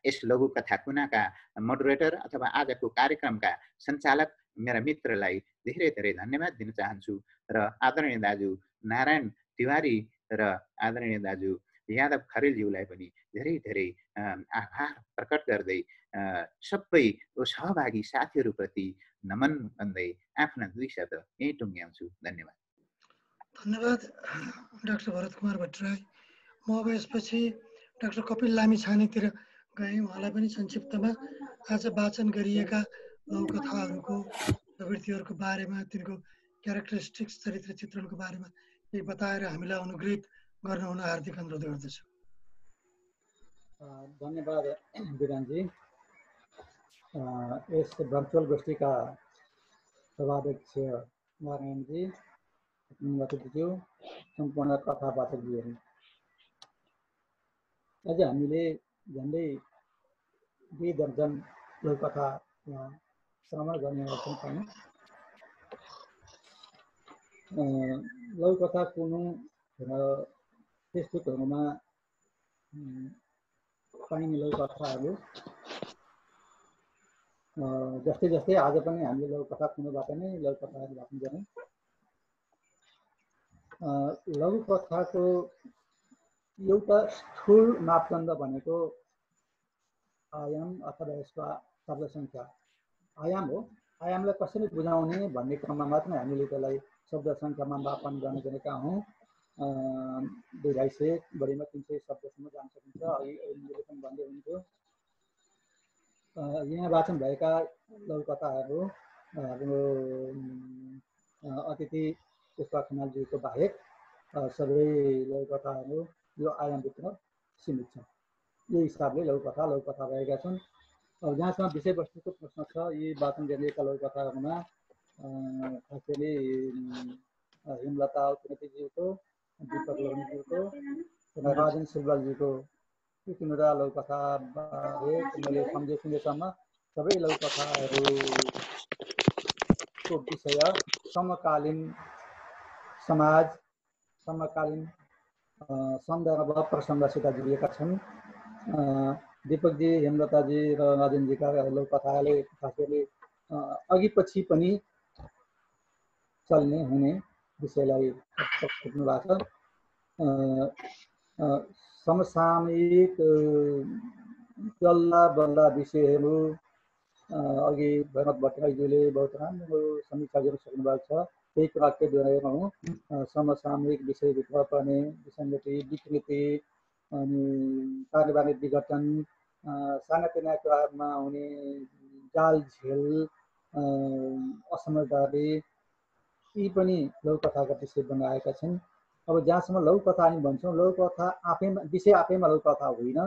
यस लघुकथा कुनाका मोडरेटर अथवा आजको कार्यक्रमका सञ्चालक मेरा मित्रलाई धेरै धेरै धन्यवाद दिन चाहन्छु। र आदरणीय दाजु नारायण तिवारी र आदरणीय दाजु यादव खरेलज्यूलाई पनि धेरै धेरै आभार प्रकट गर्दै सबै सहभागी साथीहरूप्रति नमन भन्दै आफ्ना दुई शब्द यहीँ टुङ्ग्याउँछु। धन्यवाद। धन्यवाद डाक्टर भरत कुमार भट्टराई। म अब यसपछि डाक्टर कपिल लामिछानेतिर गएँ। उहाँलाई पनि संक्षिप्तमा आज वाचन गरिएका लघुकथाहरूको प्रवृत्तिहरूको बारेमा, तिनको क्यारेक्टरिस्टिक्स, चरित्र चित्रणको बारेमा केही बताएर हामीलाई अनुग्रहित गर्न हुन हार्दिक अनुरोध गर्दछु। धन्यवाद विधानजी। यस भर्चुअल गोष्ठीका सभाध्यक्ष नारायणजी, अतिथिज्यू, सम्पूर्ण कथावाचकज्यूहरू, आज हामीले झन्डै 2 दर्जन लघुकथा श्रवण गर्ने गर्छौँ। लघुकथा कुनु र फेसबुकहरूमा पाइने लघुकथाहरू जस्तै जस्तै आज पनि हामीले लघुकथा कुनुबाट नै लघुकथाहरू वाचन गऱ्यौँ। लघुकथाको एउटा स्थूल मापदण्ड भनेको आयाम अथवा यसको शब्द सङ्ख्या आयाम हो। आयामलाई कसरी बुझाउने भन्ने क्रममा मात्र हामीले त्यसलाई शब्द सङ्ख्यामा मापन गर्न गएका हौँ। 200 बढीमा 300 शब्दसम्म जान सकिन्छ। अघि मैले पनि भन्दै हुन्थ्यो। यहाँ वाचन भएका लघुकथाहरू हाम्रो अतिथि पुष्पा खनालजीको बाहेक सबै लघुकथाहरू यो आयामभित्र सीमित छ। यो हिसाबले लघुकथा रहेका छन्। अब जहाँसम्म विषयवस्तुको प्रश्न छ, यी वाचन गरिएका लघुकथाहरूमा खास गरी हेमलता उप्रेतीज्यूको, दीपक लोहनीज्यूको, राजन सिलवालजीको यी तिनवटा लघुकथा बाहेक मैले सम्झेसम्म सबै लघुकथाहरूको विषय समकालीन समाज, समकालीन सन्दर्भ प्रसङ्गसित जोडिएका छन्। दीपकजी, हेमलताजी र राजेनजीका लघुकथाले खास गरी अघि पछि पनि चल्ने हुने विषयलाई खोज्नु भएको छ। समसामयिक चल्ला बल्ला विषयहरू अघि भरत भट्टराईज्यूले बहुत राम्रो समीक्षा गरिसक्नु भएको छ। त्यही वाक्य दोहोऱ्याइरहँ। समसामयिक विषयभित्र पर्ने विसङ्गति, विकृति अनि पारिवारिक विघटन, सानातिना कुरामा हुने जाल झेल, असमझदारी यी पनि लघुकथाका विषय बनाएका छन्। अब जहाँसम्म लघुकथा हामी भन्छौँ, लघुकथा आफैमा विषय आफैमा लघुकथा होइन।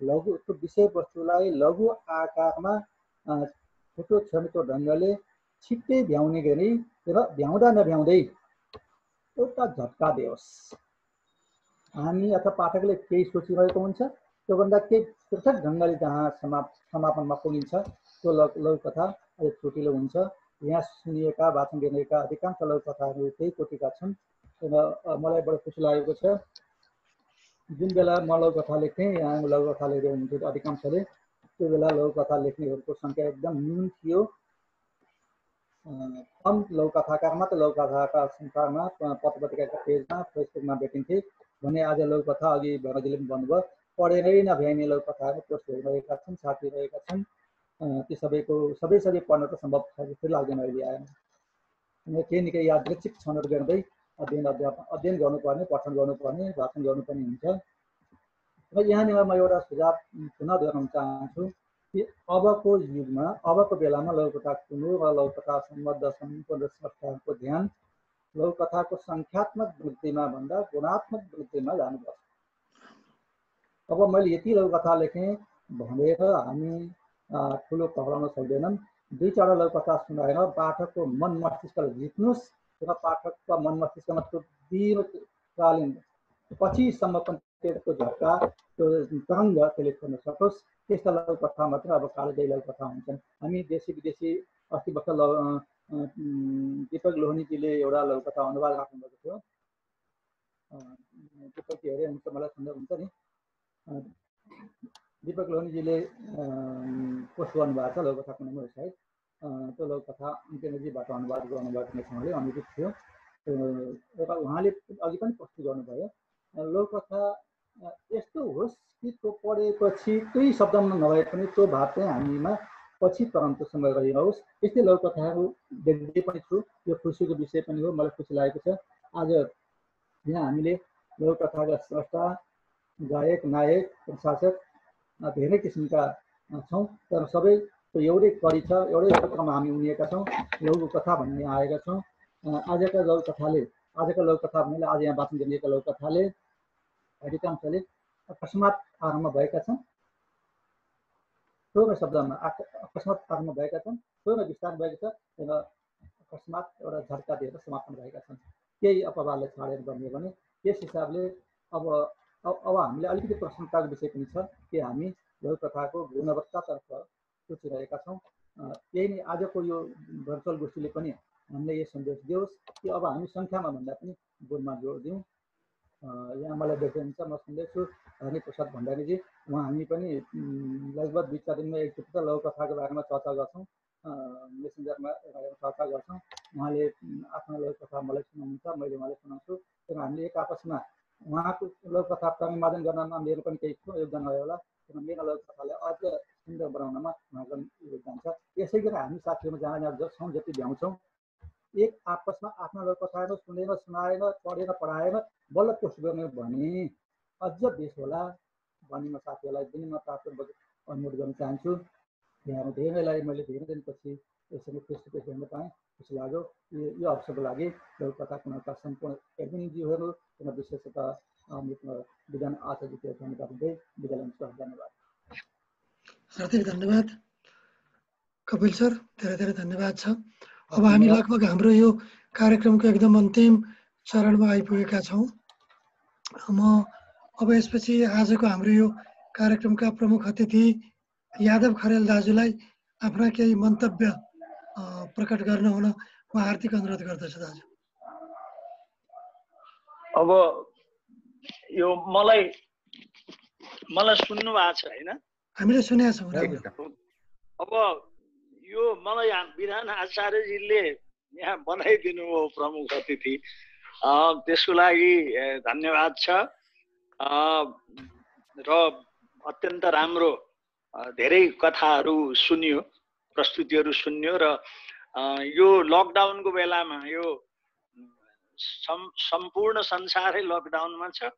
लघुको विषयवस्तुलाई लघु आकारमा छोटो छमितो ढङ्गले छिट्टै भ्याउने गरी र भ्याउँदा नभ्याउँदै एउटा झट्का दियोस्। हामी अथवा पाठकले केही सोचिरहेको हुन्छ, त्योभन्दा केही पृथक ढङ्गले जहाँ समापनमा पुगिन्छ त्यो लघुकथा अलिक छोटिलो हुन्छ। यहाँ सुनिएका वाचन गरिएका अधिकांश लघुकथाहरू त्यही कोटिका छन्। र मलाई बडो खुसी लागेको छ, जुन बेला म लघुकथा लेख्थेँ, यहाँ लघुकथा लेख्दै हुनुहुन्थ्यो अधिकांशले, त्यो बेला लघुकथा लेख्नेहरूको सङ्ख्या एकदम न्यून थियो। कम लघुकथाकार मात्र लघुकथाका संसारमा पत्रपत्रिकाका पेजमा फेसबुकमा भेटिन्थे भने आज लघुकथा अघि भरतजीले पनि भन्नुभयो पढेरै नभ्याइने लघुकथाहरू पोस्ट भइरहेका छन्, छापिरहेका छन्। ती सबै पढ्न त सम्भव छ जस्तो लाग्दैन अहिले आएन। केही निकै यादृच्छिक छनौट गर्दै अध्ययन गर्नुपर्ने, पठन गर्नुपर्ने, वाचन गर्नुपर्ने हुन्छ। र यहाँनिर म एउटा सुझाव पुनः दोहोऱ्याउन चाहन्छु कि अबको युगमा, अबको बेलामा लघुकथा कुनो र लघुकथा सम्बद्ध सम्पूर्ण स्रष्टाहरूको ध्यान लघुकथाको सङ्ख्यात्मक वृद्धिमा भन्दा गुणात्मक वृद्धिमा जानुपर्छ। अब मैले यति लघुकथा लेखेँ भनेर हामी ठुलो कहलाउन सक्दैनन्। 2-4 लघुकथा सुनाएर पाठकको मन मस्तिष्कलाई जित्नुहोस् र पाठकका मन मस्तिष्कमा त्यो दीर्घकालीन पछिसम्म पनि त्यसको झट्का, त्यो तरङ्ग त्यसले छोड्न सकोस्, त्यस्ता लघुकथा मात्र अब कालजयी लघुकथा हुन्छन्। हामी देशी विदेशी अस्ति भर्खर दीपक लोहनीजीले एउटा लघुकथा अनुवाद राख्नुभएको थियो। दीपकजी हेरे हुन्छ, मलाई सुन्दा हुन्छ नि। दीपक लोहनीजीले पोस्ट गर्नुभएको छ लघुकथा कुनै वेबसाइट। त्यो लघुकथा इन्टरनेटबाट अनुवाद गर्नुभएको उहाँले अनुचित थियो। एउटा उहाँले अघि पनि पोस्ट गर्नुभयो, लघुकथा यस्तो होस् कि त्यो पढेपछि त्यही शब्दमा नभए पनि त्यो भाव चाहिँ हामीमा पछि तुरन्तसँग रहिरहोस्। यस्तै लघुकथाहरू देख्दै पनि छु। यो खुसीको विषय पनि हो, मलाई खुसी लागेको छ। आज यहाँ हामीले लघुकथाका स्रष्टा, गायक, नायक, प्रशासक धेरै किसिमका छौँ, तर सबैको एउटै कडी छ, एउटै क्षेत्रमा हामी उनिएका छौँ। लघुकथा भन्ने आएका छौँ। आजका लघुकथा भन्ने आज यहाँ वाचन गरिएका लघुकथाले अधिकांशले अकस्मात आरम्भ भएका छन्। थोरै शब्दमा अकस्मात आरम्भ भएका छन्, थोरै विस्तार भएको छ र अकस्मात एउटा झट्का दिएर समापन भएका छन्। केही अपवादलाई छाडेर गर्ने भने यस हिसाबले अब हामीले अलिकति प्रशंसाको विषय पनि छ कि हामी लघुकथाको गुणवत्तातर्फ सोचिरहेका छौँ। यही नै आजको यो भर्चुअल गोष्ठीले पनि हामीले यो सन्देश दियोस् कि अब हामी सङ्ख्यामा भन्दा पनि गुणमा जोड दिउँ। यहाँ मलाई देख्नुहुन्छ, म सुन्दैछु हरि प्रसाद भण्डारीजी, हामी पनि लगभग 2-4 दिनमा एकचोटि त लघुकथाको बारेमा चर्चा गर्छौँ, मेसेन्जरमा चर्चा गर्छौँ। उहाँले आफ्नो लघुकथा मलाई सुनाउनुहुन्छ, मैले उहाँलाई सुनाउँछु। तर हामीले एक आपसमा उहाँको लघुकथा परिमार्जन गर्नमा मेरो पनि केही योगदान भयो होला, तर मेरो लघुकथालाई अझ सुन्दर बनाउनमा उहाँको योगदान त्यसै गरी हामी साथीहरूमा जहाँ जसौँ जति भ्याउँछौँ एक आपसमा आफ्नो लौकथाहरू सुनेन सुनाएन पढेन पढाएन बल्ल पोस्ट गर्ने भने अझ बेस होला भन्ने म साथीहरूलाई विनम्रतापूर्वक अनुरोध गर्न चाहन्छु। यहाँ धेरैलाई मैले धेरै दिनपछि यसरी फेस टु फेस हेर्न पाएँ, खुसी लाग्यो। यो अवसरको लागि लौकथा कुनका सम्पूर्ण एडमिनज्यूहरू र विशेषतः विधान आचार्यज्यूलाई धन्यवाद दिँदै बिदा लिन्छु। धन्यवाद। हार्दिक धन्यवाद कपिल सर, धेरै धेरै धन्यवाद छ। अब हामी लगभग हाम्रो यो कार्यक्रमको एकदम अन्तिम चरणमा आइपुगेका छौँ। म अब यसपछि आजको हाम्रो यो कार्यक्रमका प्रमुख अतिथि यादव खरेल दाजुलाई आफ्ना केही मन्तव्य प्रकट गर्न हुन म हार्दिक अनुरोध गर्दछु दाजु। अब यो मलाई सुन्नु भएको छ हैन? हामीले सुनेका छौँ। अब यो मलाई विधान आचार्यजीले यहाँ बनाइदिनु हो प्रमुख अतिथि, त्यसको लागि धन्यवाद छ। र अत्यन्त राम्रो धेरै कथाहरू सुन्यो, प्रस्तुतिहरू सुन्यो र यो लकडाउनको बेलामा यो सम्पूर्ण संसारै लकडाउनमा छ।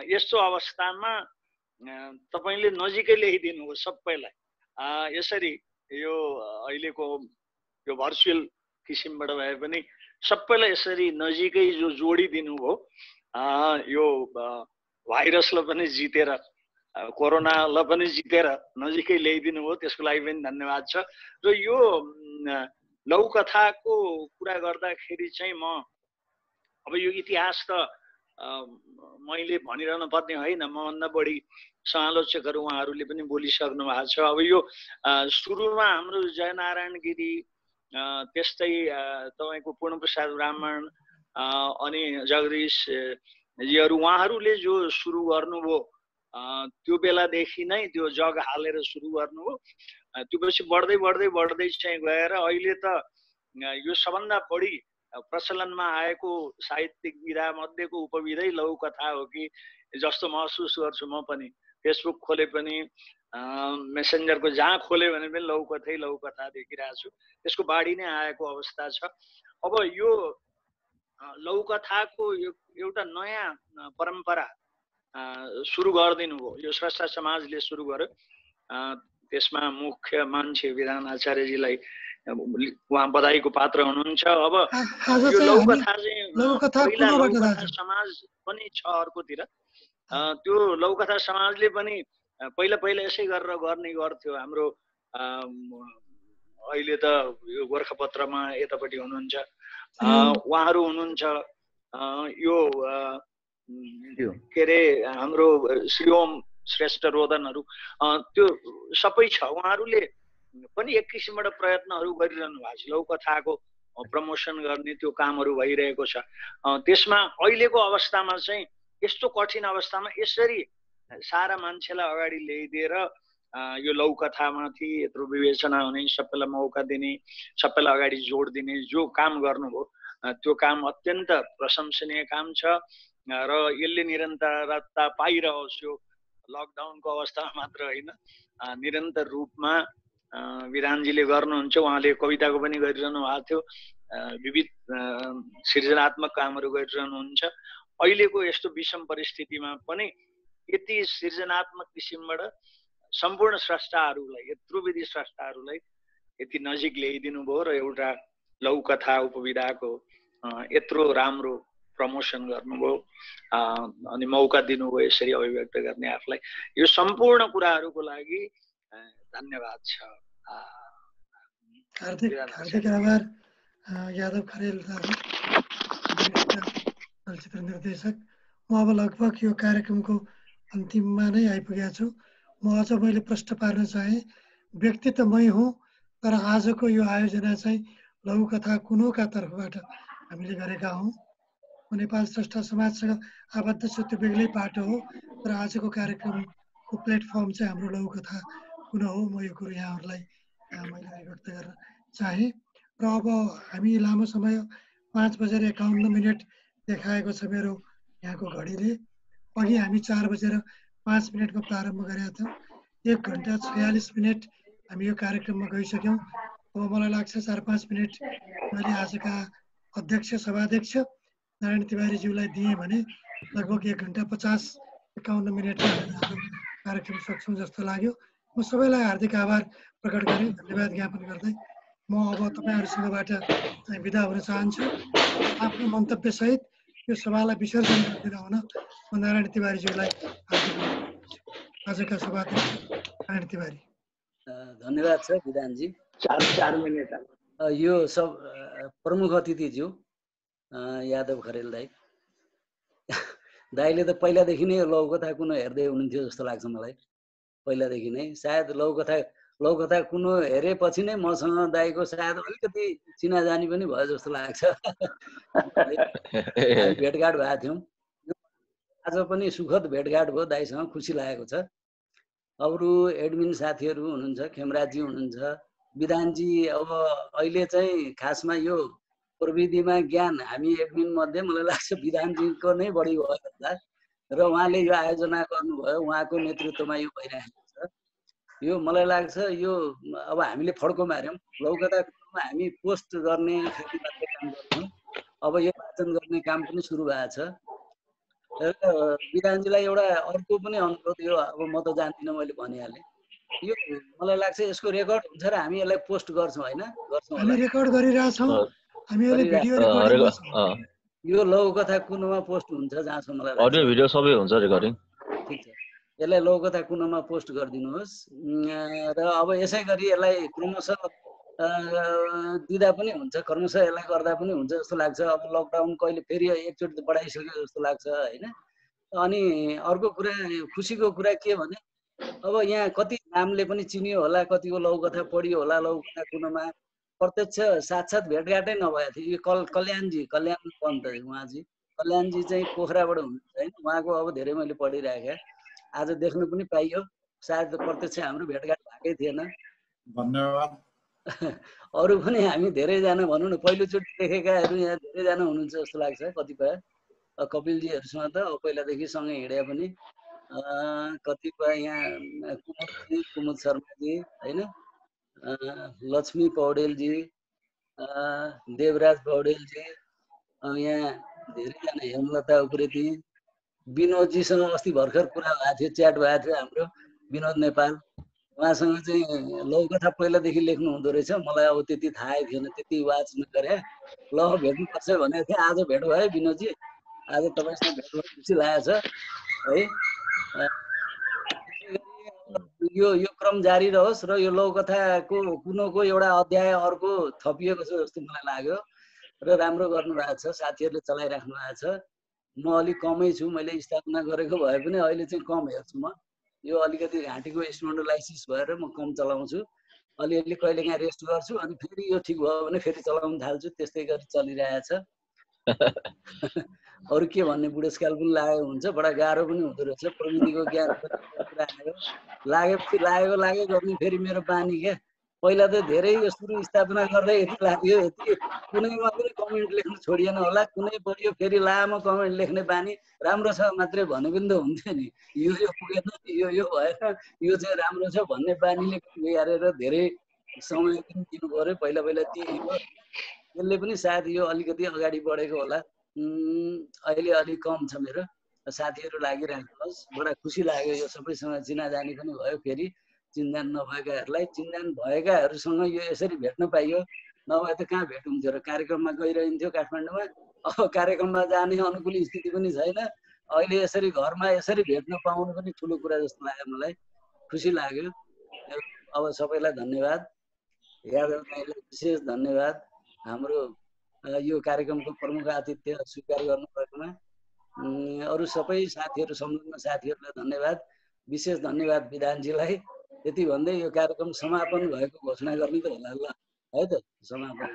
यस्तो अवस्थामा तपाईले नजिकै ल्याइदिनु हो सबैलाई। यसरी यो अहिलेको यो भर्चुअल किसिमबाट भए पनि सबैलाई यसरी नजिकै जो जोडिदिनु हो, यो भाइरसलाई पनि जितेर कोरोनालाई पनि जितेर नजिकै ल्याइदिनु हो, त्यसको लागि पनि धन्यवाद छ। र यो लौकथाको कुरा गर्दाखेरि चाहिँ म अब यो इतिहास त मैले भनिरहनु पर्ने होइन, मभन्दा बढी समालोचकहरू उहाँहरूले पनि बोलिसक्नु भएको छ। अब यो सुरुमा हाम्रो जयनारायण गिरी, त्यस्तै तपाईँको पूर्णप्रसाद ब्राह्मण अनि जगदीश जीहरू उहाँहरूले जो सुरु गर्नुभयो त्यो बेलादेखि नै त्यो जग हालेर सुरु गर्नुभयो। त्यो पछि बढ्दै बढ्दै बढ्दै चाहिँ गएर अहिले त यो सबभन्दा बढी प्रचलनमा आएको साहित्यिक विधा मध्येको उपविधै लघुकथा हो कि जस्तो महसुस गर्छु म पनि। फेसबुक खोले पनि मेसेन्जरको जहाँ खोल्यो भने पनि लघुकथा देखिरहेको छु। त्यसको बाढी नै आएको अवस्था छ। अब यो लघुकथाको एउटा नयाँ परम्परा सुरु गरिदिनु भयो, यो स्रष्टा समाजले सुरु गर्यो। त्यसमा मुख्य मान्छे विधान आचार्यजीलाई उहाँ बधाईको पात्र हुनुहुन्छ। अब यो लघुकथा चाहिँ समाज पनि छ अर्कोतिर, त्यो लघुकथा समाजले पनि पहिला पहिला यसै गरेर गर्ने गर्थ्यो। हाम्रो अहिले त यो गोर्खापत्रमा यतापट्टि हुनुहुन्छ उहाँहरू हुनुहुन्छ, यो के अरे हाम्रो श्री ओम श्रेष्ठ रोदनहरू, त्यो सबै छ। उहाँहरूले पनि एक किसिमबाट प्रयत्नहरू गरिरहनु भएको छ, लघुकथाको प्रमोसन गर्ने त्यो कामहरू भइरहेको छ। त्यसमा अहिलेको अवस्थामा चाहिँ यस्तो कठिन अवस्थामा यसरी सारा मान्छेलाई अगाडि ल्याइदिएर यो लघुकथामाथि यत्रो विवेचना हुने, सबैलाई मौका दिने, सबैलाई अगाडि जोड दिने जो काम गर्नुभयो त्यो काम अत्यन्त प्रशंसनीय काम छ। र यसले निरन्तरता पाइरहोस्, यो लकडाउनको अवस्थामा मात्र होइन, निरन्तर रूपमा विधानजीले गर्नुहुन्छ। उहाँले कविताको पनि गरिरहनु भएको थियो, विविध सृजनात्मक कामहरू गरिरहनुहुन्छ। अहिलेको यस्तो विषम परिस्थितिमा पनि यति सृजनात्मक किसिमबाट सम्पूर्ण स्रष्टाहरूलाई, यत्रो विधि स्रष्टाहरूलाई यति नजिक ल्याइदिनु भयो र एउटा लघुकथा उपविधाको यत्रो राम्रो प्रमोसन गर्नुभयो अनि मौका दिनुभयो यसरी अभिव्यक्त गर्ने आफूलाई। यो सम्पूर्ण कुराहरूको लागि धन्यवाद छ। हार्दिक आभार यादव खरेल चलचित्र निर्देशक। म अब लगभग यो कार्यक्रमको अन्तिममा नै आइपुगेको छु। म अझ मैले प्रश्न पार्न चाहेँ, व्यक्ति त मै हुँ, तर आजको यो आयोजना चाहिँ लघुकथा कुनोका तर्फबाट हामीले गरेका हौँ। म नेपाल स्रष्टा समाजसँग आबद्ध छु, त्यो बेग्लै पाटो हो, तर आजको कार्यक्रमको प्लेटफर्म चाहिँ हाम्रो लघुकथा कुन हो। म यो कुरो यहाँहरूलाई मैले अभिव्यक्त गर्न चाहेँ। र अब हामी लामो समय 5:51 देखाएको छ मेरो यहाँको घडीले। अघि हामी 4:05 प्रारम्भ गरेका थियौँ। 1 घन्टा 46 मिनट हामी यो कार्यक्रममा गइसक्यौँ। अब मलाई लाग्छ 4-5 मिनट मैले आजका अध्यक्ष सभाध्यक्ष नारायण तिवारीज्यूलाई दिएँ भने लगभग 1 घन्टा 50-51 मिनटमा हामी आफ्नो कार्यक्रम सक्छौँ जस्तो लाग्यो। म सबैलाई हार्दिक आभार प्रकट गरेँ, धन्यवाद ज्ञापन गर्दै म अब तपाईँहरूसँगबाट बिदा हुन चाहन्छु। आफ्नो मन्तव्यसहित यो सभालाई विसर्जन गरिदिन हुन म नारायण तिवारीज्यूलाई हार्दिक आजका सभाध्यक्ष नारायण तिवारी। धन्यवाद छ विधानजी। 4 मिनट यो सब प्रमुख अतिथिज्यू यादव खरेल दाई, दाईले त पहिलादेखि नै लौकथा कुनो हेर्दै हुनुहुन्थ्यो जस्तो लाग्छ मलाई। पहिलादेखि नै सायद लौकथा कुनो हेरेपछि नै मसँग दाईको सायद अलिकति चिनाजानी पनि भयो जस्तो लाग्छ। हामी भेटघाट भएको थियौँ, आज पनि सुखद भेटघाट भयो दाईसँग, खुसी लागेको छ। अरू एडमिन साथीहरू हुनुहुन्छ, खेमराजी हुनुहुन्छ, विधानजी। अब अहिले चाहिँ खासमा यो प्रविधिमा ज्ञान हामी एडमिन मध्ये मलाई लाग्छ विधानजीको नै बढी भयो होला र उहाँले यो आयोजना गर्नुभयो, उहाँको नेतृत्वमा यो भइरहेको छ। यो मलाई लाग्छ यो अब हामीले फड्को मार्यौँ। लौकथामा हामी पोस्ट गर्ने खालको मात्रै काम गर्छौँ, अब यो वाचन गर्ने काम पनि सुरु भएको छ। र विधानजीलाई एउटा अर्को पनि अनुरोध, यो अब म त जान्दिनँ, मैले भनिहालेँ, यो मलाई लाग्छ यसको रेकर्ड हुन्छ र हामी यसलाई पोस्ट गर्छौँ होइन? गर्छौँ हामी रेकर्ड गरिरहेछौँ, हामीहरूले भिडियो रेकर्डिङमा छौँ। यो लौकथा कुनोमा पोस्ट हुन्छ जहाँसम्म मलाई लाग्छ। अडियो भिडियो सबै हुन्छ रेकर्डिङ। ठिक छ, यसलाई लौकथा कुनोमा पोस्ट गरिदिनुहोस्। र अब यसै गरी यसलाई क्रमशः दिँदा पनि हुन्छ, क्रमशः यसलाई गर्दा पनि हुन्छ जस्तो लाग्छ। अब लकडाउन कहिले फेरि एकचोटि बढाइसक्यो जस्तो लाग्छ होइन? अनि अर्को कुरा, खुसीको कुरा के भने अब यहाँ कति नामले पनि चिनियो होला, कतिको लौकथा पढियो होला लौकथा कुनोमा, प्रत्यक्ष साक्षात् भेटघाटै नभएको थियो। यो कल्याण पन्त उहाँजी, कल्याणजी चाहिँ पोखराबाट हुनुहुन्छ होइन? उहाँको अब धेरै मैले पढिराखेँ, आज देख्नु पनि पाइयो। सायद प्रत्यक्ष हाम्रो भेटघाट भएकै थिएन। धन्यवाद। अरू पनि हामी धेरैजना भनौँ न पहिलोचोटि देखेकाहरू यहाँ धेरैजना हुनुहुन्छ जस्तो लाग्छ। कतिपय कपिलजीहरूसँग त पहिलादेखि सँगै हिँडे पनि, कतिपय यहाँ कुमुद शर्माजी होइन, लक्ष्मी पौडेलजी, देवराज पौडेलजी, यहाँ धेरैजना, हेमलता उप्रेती, विनोदजीसँग अस्ति भर्खर कुरा भएको थियो, च्याट भएको थियो हाम्रो विनोद नेपाल। उहाँसँग चाहिँ लौकथा पहिलादेखि लेख्नु हुँदो रहेछ, मलाई अब त्यति थाहै थिएन, त्यति वाच नगरे। ल भेट्नुपर्छ भनेको थिएँ, आज भेट भयो विनोदजी, आज तपाईँसँग भेट भयो, खुसी लागेको छ है। यो क्रम जारी रहोस् र यो लौकथाको कुनोको एउटा अध्याय अर्को थपिएको छ जस्तो मलाई लाग्यो र राम्रो गर्नु भएको छ, साथीहरूले चलाइराख्नु भएको छ। म अलिक कमै छु, मैले स्थापना गरेको भए पनि अहिले चाहिँ कम हेर्छु म। यो अलिकति घाँटीको स्पोन्डोलाइसिस भएर म कम चलाउँछु, अलिअलि कहिलेकाहीँ रेस्ट गर्छु, अनि फेरि यो ठिक भयो भने फेरि चलाउन थाल्छु, त्यस्तै गरी चलिरहेछ। अरू के भन्ने, बुढेसकाल पनि लागेको हुन्छ, बडा गाह्रो पनि हुँदो रहेछ। प्रविधिको ज्ञान कुरा आयो, लागेपछि लाग्यो गर्ने फेरि मेरो बानी क्या। पहिला त धेरै यो सुरु स्थापना गर्दै यति लाग्यो, यति कुनैमा पनि कमेन्ट लेख्नु छोडिएन होला, कुनै बढियो फेरि लामो कमेन्ट लेख्ने बानी। राम्रो छ मात्रै भने पनि त हुन्थ्यो नि, यो पुगेन, यो भएन, यो चाहिँ राम्रो छ भन्ने बानीले बिगारेर धेरै समय पनि दिनु पर्यो। पहिला दिइयो, यसले पनि सायद यो अलिकति अगाडि बढेको होला। अहिले अलिक कम छ मेरो। साथीहरू लागिराख्नुहोस्, बडा खुसी लाग्यो, यो सबैसँग चिनाजानी पनि भयो। फेरि चिन्जान नभएकाहरूलाई चिन्जान भएकाहरूसँग यो यसरी भेट्न पाइयो, नभए त कहाँ भेट हुन्थ्यो र? कार्यक्रममा गइरहन्थ्यो काठमाडौँमा, अब कार्यक्रममा जाने अनुकूल स्थिति पनि छैन। अहिले यसरी घरमा यसरी भेट्न पाउनु पनि ठुलो कुरा जस्तो लाग्यो मलाई, खुसी लाग्यो। अब सबैलाई धन्यवाद, यादव दाइलाई विशेष धन्यवाद, हाम्रो यो कार्यक्रमको प्रमुख आतिथ्य स्वीकार गर्नुभएकोमा। अरू सबै साथीहरू, संलग्न साथीहरूलाई धन्यवाद, विशेष धन्यवाद विधानजीलाई। यति भन्दै यो कार्यक्रम समापन भएको घोषणा गर्ने त होला, ल है त, समापन।